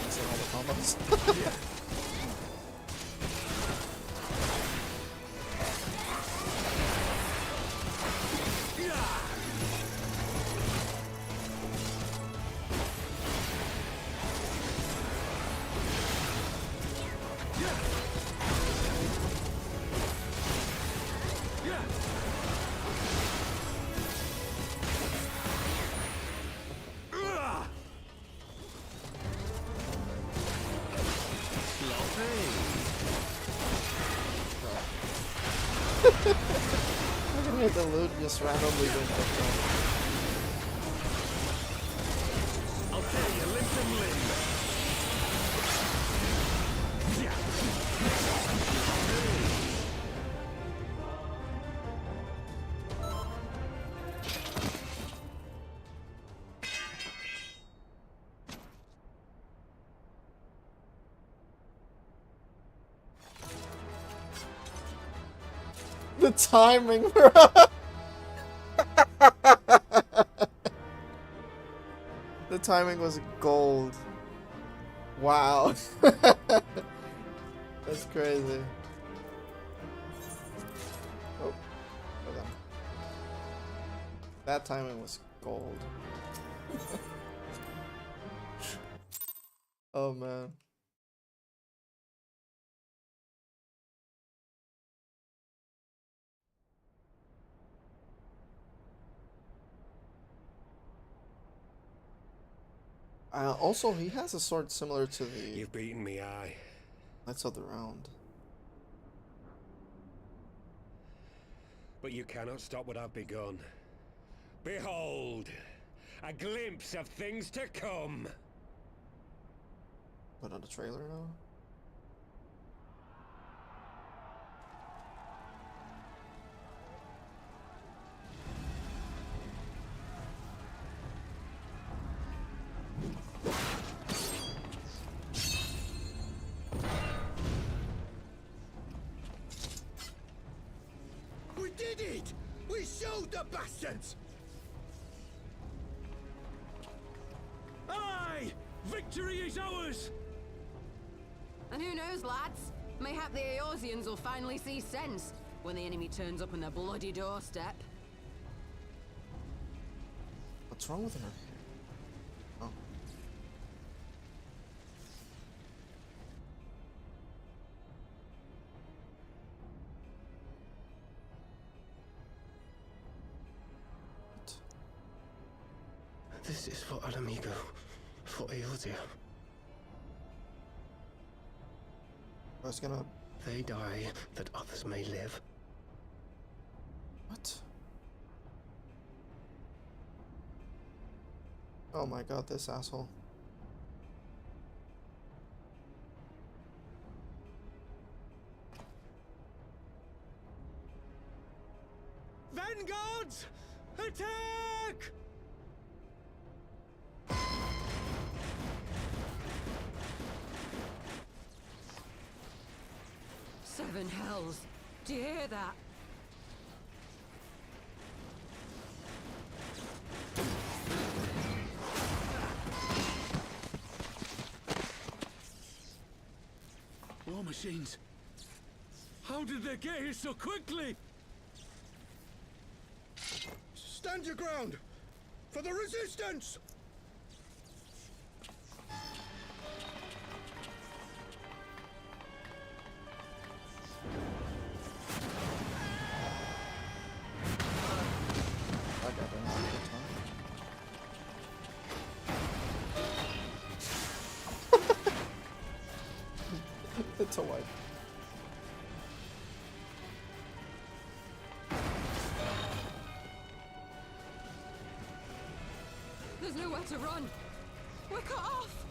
That's all the combos. Look at the loot just randomly being picked up. I'll tear you limb from limb. The timing, bro. The timing was gold. Wow. That's crazy. Oh, hold on. That timing was gold. Oh man. Also, he has a sword similar to the... You've beaten me, aye. Knights of the Round. But you cannot stop what I've begun. Behold, a glimpse of things to come. Put on the trailer now? We did it! We showed the bastards! Aye! Victory is ours! And who knows, lads? Mayhap the Eorzeans will finally see sense when the enemy turns up on their bloody doorstep. What's wrong with her? Oh. This is for Alamigo, for Eorzea. I was gonna... They die that others may live. What? Oh my god, this asshole. Vanguards! Attack! Seven hells. Do you hear that? machines. How did they get here so quickly? Stand your ground! For the resistance! It's a wipe. There's nowhere to run. We're cut off.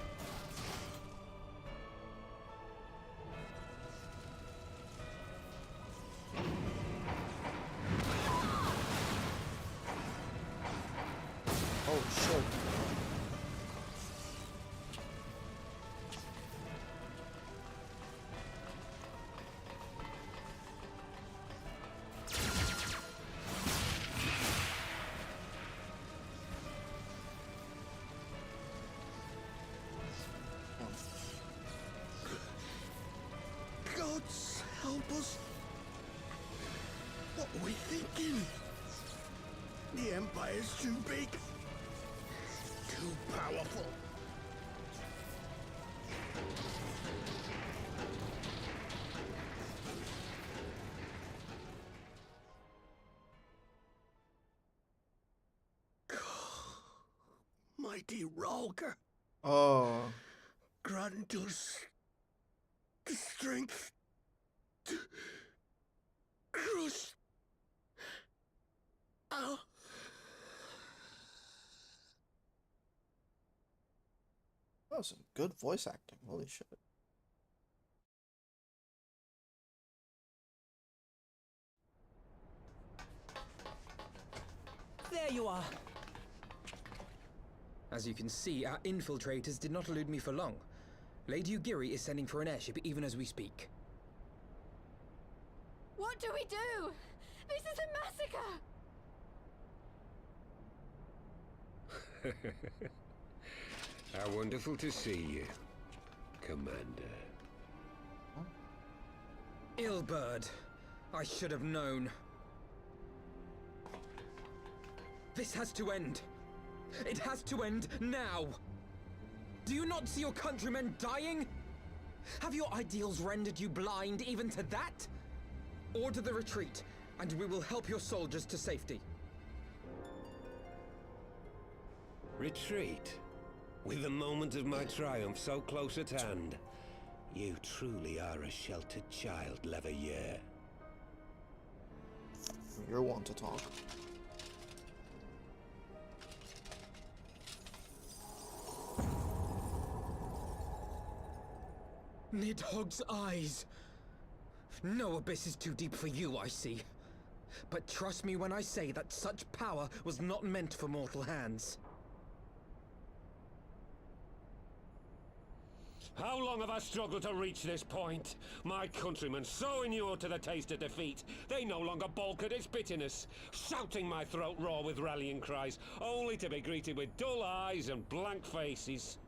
Oh shit. Gods help us! What are we thinking? The Empire's too big. Too powerful. Mighty Ralker, Oh. grant us the strength to crush our... That was some good voice acting. Holy shit. There you are. As you can see, our infiltrators did not elude me for long. Lady Ugiri is sending for an airship even as we speak. What do we do? This is a massacre! How wonderful to see you, Commander. Illbird. I should have known. This has to end. It has to end now. Do you not see your countrymen dying? Have your ideals rendered you blind even to that? Order the retreat, and we will help your soldiers to safety. Retreat? With the moment of my triumph so close at hand? You truly are a sheltered child, Leverrier. You're one to talk. Nidhogg's eyes. No abyss is too deep for you, I see. But trust me when I say that such power was not meant for mortal hands. How long have I struggled to reach this point? My countrymen, so inured to the taste of defeat, they no longer balk at its bitterness, shouting my throat raw with rallying cries, only to be greeted with dull eyes and blank faces.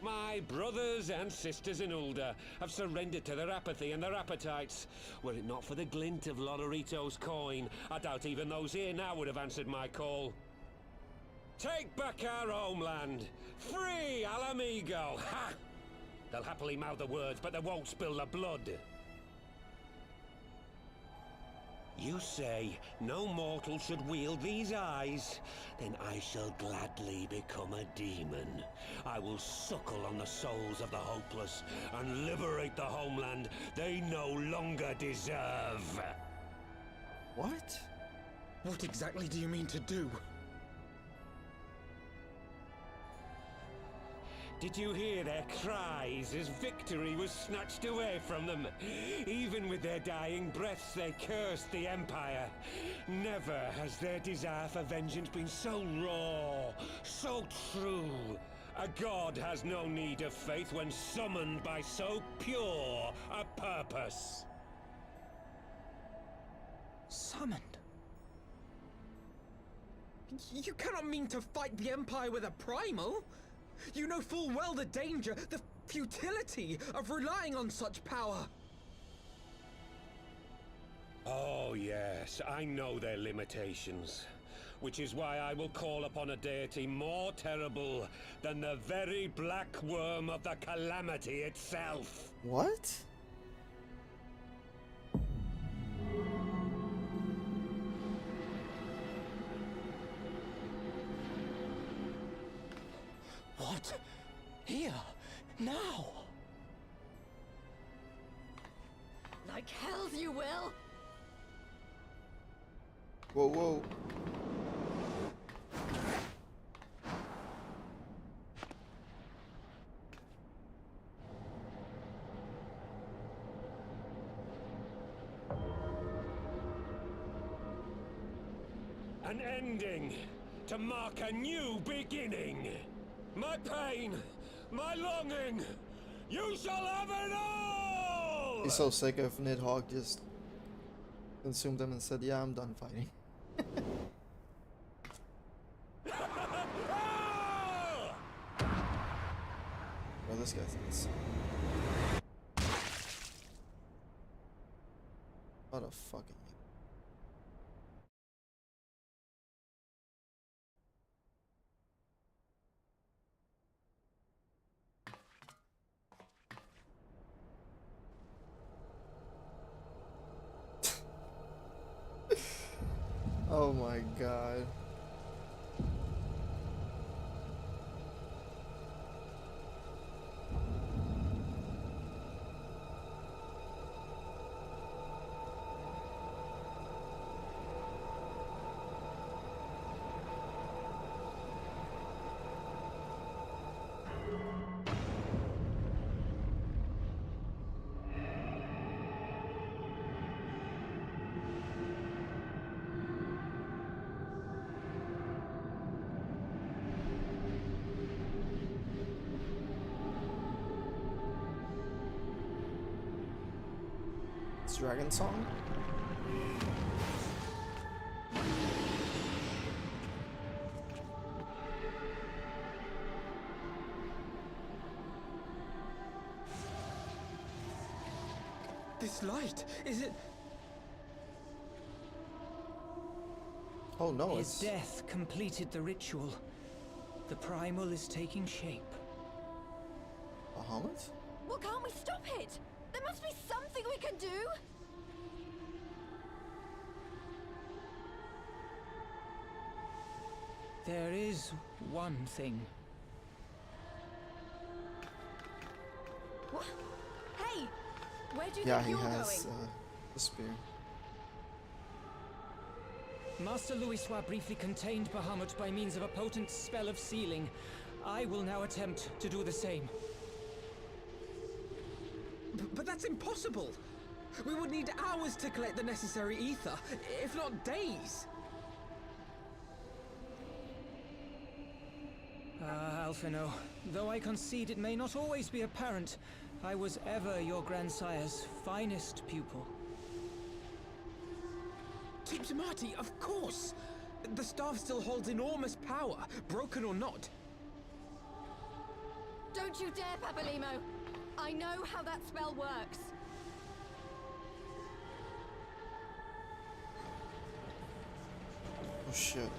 My brothers and sisters in Ulda have surrendered to their apathy and their appetites. Were it not for the glint of Lodorito's coin, I doubt even those here now would have answered my call. Take back our homeland! Free Alamigo! Ha! They'll happily mouth the words, but they won't spill the blood. You say no mortal should wield these eyes? Then I shall gladly become a demon. I will suckle on the souls of the hopeless and liberate the homeland they no longer deserve. What? What exactly do you mean to do? Did you hear their cries as victory was snatched away from them? Even with their dying breaths, they cursed the Empire. Never has their desire for vengeance been so raw, so true. A god has no need of faith when summoned by so pure a purpose. Summoned? You cannot mean to fight the Empire with a primal! You know full well the danger, the futility of relying on such power. Oh yes, I know their limitations. Which is why I will call upon a deity more terrible than the very black worm of the calamity itself. What? What? Here? Now? Like hells you will! Whoa, whoa. An ending to mark a new beginning. My pain, my longing, you shall have it all! He's so sick of Nidhogg just consumed him and said, yeah, I'm done fighting. Well, this guy thinks. What a fucking. Oh my god. Dragon song? This light, is it? Oh no, His death completed the ritual. The primal is taking shape. Bahamut? Well, can't we stop it? There must be something we can do! There is one thing. What? Hey! Where do you Yeah, think he you're has going? the spear. Master Louisoix briefly contained Bahamut by means of a potent spell of sealing. I will now attempt to do the same. But that's impossible! We would need hours to collect the necessary ether, if not days! Alphino, though I concede it may not always be apparent, I was ever your grandsire's finest pupil. Tipsamati, of course! The staff still holds enormous power, broken or not. Don't you dare, Papalimo! I know how that spell works. Oh shit.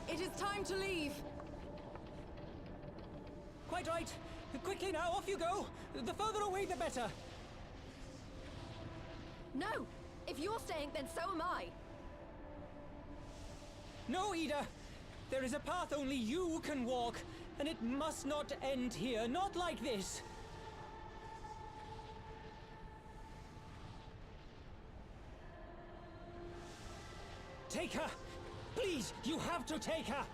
It is time to leave. Quite right. Quickly now, off you go. The further away, the better. No! If you're staying, then so am I. No, Ida. There is a path only you can walk, and it must not end here. Not like this. Take her! Please, you have to take her!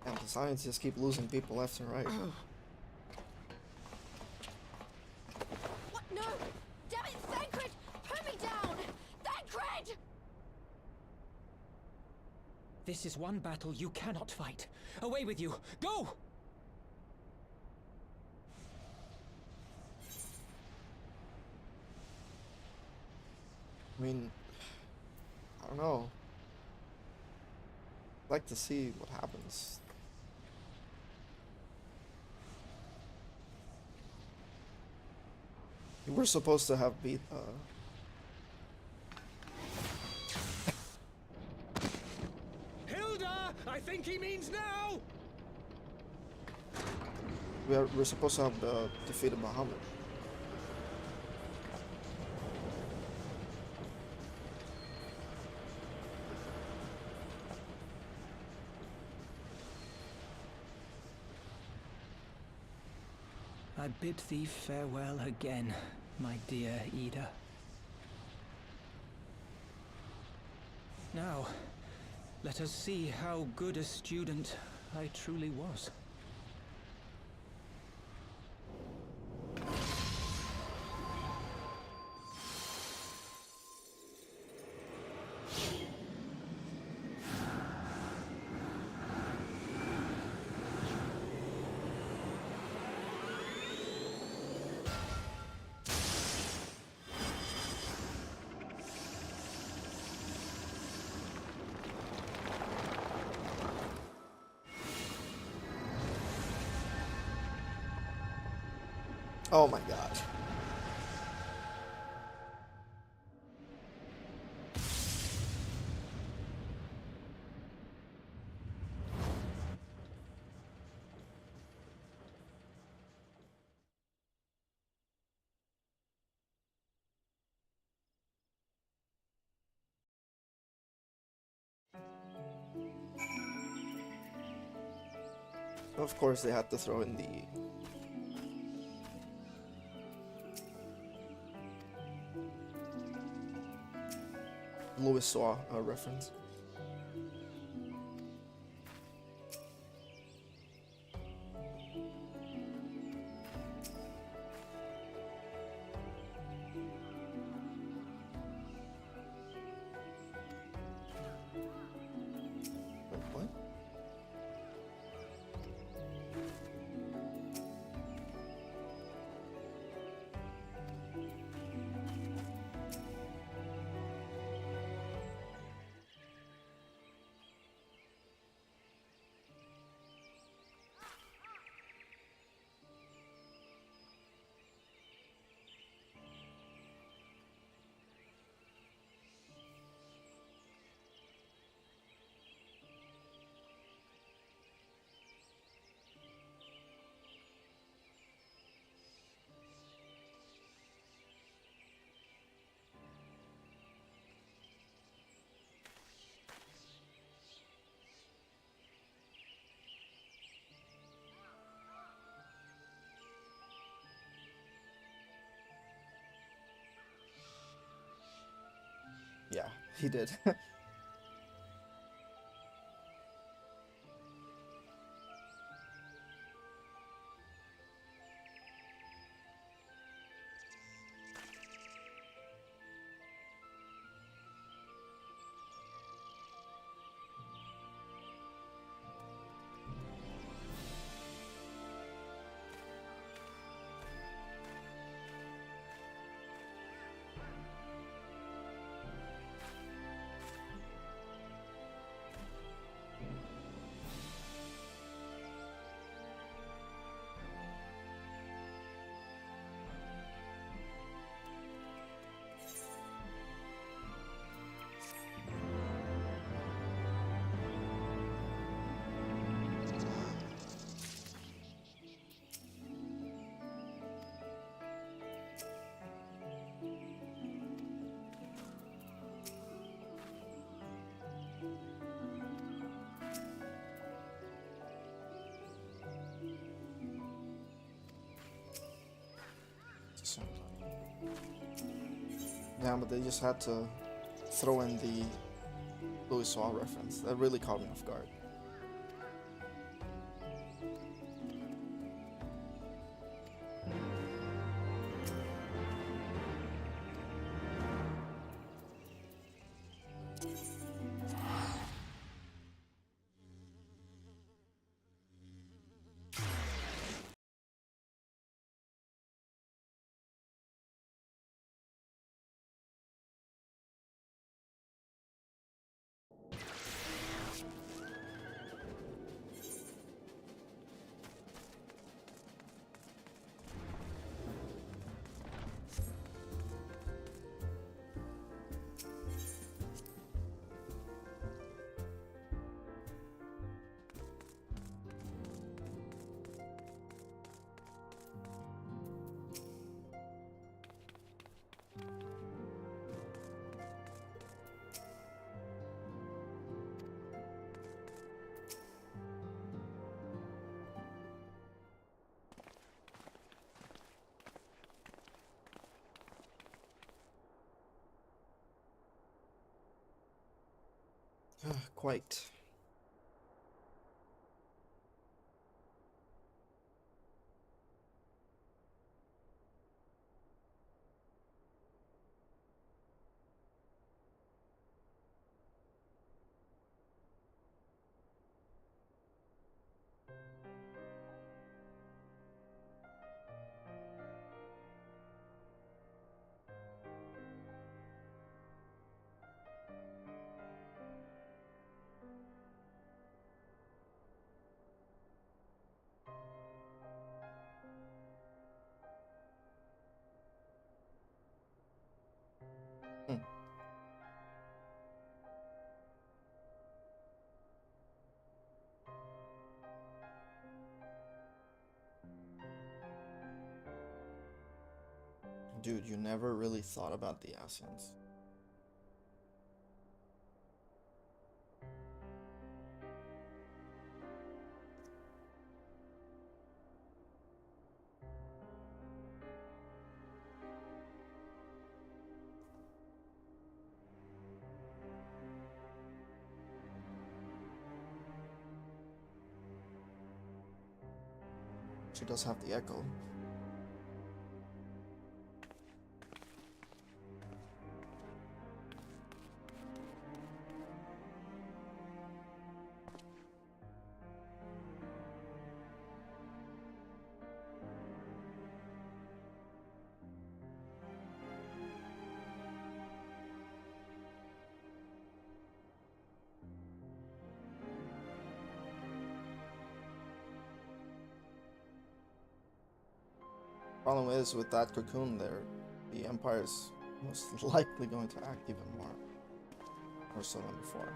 And the scientists keep losing people left and right. What? No! Damn it, Thancred! Put me down! Thancred! This is one battle you cannot fight. Away with you! Go! I mean, I don't know. I'd like to see what happens. We were supposed to have beat Hilda! I think he means now! we're supposed to have defeated Muhammad. I bid thee farewell again, my dear Ida. Now, let us see how good a student I truly was. Oh my god. Of course they had to throw in the Louis Saw reference. Wait, what? Yeah, he did. Yeah, but they just had to throw in the Louis Saw reference. That really caught me off guard. Quite. Dude, you never really thought about the Asians. She does have the echo. Problem is, with that cocoon there, the Empire is most likely going to act even more so than before.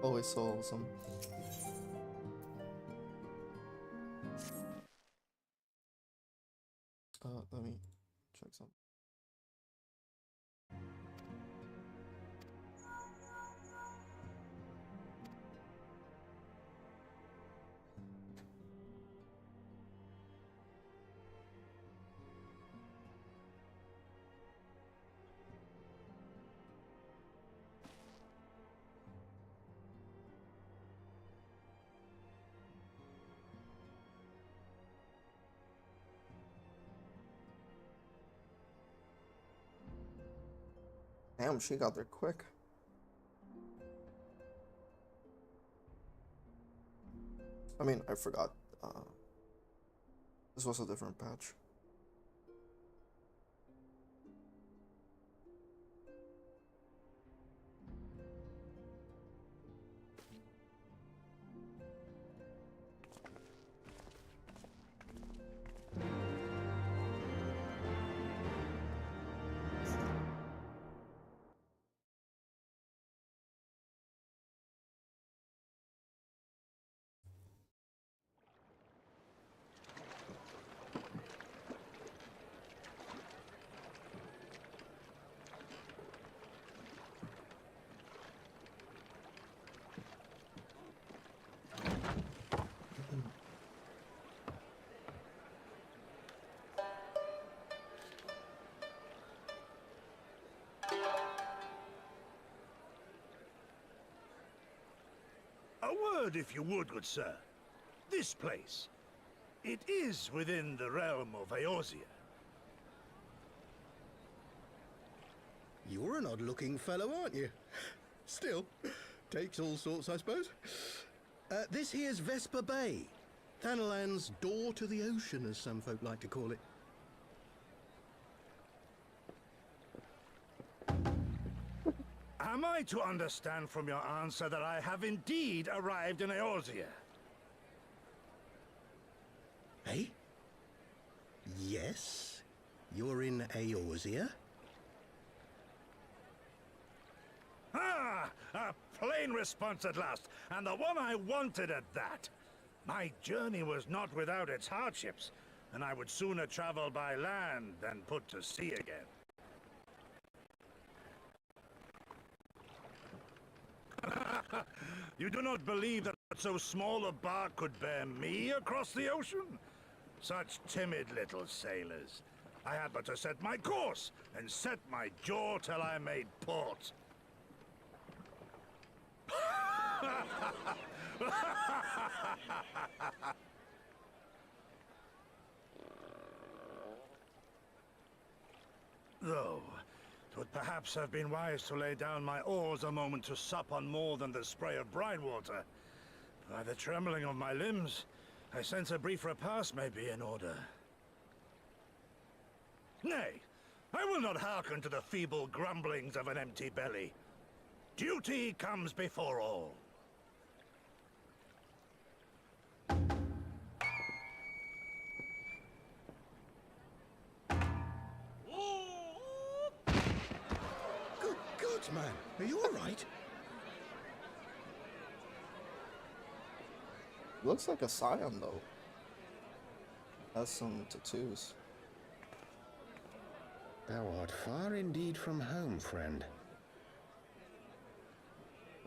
Always so wholesome. Let me check something. Damn, she got there quick. I mean, I forgot. This was a different patch. A word, if you would, good sir. This place, it is within the realm of Eorzea. You're an odd-looking fellow, aren't you? Still, takes all sorts, I suppose. This here's Vesper Bay, Thanalan's door to the ocean, as some folk like to call it. Am I to understand from your answer that I have indeed arrived in Eorzea? Eh? Yes? You're in Eorzea? Ah! A plain response at last, and the one I wanted at that. My journey was not without its hardships, and I would sooner travel by land than put to sea again. You do not believe that so small a bark could bear me across the ocean? Such timid little sailors. I had but to set my course, and set my jaw till I made port. Though, it would perhaps have been wise to lay down my oars a moment to sup on more than the spray of brine water. By the trembling of my limbs, I sense a brief repast may be in order. Nay, I will not hearken to the feeble grumblings of an empty belly. Duty comes before all. Good God, man! Are you alright? Looks like a scion though. Has some tattoos. Thou art far indeed from home, friend.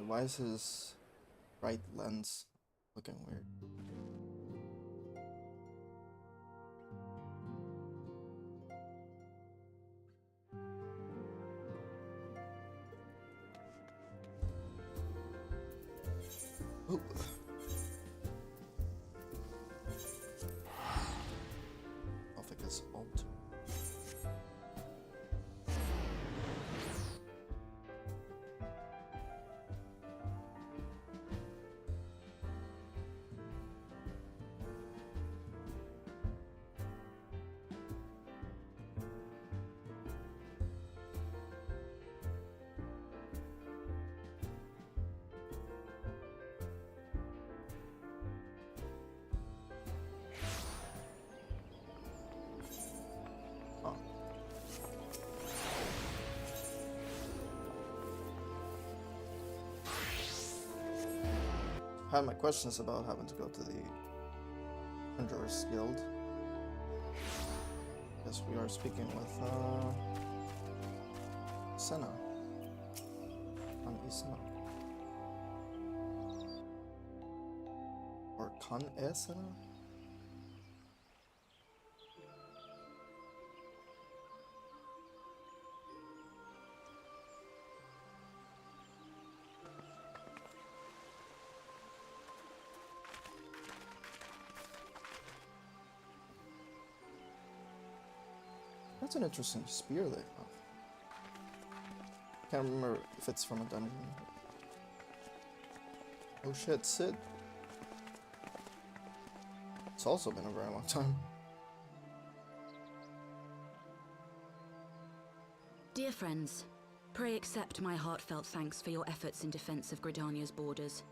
Why is his right lens looking weird? Ooh. I'll think it's alt. I had my questions about having to go to the Conjurer's Guild. Guess we are speaking with Senna on Isna. Or Kan Senna? That's an interesting spear they have. Can't remember if it's from a dungeon. Oh shit, Sid. It's also been a very long time. Dear friends, pray accept my heartfelt thanks for your efforts in defense of Gridania's borders.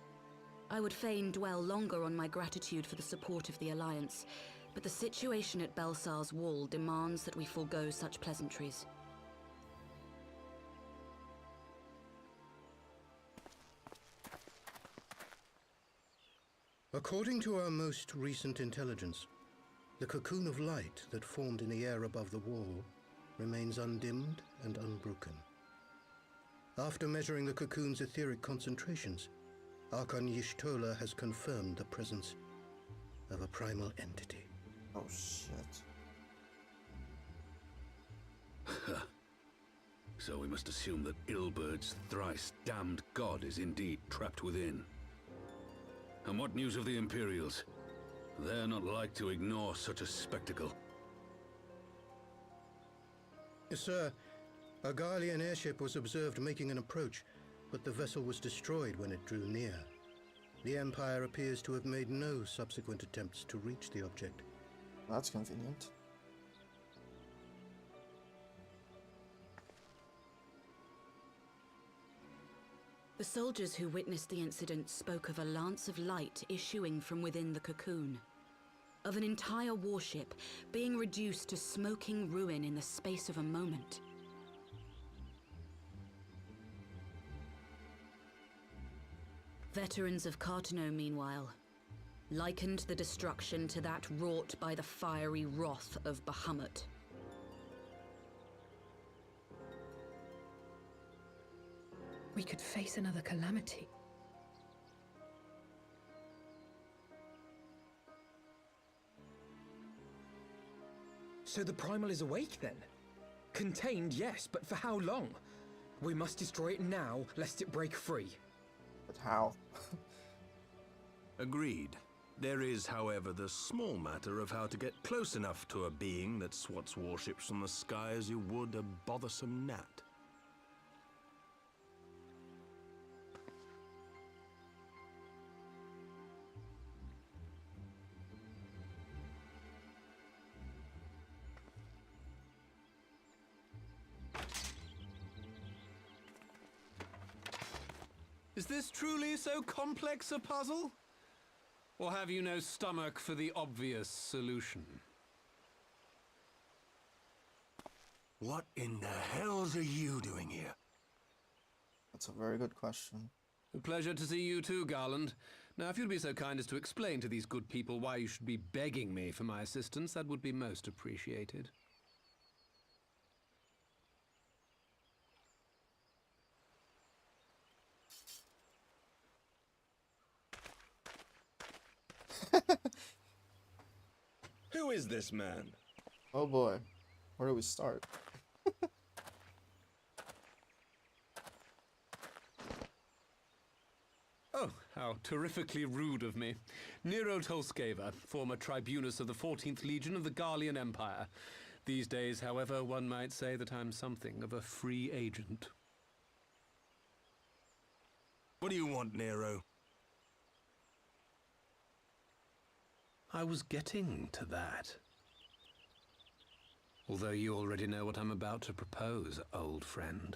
I would fain dwell longer on my gratitude for the support of the Alliance, but the situation at Belsar's Wall demands that we forego such pleasantries. According to our most recent intelligence, the cocoon of light that formed in the air above the wall remains undimmed and unbroken. After measuring the cocoon's etheric concentrations, Archon Y'shtola has confirmed the presence of a primal entity. Oh shit. So we must assume that Ilbert's thrice damned god is indeed trapped within. And what news of the Imperials? They're not like to ignore such a spectacle. Sir, a Garlean airship was observed making an approach, but the vessel was destroyed when it drew near. The Empire appears to have made no subsequent attempts to reach the object. That's convenient. The soldiers who witnessed the incident spoke of a lance of light issuing from within the cocoon. Of an entire warship being reduced to smoking ruin in the space of a moment. Veterans of Cartano, meanwhile, likened the destruction to that wrought by the fiery wrath of Bahamut. We could face another calamity. So the Primal is awake then? Contained, yes, but for how long? We must destroy it now, lest it break free. But how? Agreed. There is, however, the small matter of how to get close enough to a being that swats warships from the sky as you would a bothersome gnat. Is this truly so complex a puzzle? Or have you no stomach for the obvious solution? What in the hells are you doing here? That's a very good question. A pleasure to see you too, Garland. Now, if you'd be so kind as to explain to these good people why you should be begging me for my assistance, that would be most appreciated. Who is this man? Oh boy, where do we start? Oh, how terrifically rude of me. Nero Tolskeva, former tribunus of the 14th Legion of the Garlean Empire. These days, however, one might say that I'm something of a free agent. What do you want, Nero? I was getting to that. Although you already know what I'm about to propose, old friend.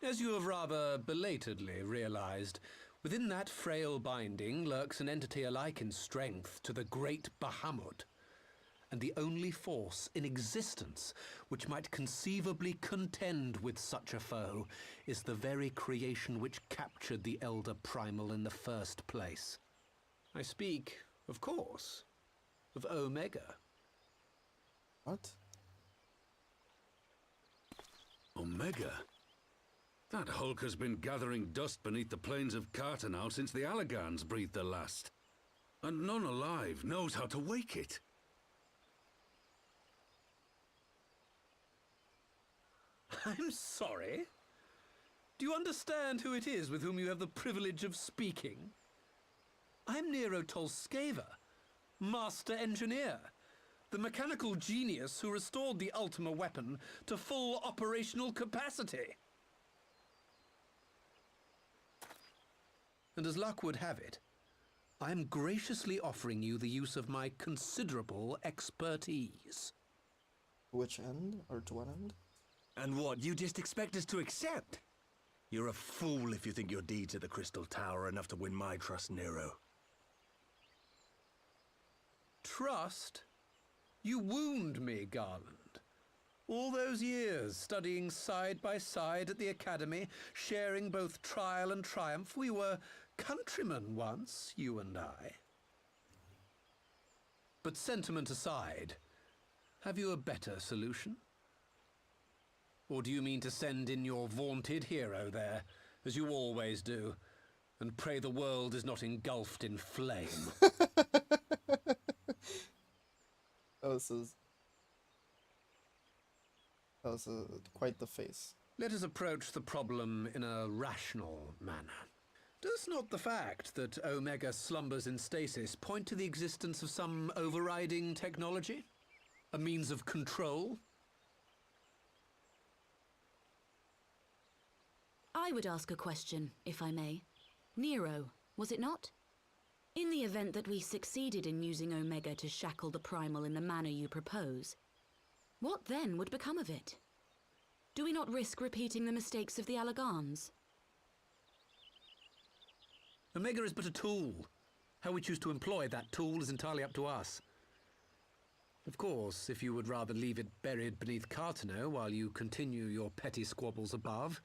As you have rather belatedly realized, within that frail binding lurks an entity alike in strength to the great Bahamut, and the only force in existence which might conceivably contend with such a foe is the very creation which captured the Elder Primal in the first place. I speak, of course, of Omega. What? Omega? That hulk has been gathering dust beneath the plains of Cartano since the Allagans breathed their last. And none alive knows how to wake it. I'm sorry? Do you understand who it is with whom you have the privilege of speaking? I'm Nero Tolskeva, Master Engineer, the mechanical genius who restored the Ultima weapon to full operational capacity. And as luck would have it, I'm graciously offering you the use of my considerable expertise. Which end? Or to what end? And what, you just expect us to accept? You're a fool if you think your deeds at the Crystal Tower are enough to win my trust, Nero. Trust? You wound me, Garland. All those years, studying side by side at the Academy, sharing both trial and triumph, we were countrymen once, you and I. But sentiment aside, have you a better solution? Or do you mean to send in your vaunted hero there, as you always do, and pray the world is not engulfed in flame? That was quite the face. Let us approach the problem in a rational manner. Does not the fact that Omega slumbers in stasis point to the existence of some overriding technology? A means of control? I would ask a question, if I may. Nero, was it not? In the event that we succeeded in using Omega to shackle the Primal in the manner you propose, what then would become of it? Do we not risk repeating the mistakes of the Alagans? Omega is but a tool. How we choose to employ that tool is entirely up to us. Of course, if you would rather leave it buried beneath Cartano while you continue your petty squabbles above,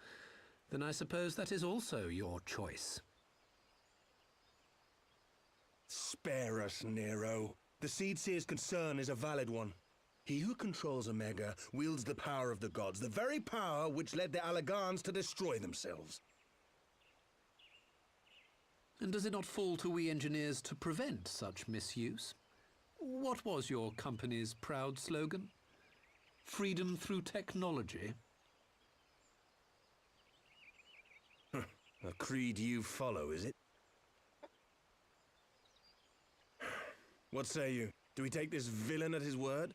then I suppose that is also your choice. Spare us, Nero. The Seedseer's concern is a valid one. He who controls Omega wields the power of the gods, the very power which led the Alagans to destroy themselves. And does it not fall to we engineers to prevent such misuse? What was your company's proud slogan? Freedom through technology? A creed you follow, is it? What say you? Do we take this villain at his word?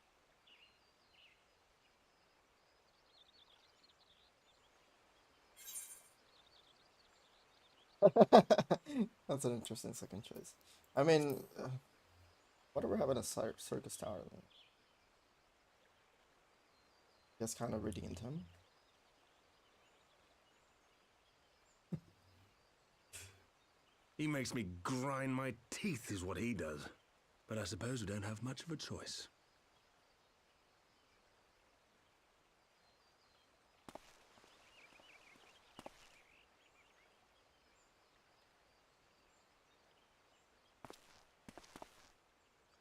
That's an interesting second choice. I mean, whatever happened to Circus Tower then? Just kind of redeemed him. He makes me grind my teeth is what he does. But I suppose we don't have much of a choice.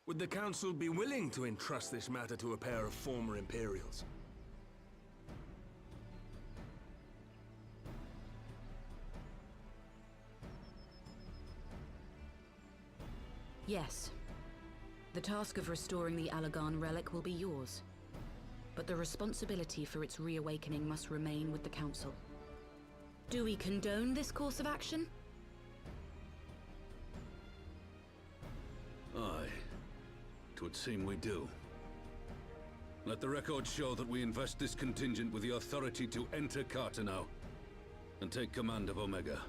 Would the Council be willing to entrust this matter to a pair of former Imperials? Yes. The task of restoring the Alagan relic will be yours. But the responsibility for its reawakening must remain with the Council. Do we condone this course of action? Aye. It would seem we do. Let the record show that we invest this contingent with the authority to enter Cartano and take command of Omega.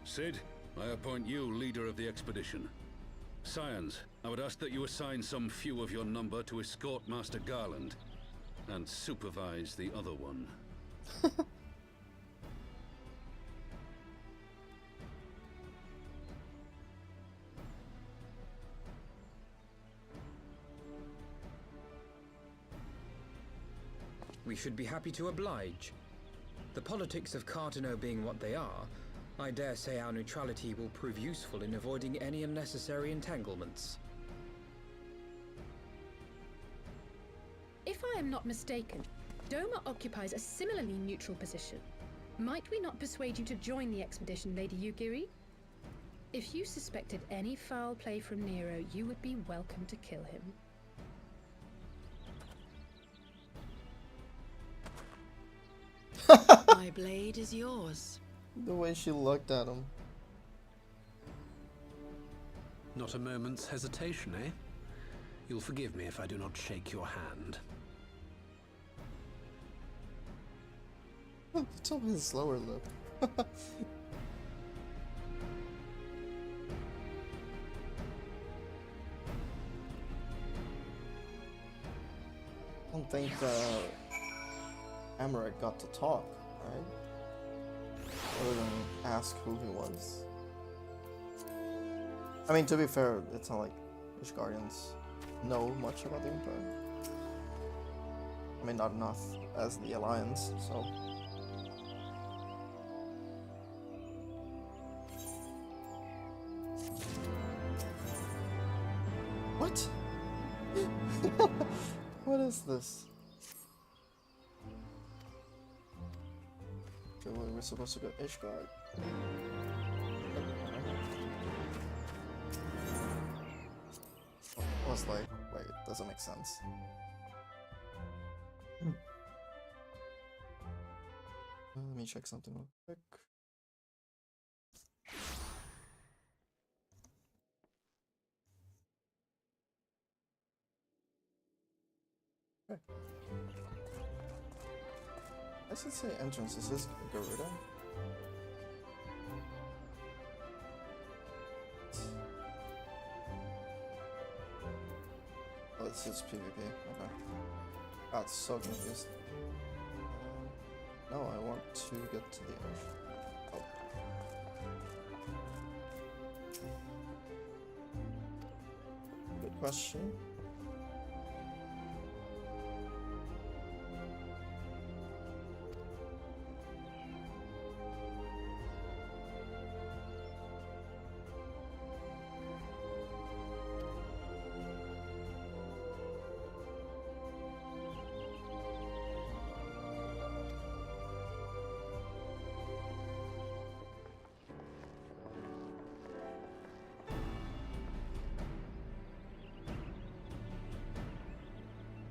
Sid, I appoint you leader of the expedition. Scions, I would ask that you assign some few of your number to escort Master Garland and supervise the other one. We should be happy to oblige. The politics of Cartano being what they are, I dare say our neutrality will prove useful in avoiding any unnecessary entanglements. If I am not mistaken, Doma occupies a similarly neutral position. Might we not persuade you to join the expedition, Lady Yugiri? If you suspected any foul play from Nero, you would be welcome to kill him. My blade is yours. The way she looked at him. Not a moment's hesitation, eh? You'll forgive me if I do not shake your hand. It's on his lower lip. I don't think Emmerich got to talk, right? Other than ask who he was. I mean, to be fair, it's not like Ishgardians know much about the Empire. I mean, not enough as the Alliance, so... What? What is this? Okay, well, we're supposed to go Ishgard. I was like, wait, doesn't make sense. Let me check something real quick. Okay. I should say entrance. Is this Garuda? Oh, this is PvP. Okay. Got so confused. No, I want to get to the ocean. Oh. Good question.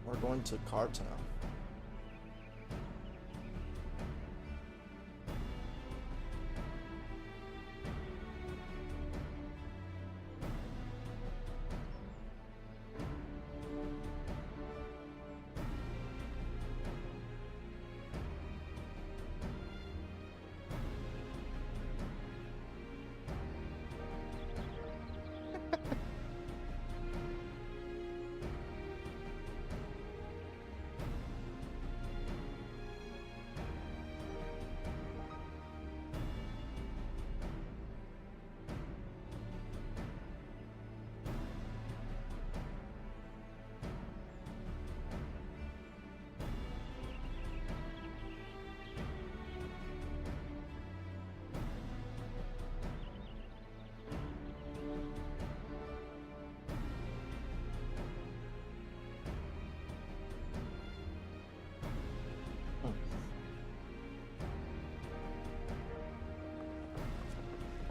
We're going to cards now.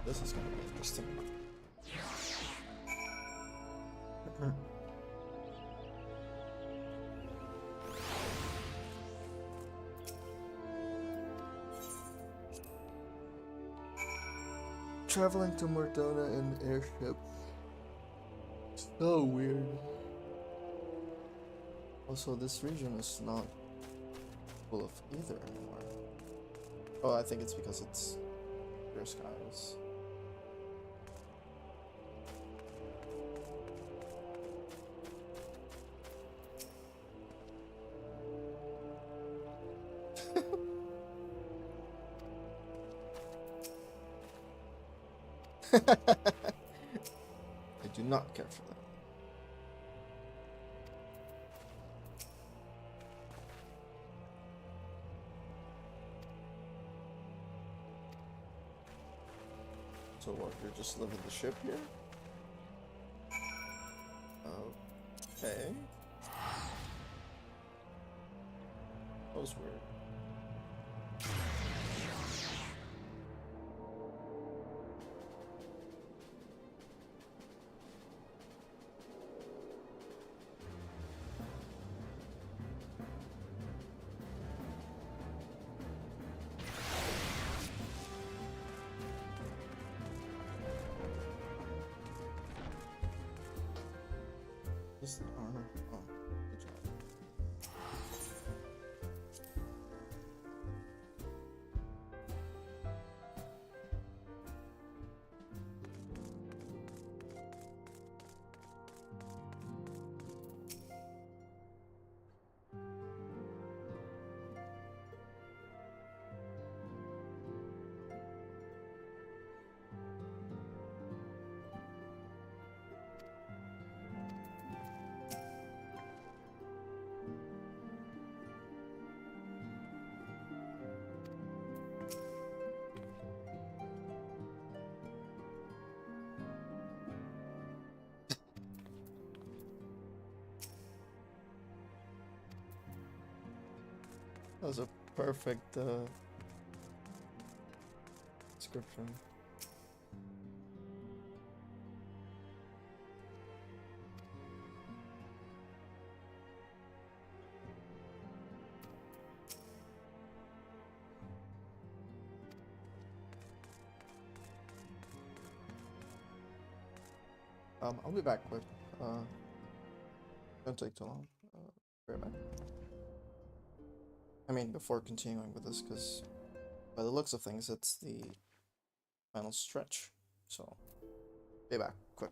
This is going to be interesting. Traveling to Mordona in airship. So weird. Also, this region is not full of either anymore. Oh, I think it's because it's clear skies. I do not care for that. So what, you're just living the ship here? Okay. That was weird. Is the armor? Oh, good job. That was a perfect description. I'll be back quick. Don't take too long. Be right back. I mean, before continuing with this, because by the looks of things, it's the final stretch. So, be back quick.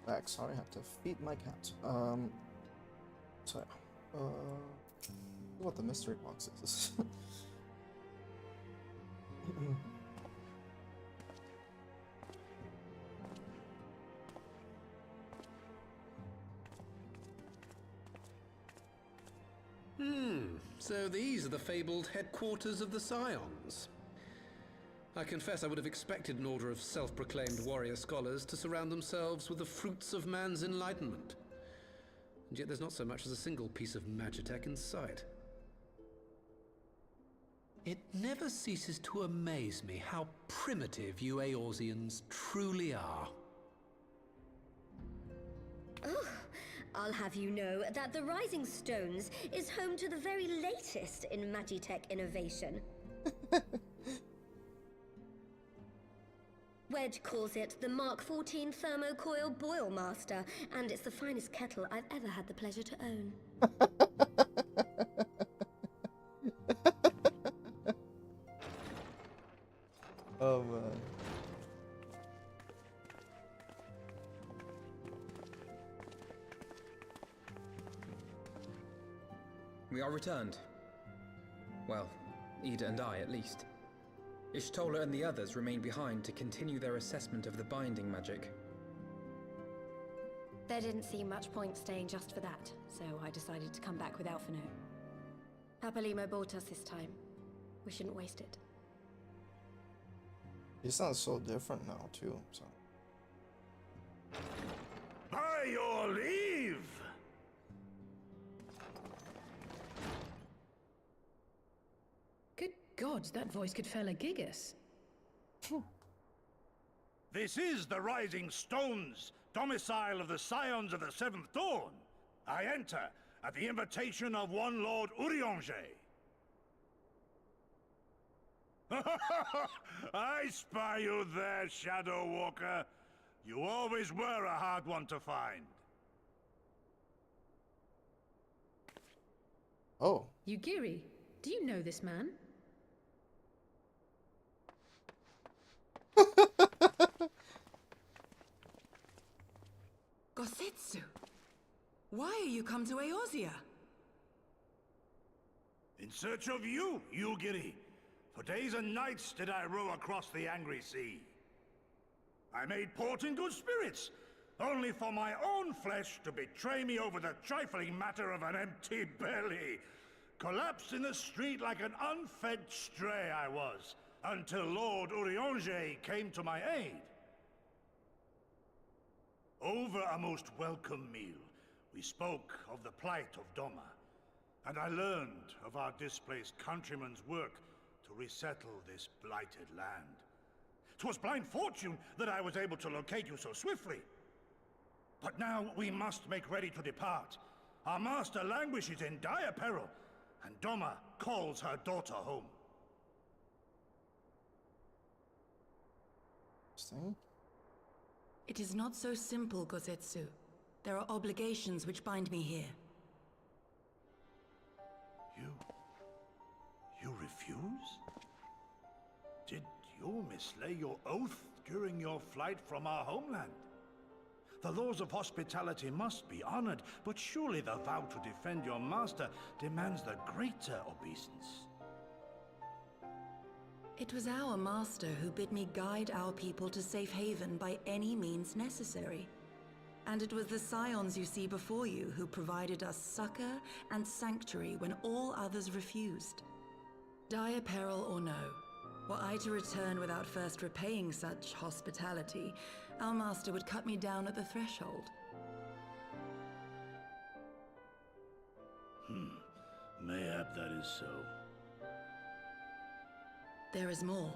Back, sorry, I have to feed my cat. So yeah. What the mystery box is. So these are the fabled headquarters of the Scions. I confess I would have expected an order of self-proclaimed warrior scholars to surround themselves with the fruits of man's enlightenment. And yet there's not so much as a single piece of magitech in sight. It never ceases to amaze me how primitive you Eorzeans truly are. Oh, I'll have you know that the Rising Stones is home to the very latest in magitech innovation. Wedge calls it the Mark XIV Thermocoil Boil Master, and it's the finest kettle I've ever had the pleasure to own. Oh man. We are returned. Well, Ida and I, at least. Ishtola and the others remain behind to continue their assessment of the binding magic. There didn't seem much point staying just for that, so I decided to come back with Alphino. Papalimo bought us this time. We shouldn't waste it. He sounds so different now too, so. By your leave! Good gods, that voice could fell a gigas. This is the Rising Stones, domicile of the Scions of the Seventh Dawn. I enter at the invitation of one Lord Urianger. I spy you there, Shadow Walker. You always were a hard one to find. Oh. Yugiri, do you know this man? Gosetsu, why are you come to Eorzea? In search of you, Yugiri. For days and nights did I row across the angry sea. I made port in good spirits, only for my own flesh to betray me over the trifling matter of an empty belly. Collapsed in the street like an unfed stray I was, until Lord Urianger came to my aid. Over a most welcome meal, we spoke of the plight of Doma, and I learned of our displaced countrymen's work to resettle this blighted land. 'Twas blind fortune that I was able to locate you so swiftly. But now we must make ready to depart. Our master languishes in dire peril, and Doma calls her daughter home. It is not so simple, Gosetsu. There are obligations which bind me here. You refuse? Did you mislay your oath during your flight from our homeland? The laws of hospitality must be honored, but surely the vow to defend your master demands the greater obeisance. It was our master who bid me guide our people to safe haven by any means necessary. And it was the Scions you see before you who provided us succor and sanctuary when all others refused. Dire peril or no, were I to return without first repaying such hospitality, our master would cut me down at the threshold. Mayhap that is so. There is more.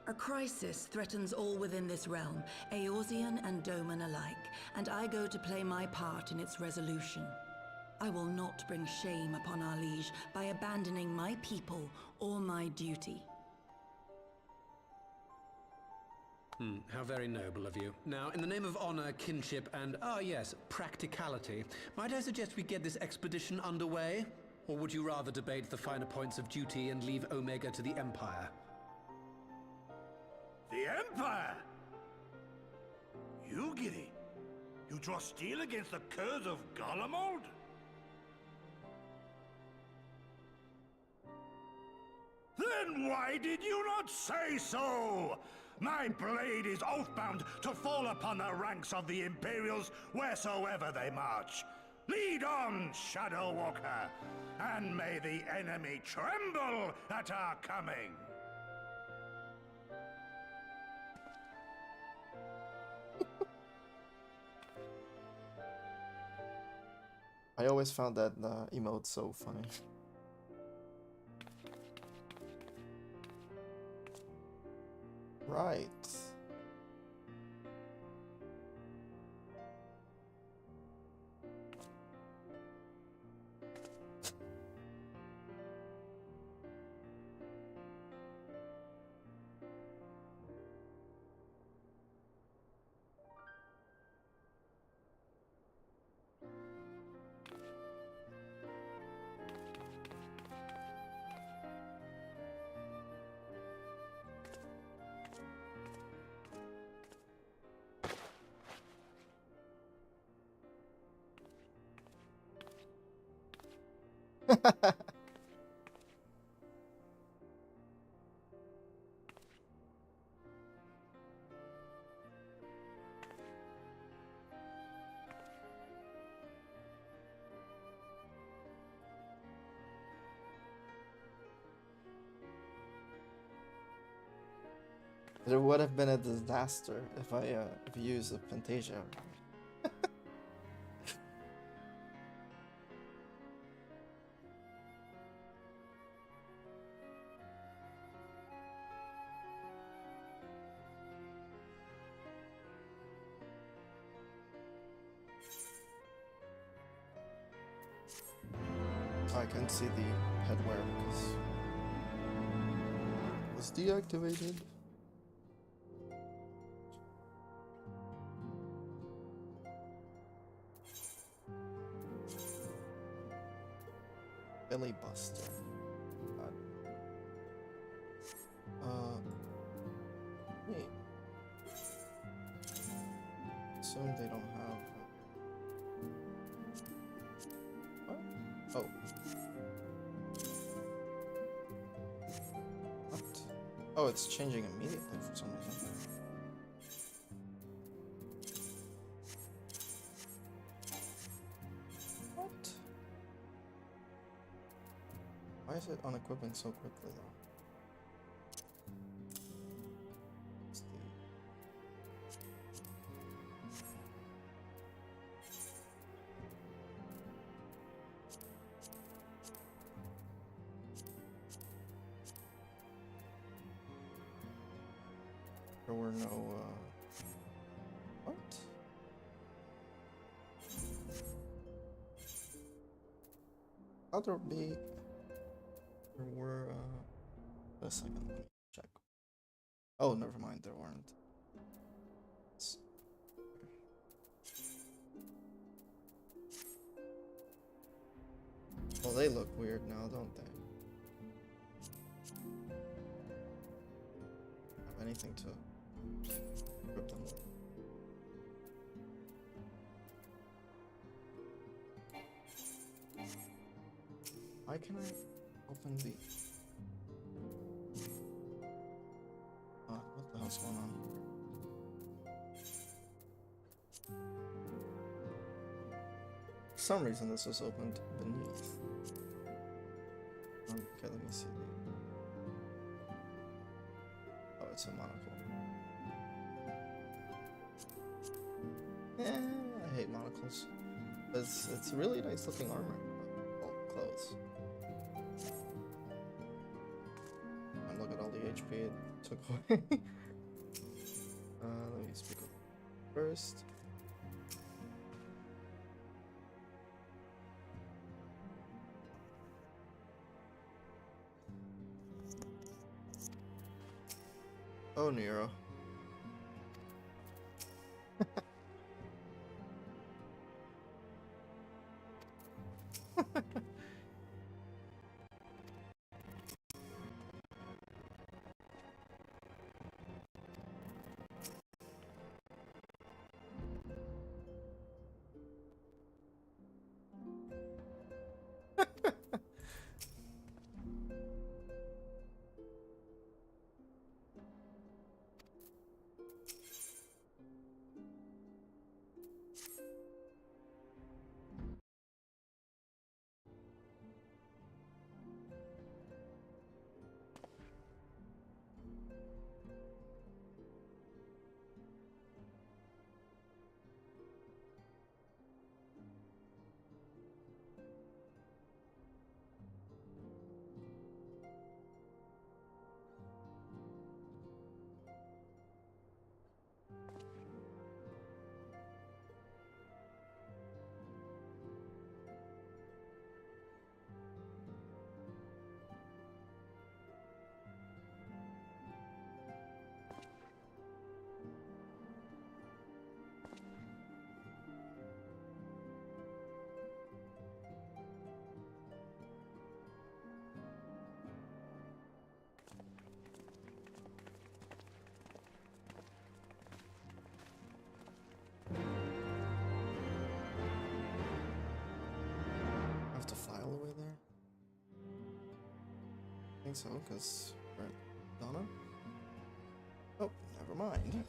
A crisis threatens all within this realm, Eorzean and Doman alike, and I go to play my part in its resolution. I will not bring shame upon our liege by abandoning my people or my duty. How very noble of you. Now, in the name of honor, kinship, and, yes, practicality, might I suggest we get this expedition underway? Or would you rather debate the finer points of duty and leave Omega to the Empire? The Empire? Yugiri, You draw steel against the curse of Garlemald? Then why did you not say so? My blade is oath-bound to fall upon the ranks of the Imperials wheresoever they march. Lead on, Shadow Walker, and may the enemy tremble at our coming. I always found that emote so funny. Right. It would have been a disaster if I used a Fantasia. I can't see the headwear because it was deactivated. Belly buster. Wait. Assume they don't have. What? Oh. What? Oh, it's changing immediately for some reason. What? Why is it unequipping so quickly though? What's the... There were no, what? How there be... There were, a second, let me check. Oh, never mind, there weren't. Well, they look weird now, don't they? Have anything to equip them with? Why can I open the... what the hell's going on? For some reason this was opened beneath. Okay, let me see. Oh, it's a monocle. I hate monocles. It's really nice looking armor. Well, clothes. And look at all the HP it took away. Let me speak up first. Oh, Nero. think so, because we're at Donna. Oh, never mind.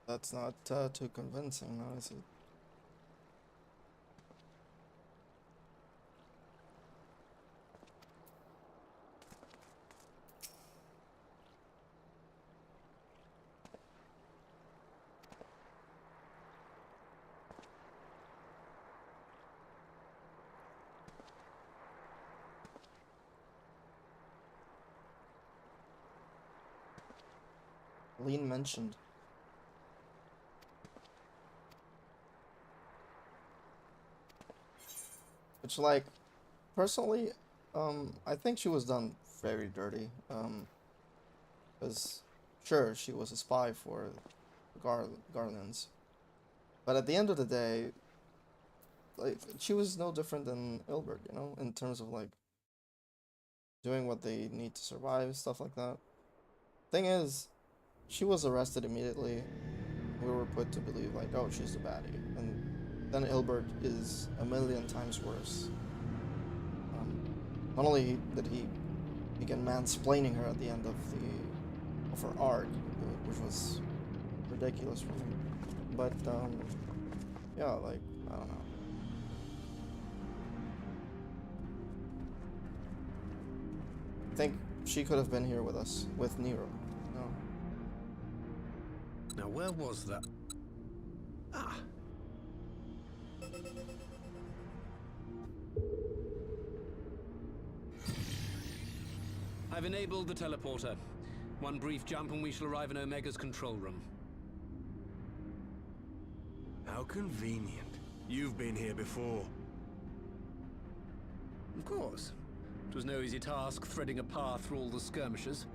That's not too convincing, now is it? Lean mentioned. Which, like, personally, I think she was done very dirty. Because, sure, she was a spy for Garlands. But at the end of the day, like, she was no different than Ilbert, you know, in terms of, like, doing what they need to survive, stuff like that. Thing is, she was arrested immediately. We were put to believe, like, oh, she's the baddie. And then Ilbert is a million times worse. Not only did he begin mansplaining her at the end of her arc, which was ridiculous for me. But, yeah, like, I don't know. I think she could have been here with us, with Nero. No. Now, where was that? Ah. I've enabled the teleporter. One brief jump and we shall arrive in Omega's control room. How convenient. You've been here before. Of course. It was no easy task threading a path through all the skirmishes.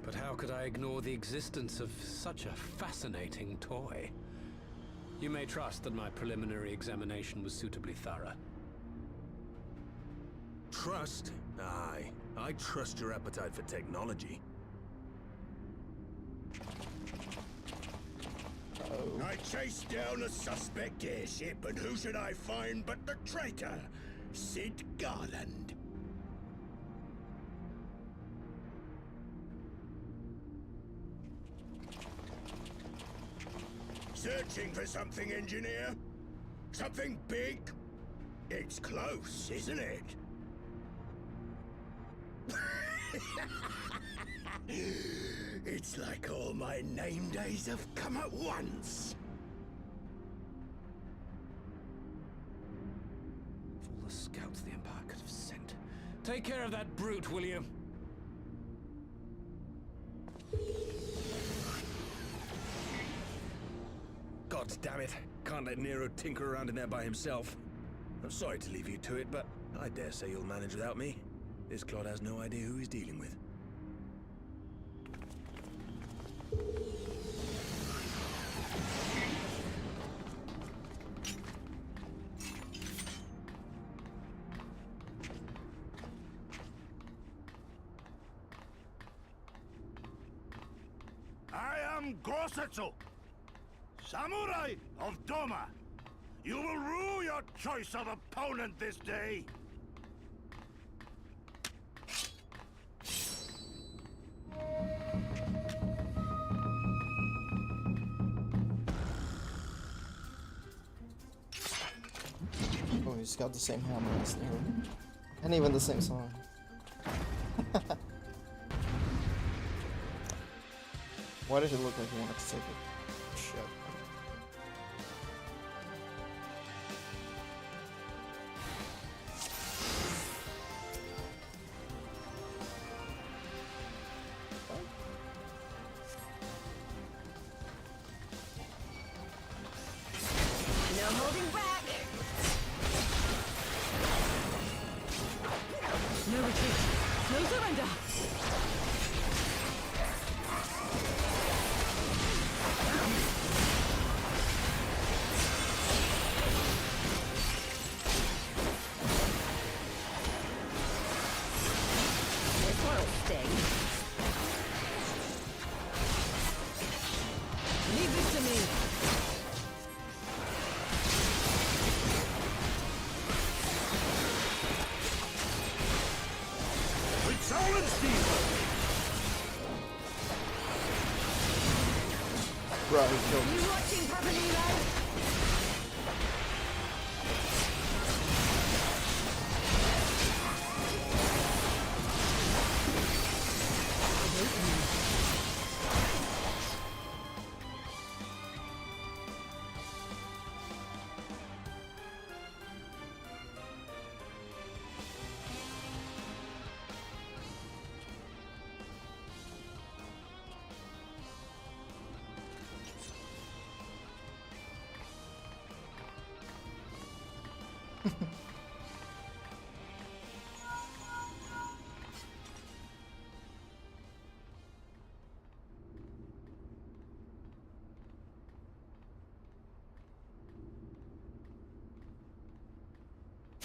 But how could I ignore the existence of such a fascinating toy? You may trust that my preliminary examination was suitably thorough. Trust? Aye. I trust your appetite for technology. I chased down a suspect airship, and who should I find but the traitor, Sid Garland. Searching for something, engineer? Something big? It's close, isn't it? It's like all my name days have come at once. Of all the scouts the Empire could have sent. Take care of that brute, will you? God damn it. Can't let Nero tinker around in there by himself. I'm sorry to leave you to it, but I dare say you'll manage without me. This clod has no idea who he's dealing with. I am Gosetsu, Samurai of Doma. You will rue your choice of opponent this day. Oh, he's got the same hammer as Nero. And even the same song. Why did it look like he wanted to take it? Shit. No retreat. No surrender. This one'll sting. Leave this to me. With soul and steel! Right, he killed me. You watching, Papa Nilo?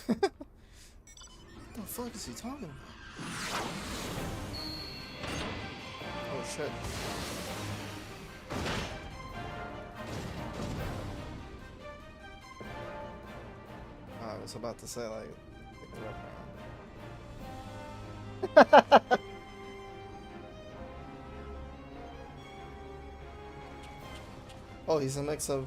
What the fuck is he talking about? Oh shit. I was about to say, like, pick it up now. Oh, he's a mix of,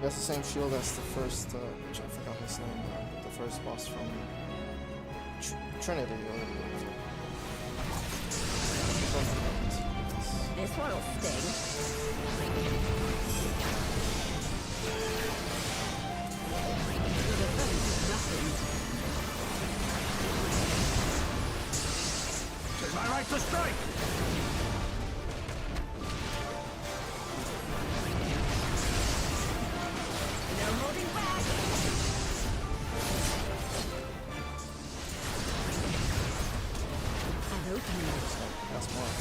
he has the same shield as the first, which I forgot his name, the first boss from Trinity. This one'll sting. Tis my right to strike! No holding back. Hello, That's more.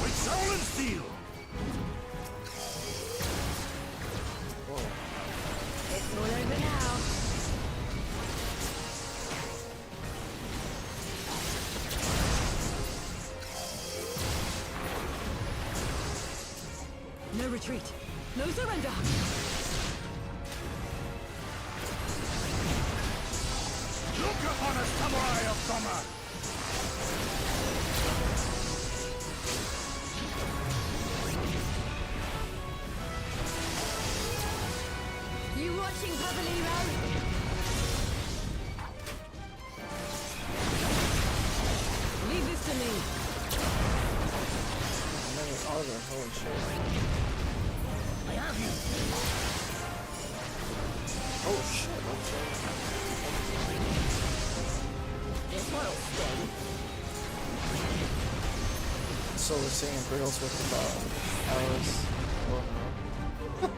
With soul and steel! Whoa. It's all over now. No retreat. No surrender. Look upon us, samurai of Doma! You watching, Papa Nilo? Leave this to me. And then his armor, holy shit. I have you! Oh shit, okay. This one'll sting. So we're seeing Imperials with arrows. Oh no.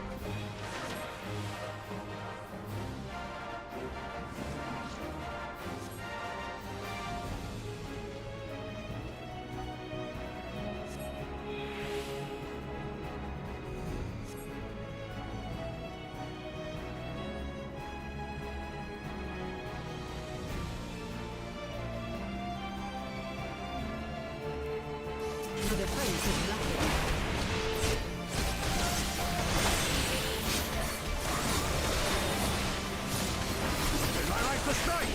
The defense is lacking. Tis my right to strike!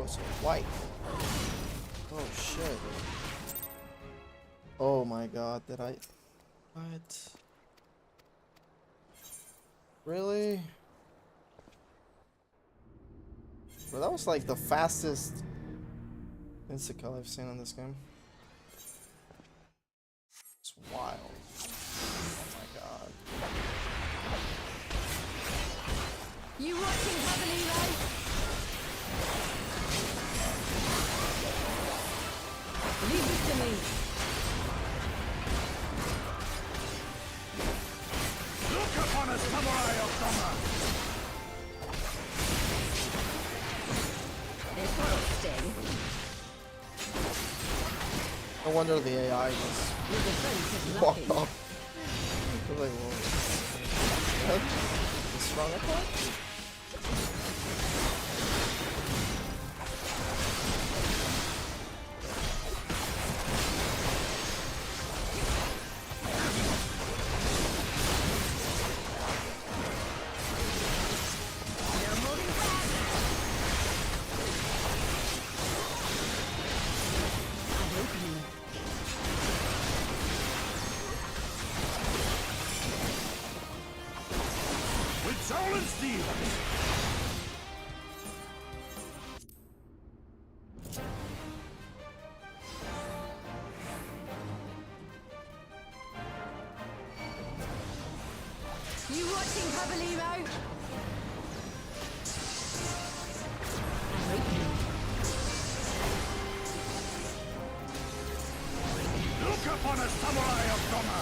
it's white. Oh shit. Oh my god, did I... What? Really? Bro, that was like the fastest insta-kill I've seen in this game. It's wild. Oh my god. You watching heavily, right? Leave this to me. Look upon a samurai of Doma! This will sting. No wonder the AI just walked off. I was like, whoa. What? The strong attack? You watching Cabalimo? Look upon a samurai of Doma!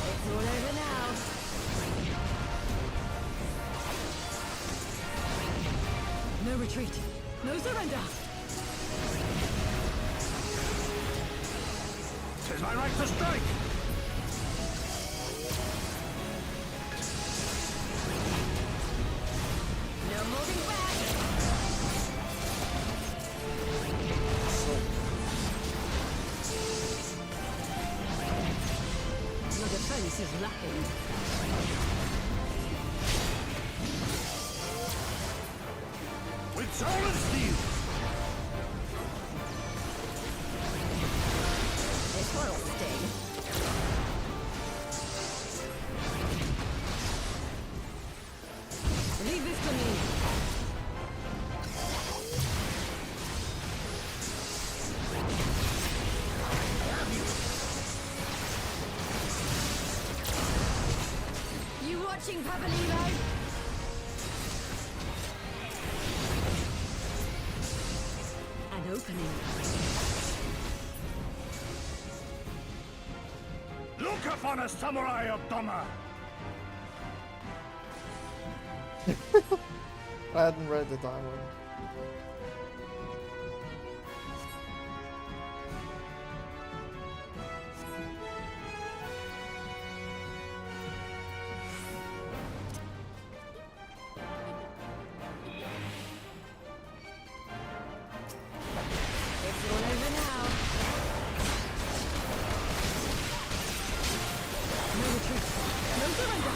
It's all over now. No retreat. No surrender. Tis my right to strike! No moving back. Your defense is lacking. With soul and steel! This will sting. Leave this to me. You watching, Pavolino? An opening. Look upon a samurai of Doma! I hadn't read the dialogue. It's all over now. No retreat. No surrender.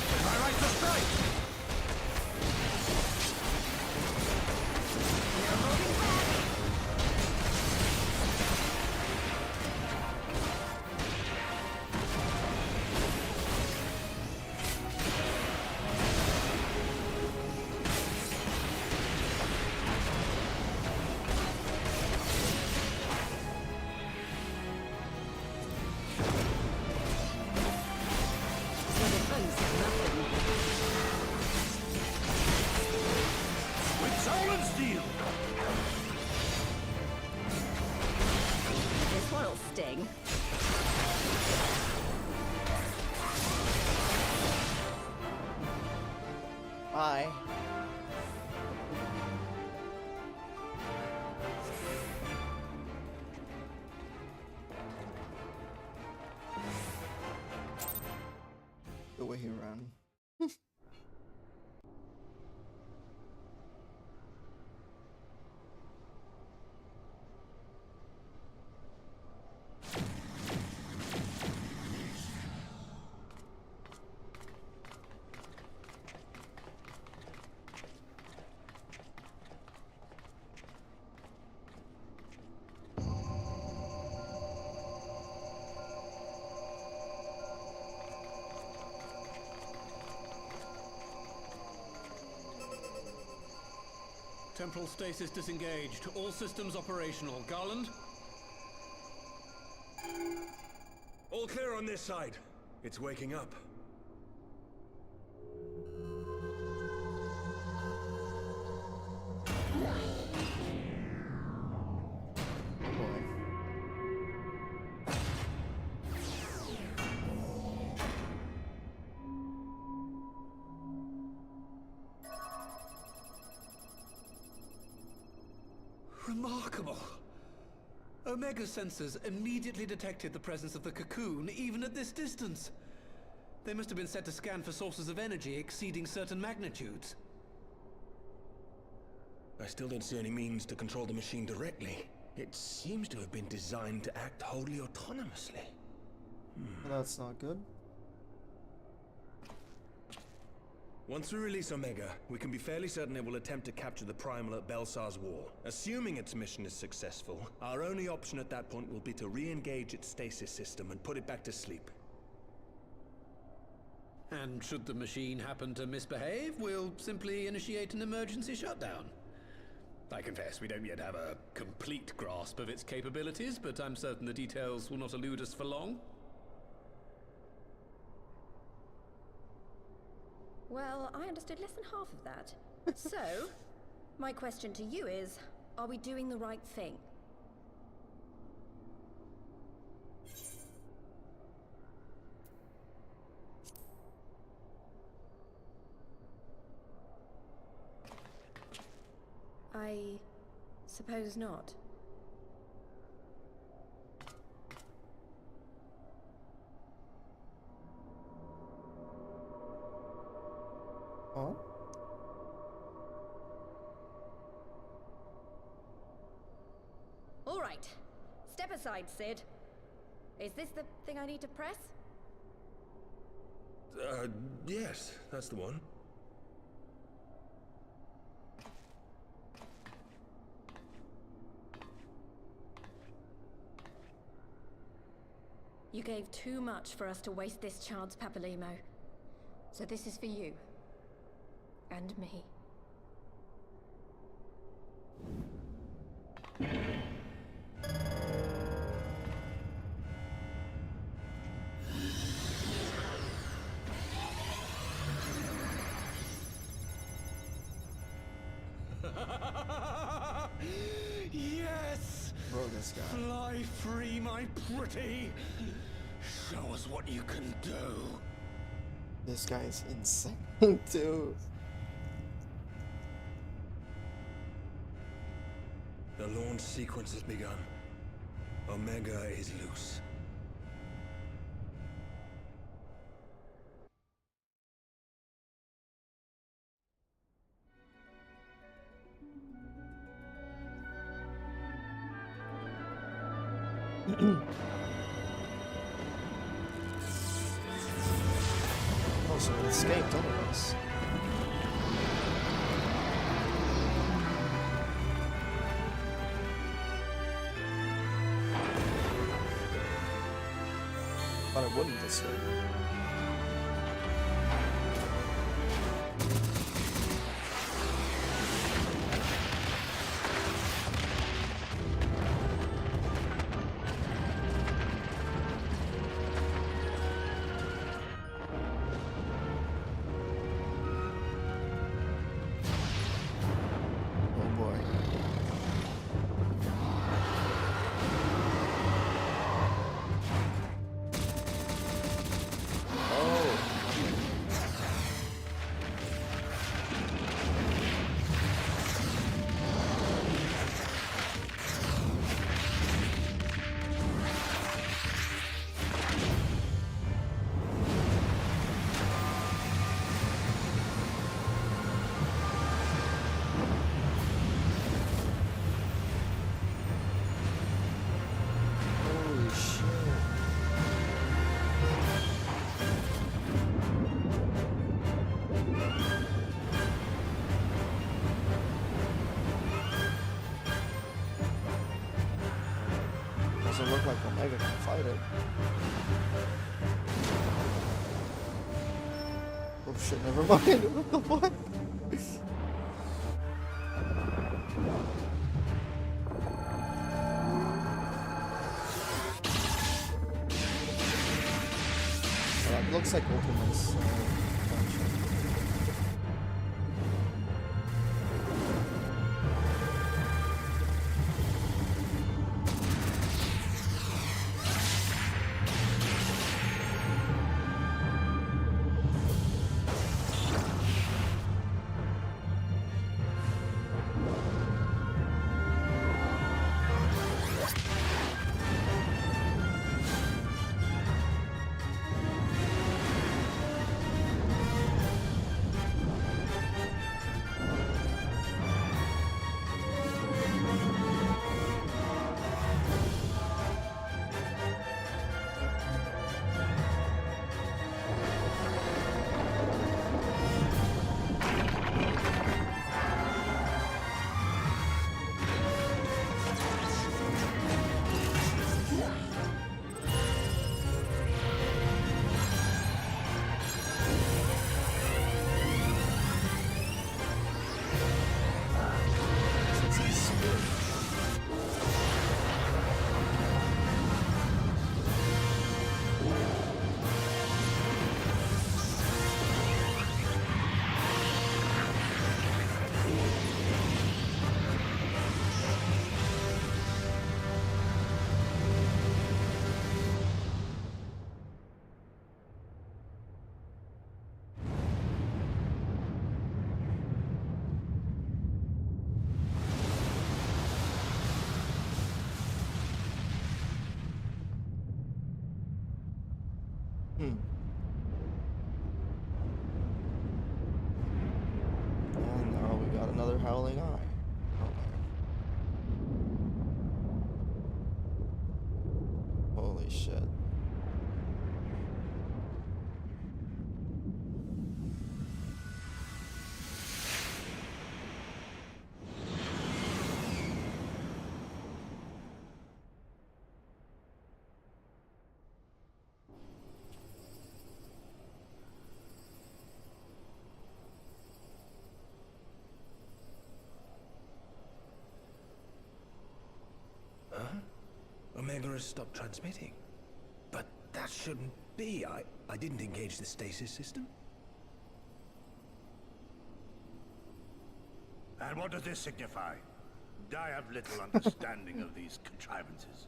Tis my right to strike! No holding back. Your defense is nothing. With soul and steel! This one'll sting. Bye. The way he ran. Temporal stasis disengaged. All systems operational. Garland? All clear on this side. It's waking up. Remarkable. Omega sensors immediately detected the presence of the cocoon, even at this distance. They must have been set to scan for sources of energy exceeding certain magnitudes. I still don't see any means to control the machine directly. It seems to have been designed to act wholly autonomously. Well, that's not good. Once we release Omega, we can be fairly certain it will attempt to capture the Primal at Belsar's Wall. Assuming its mission is successful, our only option at that point will be to re-engage its stasis system and put it back to sleep. And should the machine happen to misbehave, we'll simply initiate an emergency shutdown. I confess, we don't yet have a complete grasp of its capabilities, but I'm certain the details will not elude us for long. Well, I understood less than half of that. So, my question to you is, are we doing the right thing? I suppose not. Oh? All right. Step aside, Sid. Is this the thing I need to press? Yes, that's the one. You gave too much for us to waste this chance, Papalimo. So this is for you. And me. Yes! Bro, this guy. Fly free, my pretty! Show us what you can do. This guy is insane, too. The launch sequence has begun. Omega is loose. Also, it escaped otherwise. But I wouldn't this way. Oh boy. Holy shit. Doesn't look like Omega can fight it. Oh shit, never mind. What the fuck? looks like Ultima's function. And now we got another Howling Eye. Holy shit. Omega has stopped transmitting. But that shouldn't be. I didn't engage the stasis system. And what does this signify? I have little understanding of these contrivances.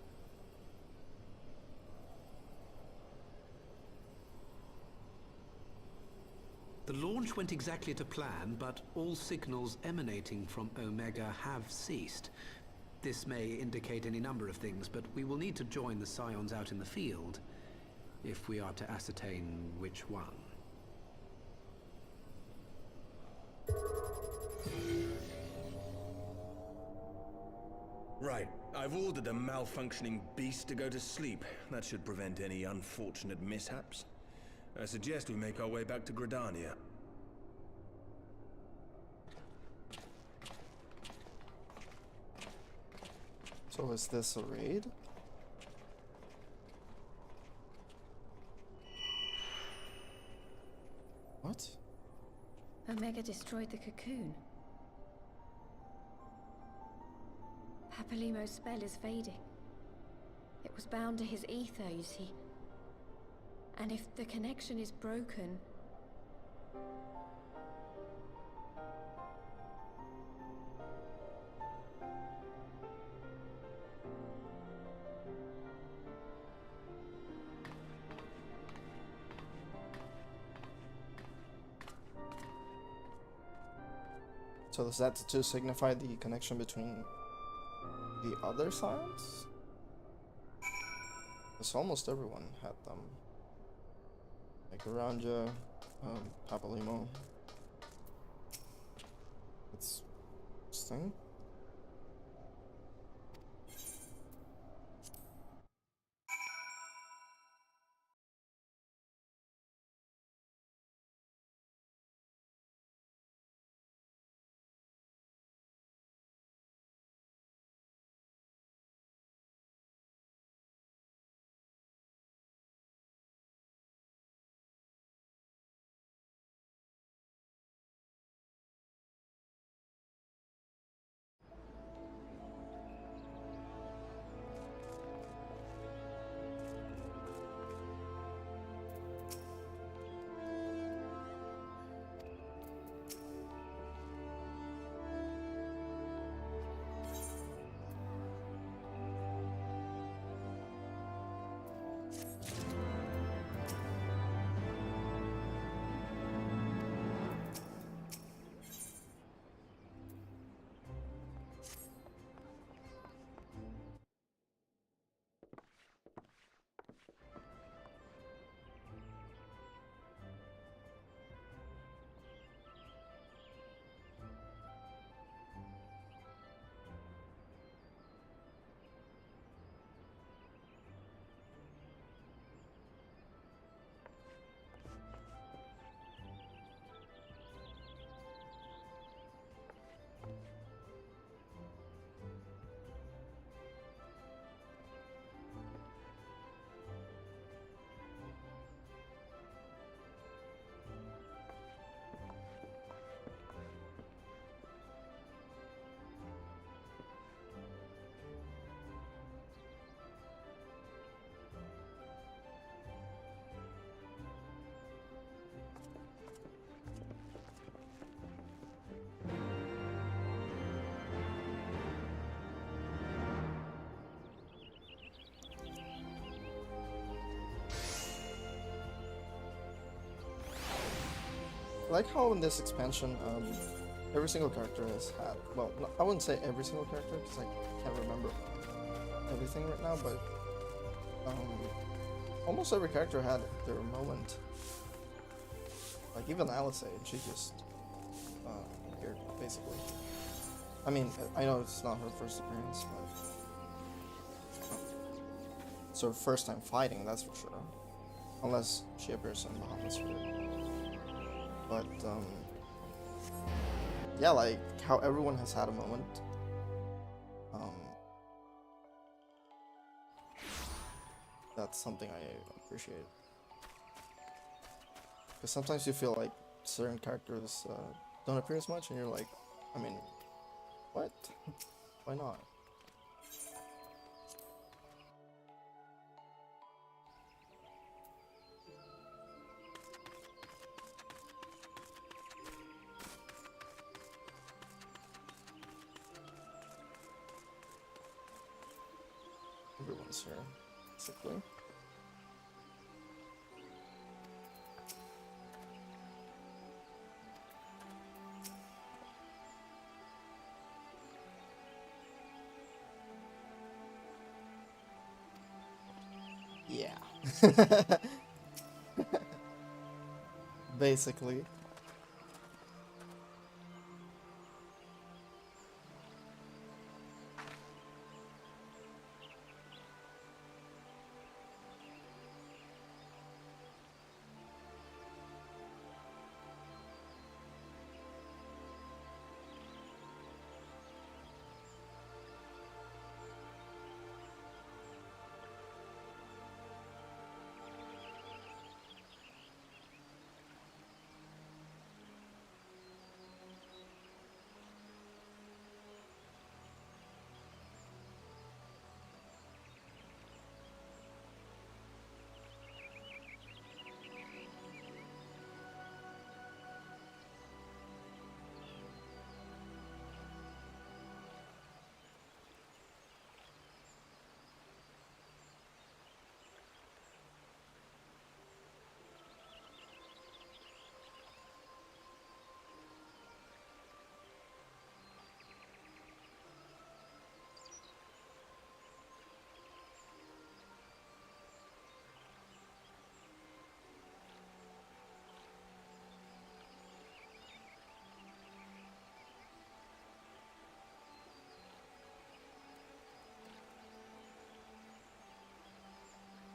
The launch went exactly to plan, but all signals emanating from Omega have ceased. This may indicate any number of things, but we will need to join the Scions out in the field if we are to ascertain which one. Right. I've ordered the malfunctioning beast to go to sleep. That should prevent any unfortunate mishaps. I suggest we make our way back to Gridania. So is this a raid? What? Omega destroyed the cocoon. Papalimo's spell is fading. It was bound to his ether, you see. And if the connection is broken... So is that to signify the connection between the other Scions? Because almost everyone had them. Like Aranja, Papalimo. It's this thing. like how in this expansion, every single character has had, well, no, I wouldn't say every single character because I can't remember everything right now, but almost every character had their moment. Like even Alisaie, she just appeared basically. I mean, I know it's not her first appearance, but it's her first time fighting, that's for sure. Unless she appears in Bahamut's Sword. But yeah, like how everyone has had a moment. That's something I appreciate. Because sometimes you feel like certain characters don't appear as much, and you're like, I mean, what? Why not? Everyone's here, basically. Yeah. Basically.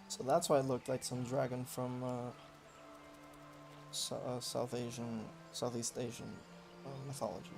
So that's why it looked like some dragon from Southeast Asian mythology.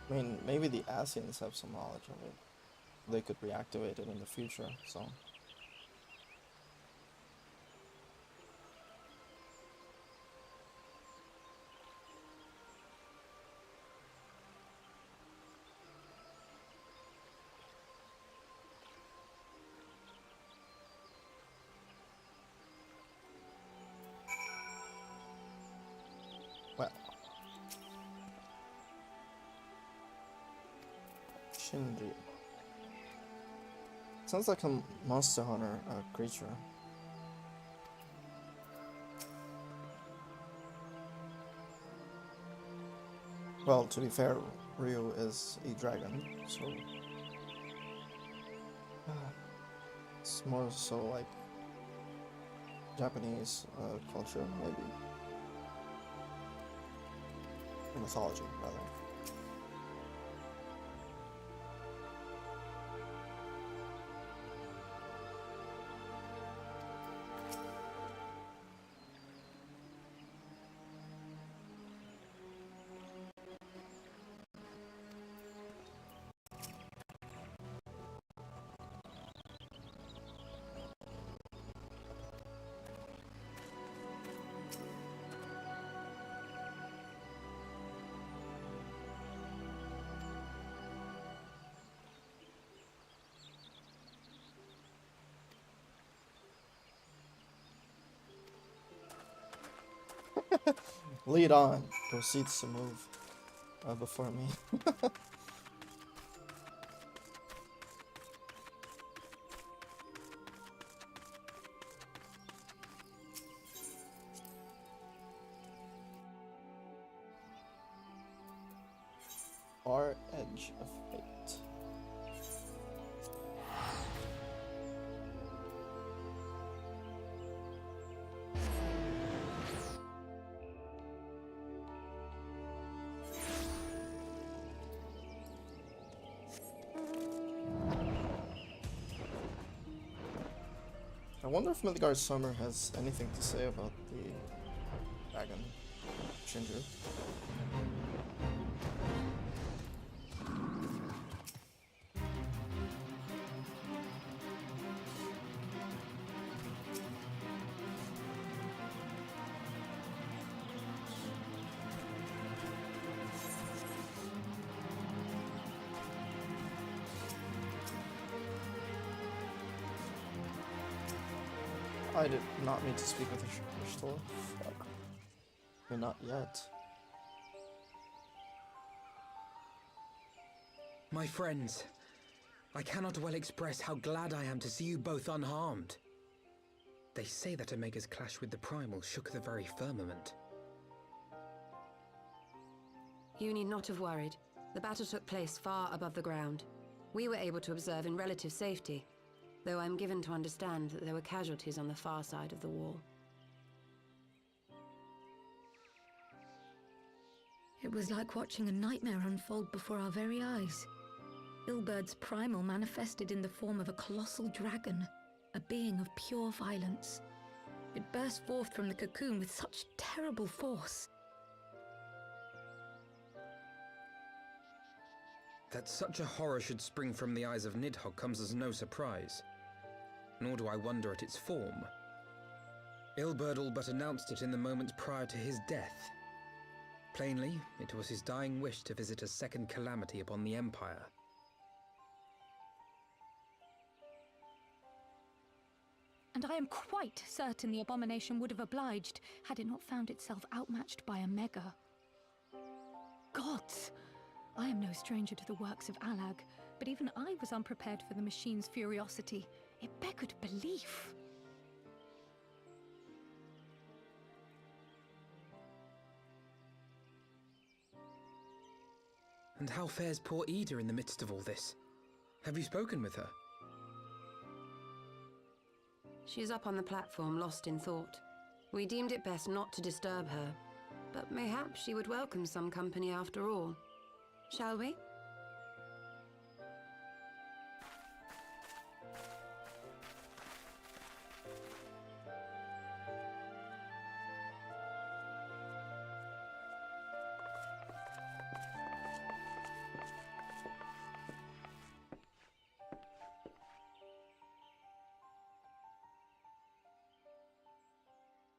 I mean, maybe the Asians have some knowledge of it. They could reactivate it in the future, so... Well... Shinri. Sounds like a Monster Hunter creature. Well, to be fair, Ryu is a dragon, so... it's more so like Japanese culture, maybe. Or mythology, rather. Lead on. Proceeds to move before me. Far edge of fate. I wonder if Midgard Summer has anything to say about the dragon Shinju. I did not mean to speak with a store. Fuck. I mean, not yet. My friends, I cannot well express how glad I am to see you both unharmed. They say that Omega's clash with the Primal shook the very firmament. You need not have worried. The battle took place far above the ground. We were able to observe in relative safety, though I'm given to understand that there were casualties on the far side of the wall. It was like watching a nightmare unfold before our very eyes. Ilberd's primal manifested in the form of a colossal dragon, a being of pure violence. It burst forth from the cocoon with such terrible force. That such a horror should spring from the eyes of Nidhogg comes as no surprise. Nor do I wonder at its form. Ilberd all but announced it in the moments prior to his death. Plainly, it was his dying wish to visit a second calamity upon the Empire. And I am quite certain the abomination would have obliged had it not found itself outmatched by Omega. Gods! I am no stranger to the works of Alag, but even I was unprepared for the machine's furiosity. It beggared belief. And how fares poor Ida in the midst of all this? Have you spoken with her? She is up on the platform, lost in thought. We deemed it best not to disturb her, but mayhap she would welcome some company after all. Shall we?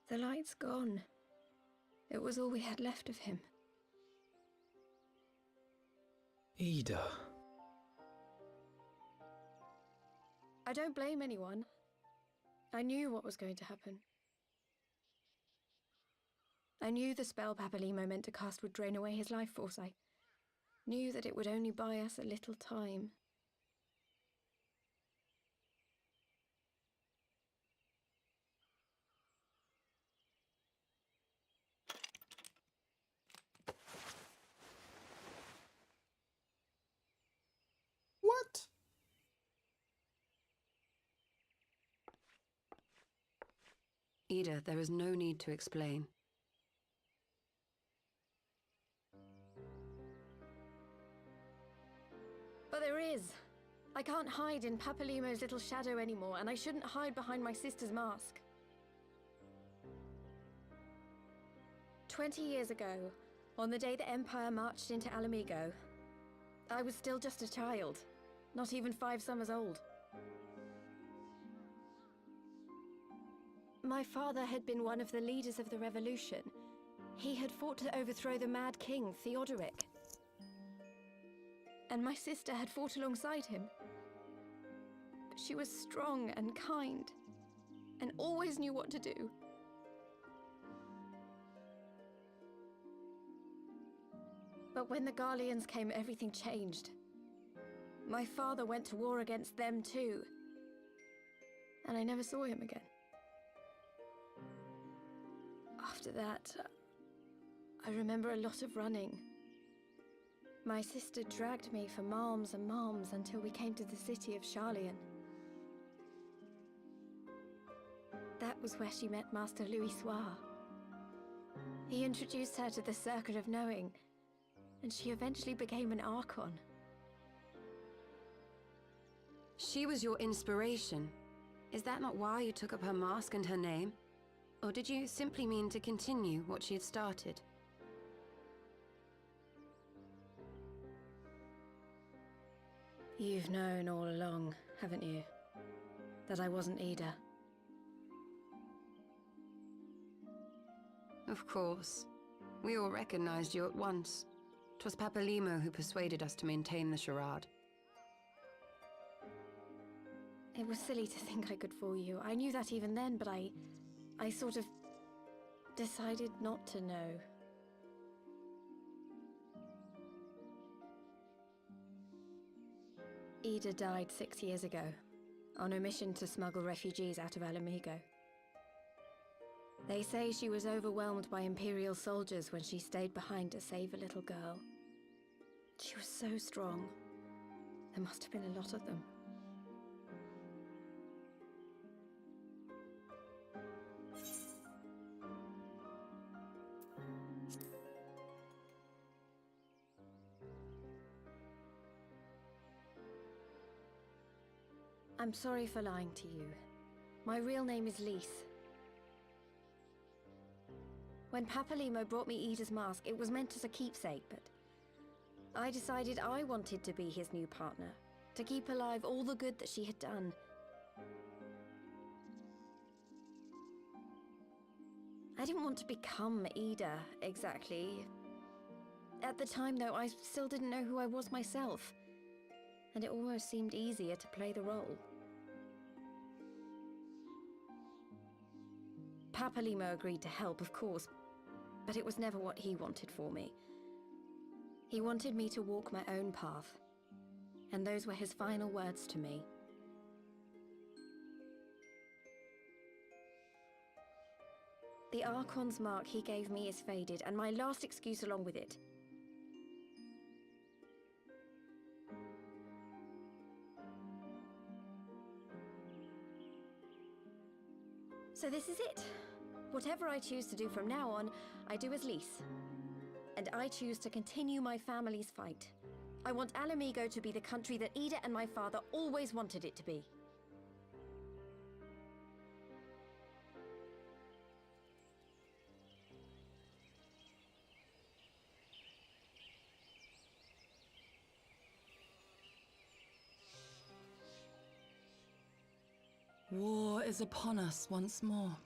The light's gone. It was all we had left of him. Ida. I don't blame anyone. I knew what was going to happen. I knew the spell Papalimo meant to cast would drain away his life force. I knew that it would only buy us a little time. What? Ida, there is no need to explain. But there is. I can't hide in Papalimo's little shadow anymore, and I shouldn't hide behind my sister's mask. 20 years ago, on the day the Empire marched into Alamigo, I was still just a child, not even 5 summers old. My father had been one of the leaders of the revolution. He had fought to overthrow the Mad King, Theodoric. And my sister had fought alongside him. But she was strong and kind, and always knew what to do. But when the Garleans came, everything changed. My father went to war against them too. And I never saw him again. After that, I remember a lot of running. My sister dragged me for malms and malms until we came to the city of Charlian. That was where she met Master Louis Soir. He introduced her to the Circle of Knowing, and she eventually became an Archon. She was your inspiration. Is that not why you took up her mask and her name? Or did you simply mean to continue what she had started? You've known all along, haven't you? That I wasn't Ida. Of course. We all recognized you at once. 'Twas Papalimo who persuaded us to maintain the charade. It was silly to think I could fool you. I knew that even then, but I sort of decided not to know. Ida died 6 years ago, on a mission to smuggle refugees out of Alamigo. They say she was overwhelmed by Imperial soldiers when she stayed behind to save a little girl. She was so strong. There must have been a lot of them. I'm sorry for lying to you. My real name is Lise. When Papalimo brought me Ida's mask, it was meant as a keepsake, but I decided I wanted to be his new partner, to keep alive all the good that she had done. I didn't want to become Ida, exactly. At the time, though, I still didn't know who I was myself, and it almost seemed easier to play the role. Papalimo agreed to help, of course, but it was never what he wanted for me. He wanted me to walk my own path, and those were his final words to me. The Archon's mark he gave me is faded, and my last excuse along with it. So this is it. Whatever I choose to do from now on, I do as Lise. And I choose to continue my family's fight. I want Alamigo to be the country that Ida and my father always wanted it to be. War is upon us once more.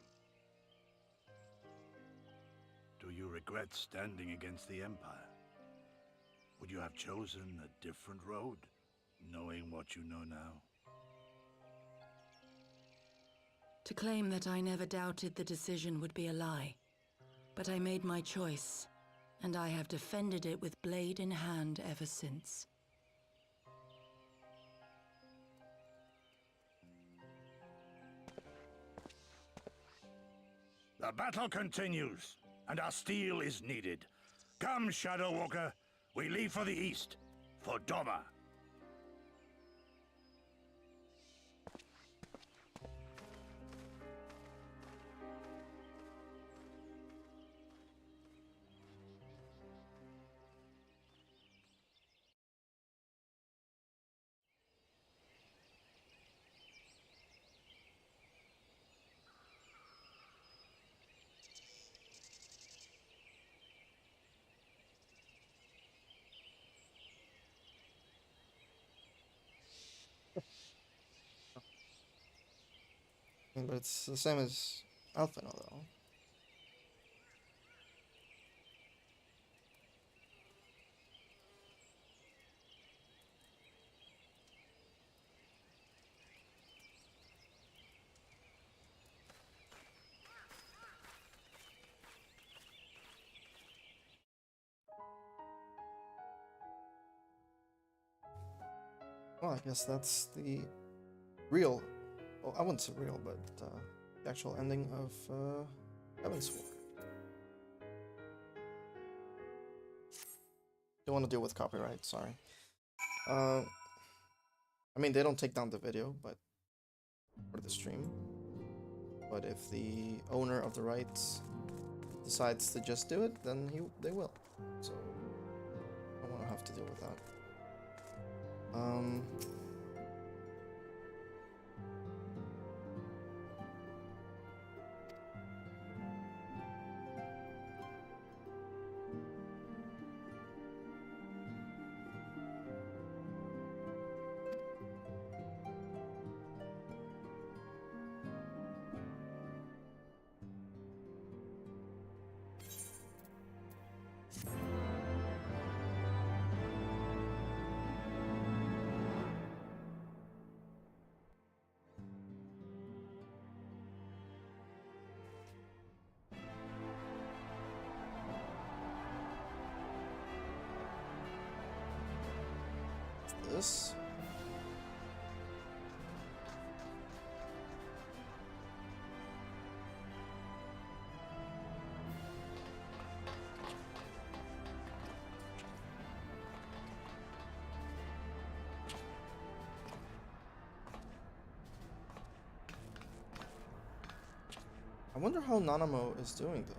Do you regret standing against the Empire? Would you have chosen a different road, knowing what you know now? To claim that I never doubted the decision would be a lie. But I made my choice, and I have defended it with blade in hand ever since. The battle continues, and our steel is needed. Come, Shadow Walker, we leave for the east, for Doma. But it's the same as Alphino, though. Well, I guess that's the real, well, I wouldn't say real, but the actual ending of Heavensward. Don't want to deal with copyright, sorry. I mean, they don't take down the video, but or the stream. But if the owner of the rights decides to just do it, then they will. So I don't want to have to deal with that. This. I wonder how Nanamo is doing though.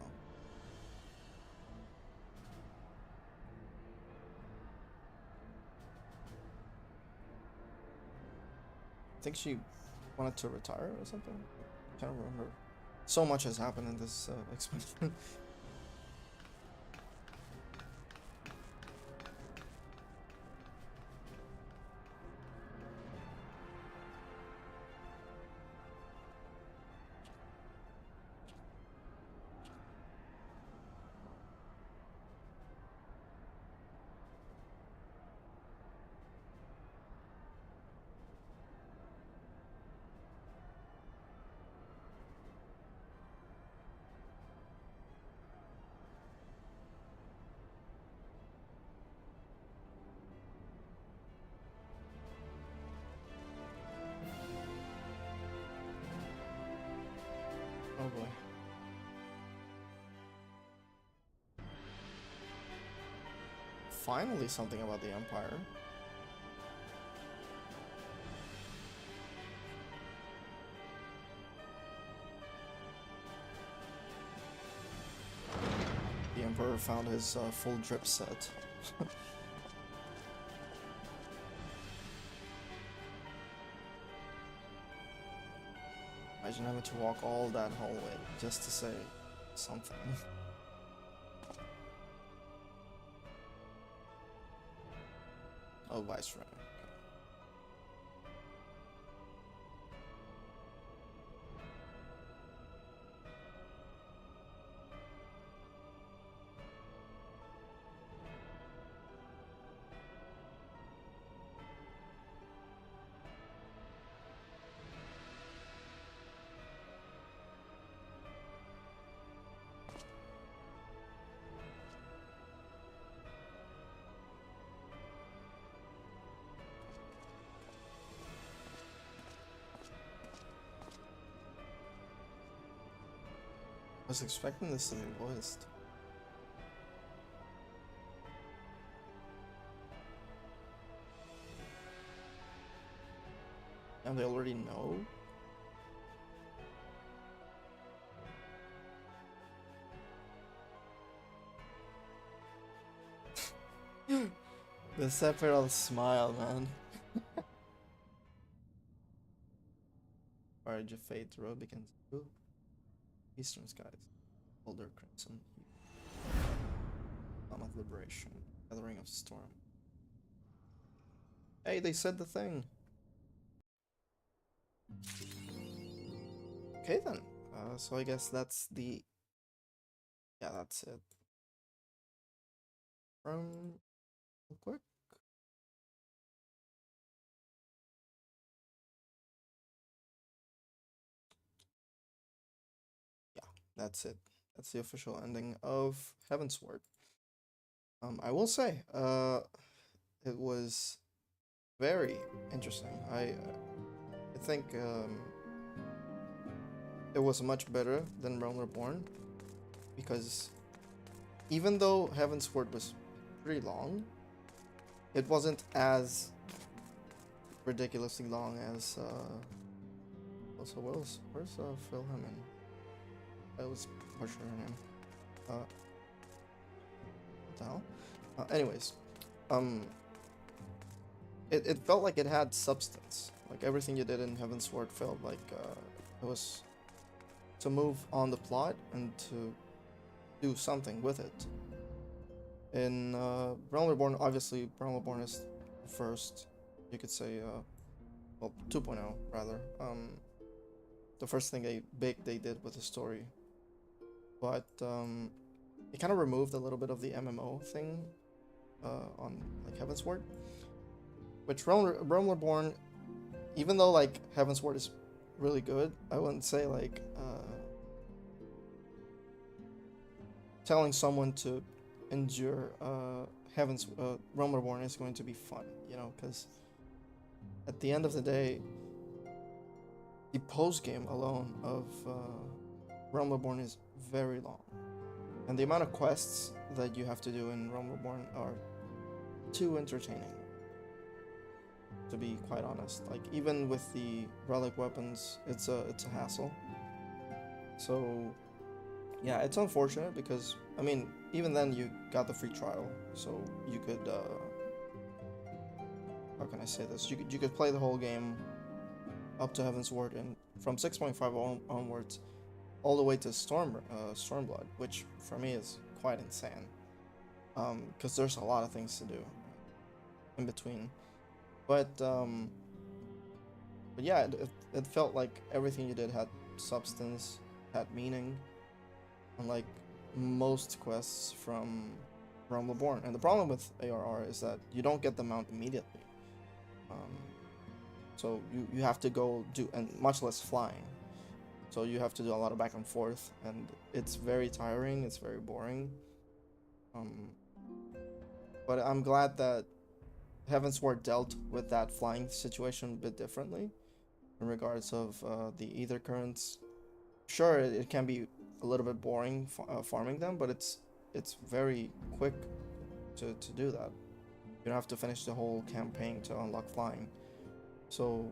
I think she wanted to retire or something. I can't remember. So much has happened in this expansion. Oh boy. Finally something about the Empire. The Emperor found his full drip set. Imagine having to walk all that hallway just to say something. Oh, Viceroy. I was expecting this to be voiced. And they already know? The Sephiroth smile, man. Barrage of Fate, road begins. Ooh. Eastern skies, Boulder Crimson, Dawn of Liberation, Gathering of Storm. Hey, they said the thing! Okay then, so I guess that's the... Yeah, that's it. Real quick. That's it. That's the official ending of Heavensward. I will say, it was very interesting. I think it was much better than Realm Reborn, because even though Heavensward was pretty long, it wasn't as ridiculously long as also where's Phil Hammond? I was butchering him. What the hell? Anyways, it felt like it had substance. Like everything you did in Heavensward felt like it was to move on the plot and to do something with it. In Realm Reborn, obviously, Realm Reborn is the first, you could say, well, 2.0 rather. The first thing they did with the story, but it kind of removed a little bit of the MMO thing on like Heavensward. Which Realm Reborn, even though like Heavensward is really good, I wouldn't say like telling someone to endure Realm Reborn is going to be fun, you know, because at the end of the day, the post game alone of Realm Reborn is very long, and the amount of quests that you have to do in Realm Reborn are too entertaining, to be quite honest. Like even with the relic weapons, it's a hassle. So yeah, it's unfortunate because I mean, even then you got the free trial, so you could how can I say this? You could play the whole game up to Heavensward, and from 6.5 onwards, all the way to Stormblood, which for me is quite insane, because there's a lot of things to do in between. But yeah, it felt like everything you did had substance, had meaning, unlike most quests from Realm Reborn. And the problem with ARR is that you don't get the mount immediately. So you have to go do, and much less flying. So you have to do a lot of back and forth, and it's very tiring, it's very boring. But I'm glad that Heavensward dealt with that flying situation a bit differently in regards of the Ether Currents. Sure, it can be a little bit boring farming them, but it's very quick to do that. You don't have to finish the whole campaign to unlock flying. So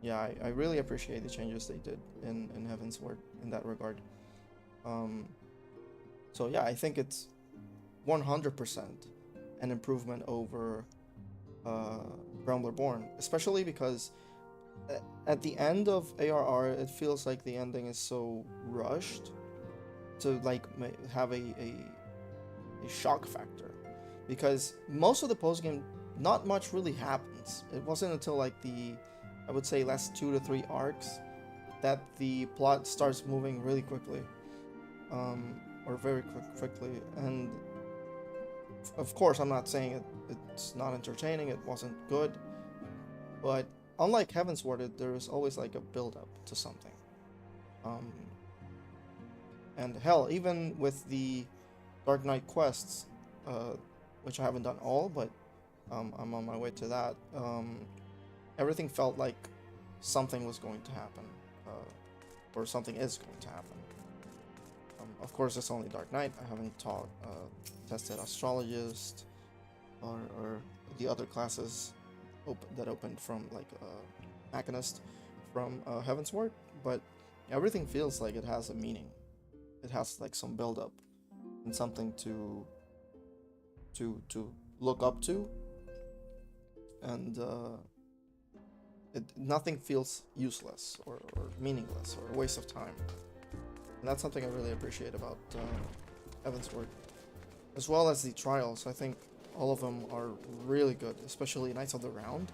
yeah, I really appreciate the changes they did in Heavensward in that regard. So yeah, I think it's 100% an improvement over Realm Reborn, especially because at the end of ARR, it feels like the ending is so rushed to like have a shock factor, because most of the post game, not much really happens. It wasn't until like I would say last 2 to 3 arcs that the plot starts moving really quickly, or very quickly. And of course, I'm not saying it's not entertaining, it wasn't good, but unlike Heavensward, there is always like a build-up to something. And hell, even with the Dark Knight quests, which I haven't done all, but I'm on my way to that, everything felt like something was going to happen, or something is going to happen. Of course, it's only Dark Knight. I haven't tested Astrologist or the other classes that opened from like Machinist from Heavensward, but everything feels like it has a meaning. It has like some build up and something to look up to, and nothing feels useless or meaningless or a waste of time. And that's something I really appreciate about Heavensward, as well as the trials. I think all of them are really good, especially Knights of the Round.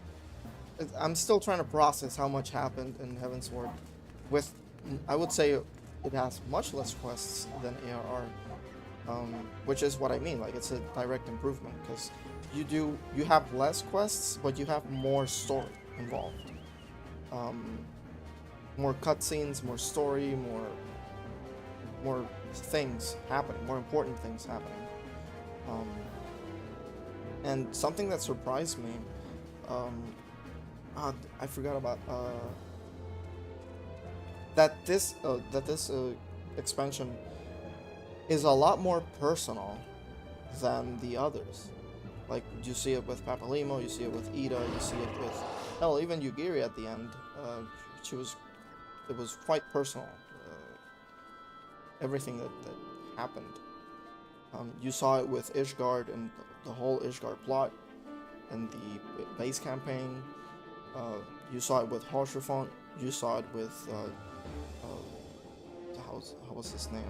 I'm still trying to process how much happened in Heavensward. With, I would say, it has much less quests than ARR, which is what I mean. Like, it's a direct improvement, because you have less quests, but you have more story involved. More cutscenes, more story, more things happening, more important things happening. And something that surprised me I forgot about that this expansion is a lot more personal than the others. Like, you see it with Papalimo, you see it with Ida, you see it with, hell, even Yugiri at the end. It was quite personal. Everything that happened. You saw it with Ishgard and the whole Ishgard plot and the base campaign. You saw it with Haurchefant. You saw it with how was his name?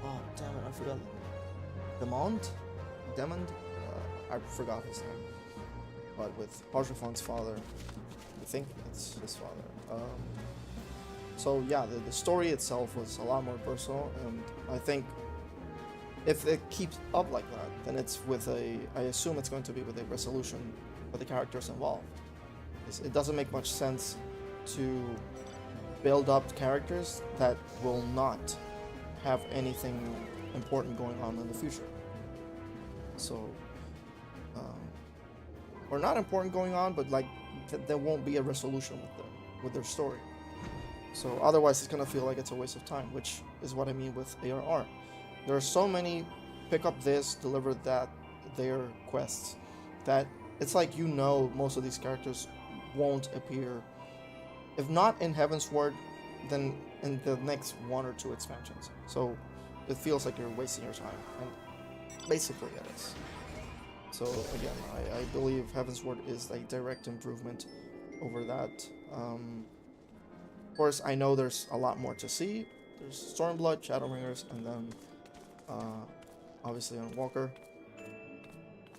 Oh damn it! I forgot. Demond. I forgot his name. But with Haurchefant's father, I think it's his father. So yeah, the story itself was a lot more personal, and I think if it keeps up like that, then it's with I assume it's going to be with a resolution for the characters involved. It doesn't make much sense to build up characters that will not have anything important going on in the future. So, or not important going on, but like there won't be a resolution with their story. So otherwise it's gonna feel like it's a waste of time, which is what I mean with ARR. There are so many pick up this, deliver that, their quests, that it's like most of these characters won't appear, if not in Heavensward, then in the next 1 or 2 expansions. So it feels like you're wasting your time, and basically it is. So again, I believe Heavensward is a direct improvement over that. Of course, I know there's a lot more to see. There's Stormblood, Shadowbringers, and then obviously on Walker.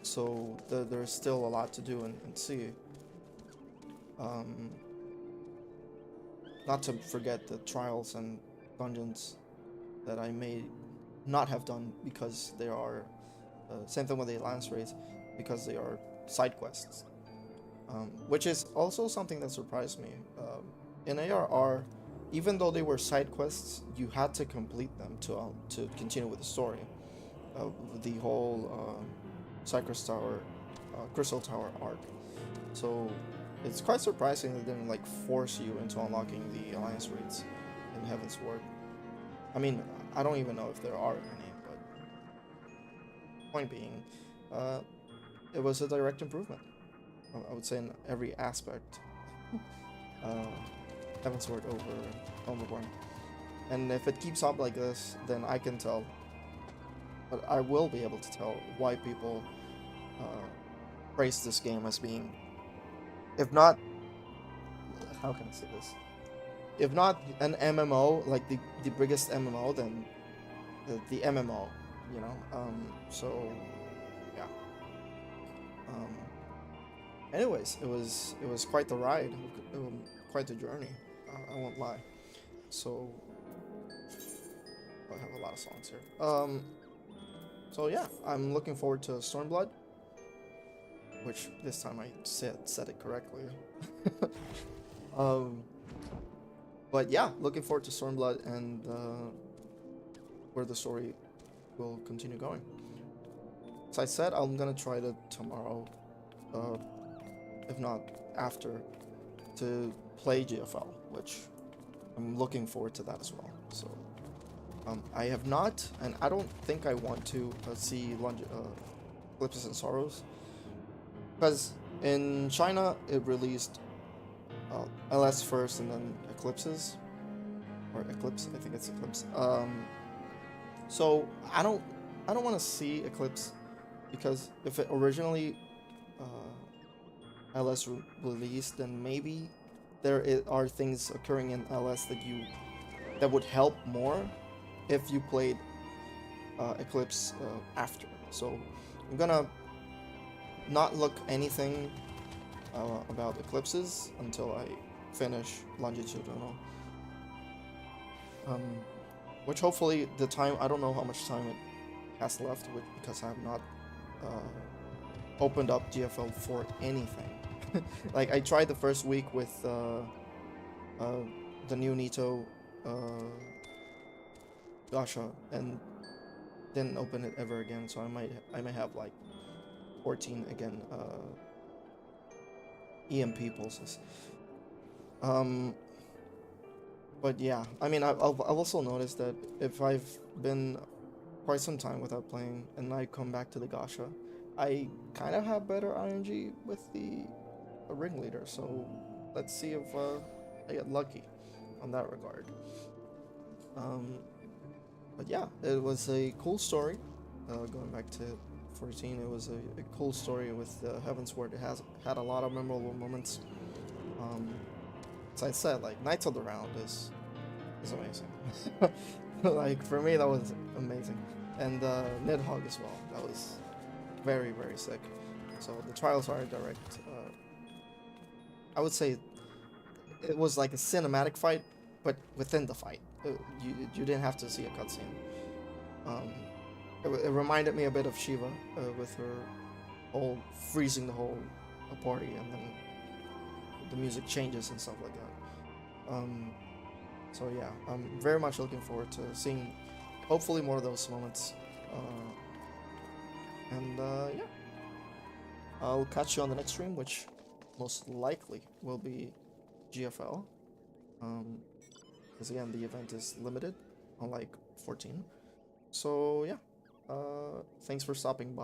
So there's still a lot to do and see. Not to forget the trials and dungeons that I may not have done because they are same thing with the Alliance raids, because they are side quests, which is also something that surprised me. In ARR, even though they were side quests, you had to complete them to continue with the story. The whole Cypress Tower, Crystal Tower arc. So it's quite surprising that they didn't like force you into unlocking the Alliance raids in Heavensward. I mean, I don't even know if there are any, but point being, it was a direct improvement. I would say in every aspect. Heavensward over Overborn. And if it keeps up like this, then I can tell, but I will be able to tell why people praise this game as being, if not, how can I say this? If not an MMO, like the biggest MMO, then the MMO, you know? So, yeah. Anyways, it was quite the ride, quite the journey. I won't lie. So, I have a lot of songs here. So yeah, I'm looking forward to Stormblood, which this time I said it correctly. But yeah, looking forward to Stormblood and where the story will continue going. As I said, I'm gonna try to tomorrow, if not after, to play GFL, which I'm looking forward to that as well. So I have not, and I don't think I want to see Eclipses and Sorrows, because in China it released LS first and then Eclipses, or Eclipse, I think it's Eclipse. So I don't want to see Eclipse, because if it originally LS released, then maybe there are things occurring in LS that would help more if you played Eclipse after. So I'm gonna not look anything about Eclipses until I finish Longitudinal. Which hopefully the time, I don't know how much time it has left, because I have not opened up GFL for anything. Like, I tried the first week with the new Nito Gacha, and didn't open it ever again, so I may have like 14 again EMP pulses. But yeah, I mean, I've also noticed that if I've been quite some time without playing and I come back to the gacha, I kind of have better RNG with the ringleader. So let's see if I get lucky on that regard. But yeah, it was a cool story. Going back to 14, it was a cool story with Heavensward. It has had a lot of memorable moments. As I said, like Knights of the Round is amazing. Like for me, that was amazing, and Nidhogg as well. That was very, very sick. So the Trials are direct. I would say it was like a cinematic fight, but within the fight. You didn't have to see a cutscene. It reminded me a bit of Shiva with her whole freezing the whole party, and then the music changes and stuff like that. So yeah, I'm very much looking forward to seeing hopefully more of those moments. Yeah, I'll catch you on the next stream, which most likely will be GFL. Because again, the event is limited, unlike 14. So yeah, thanks for stopping by.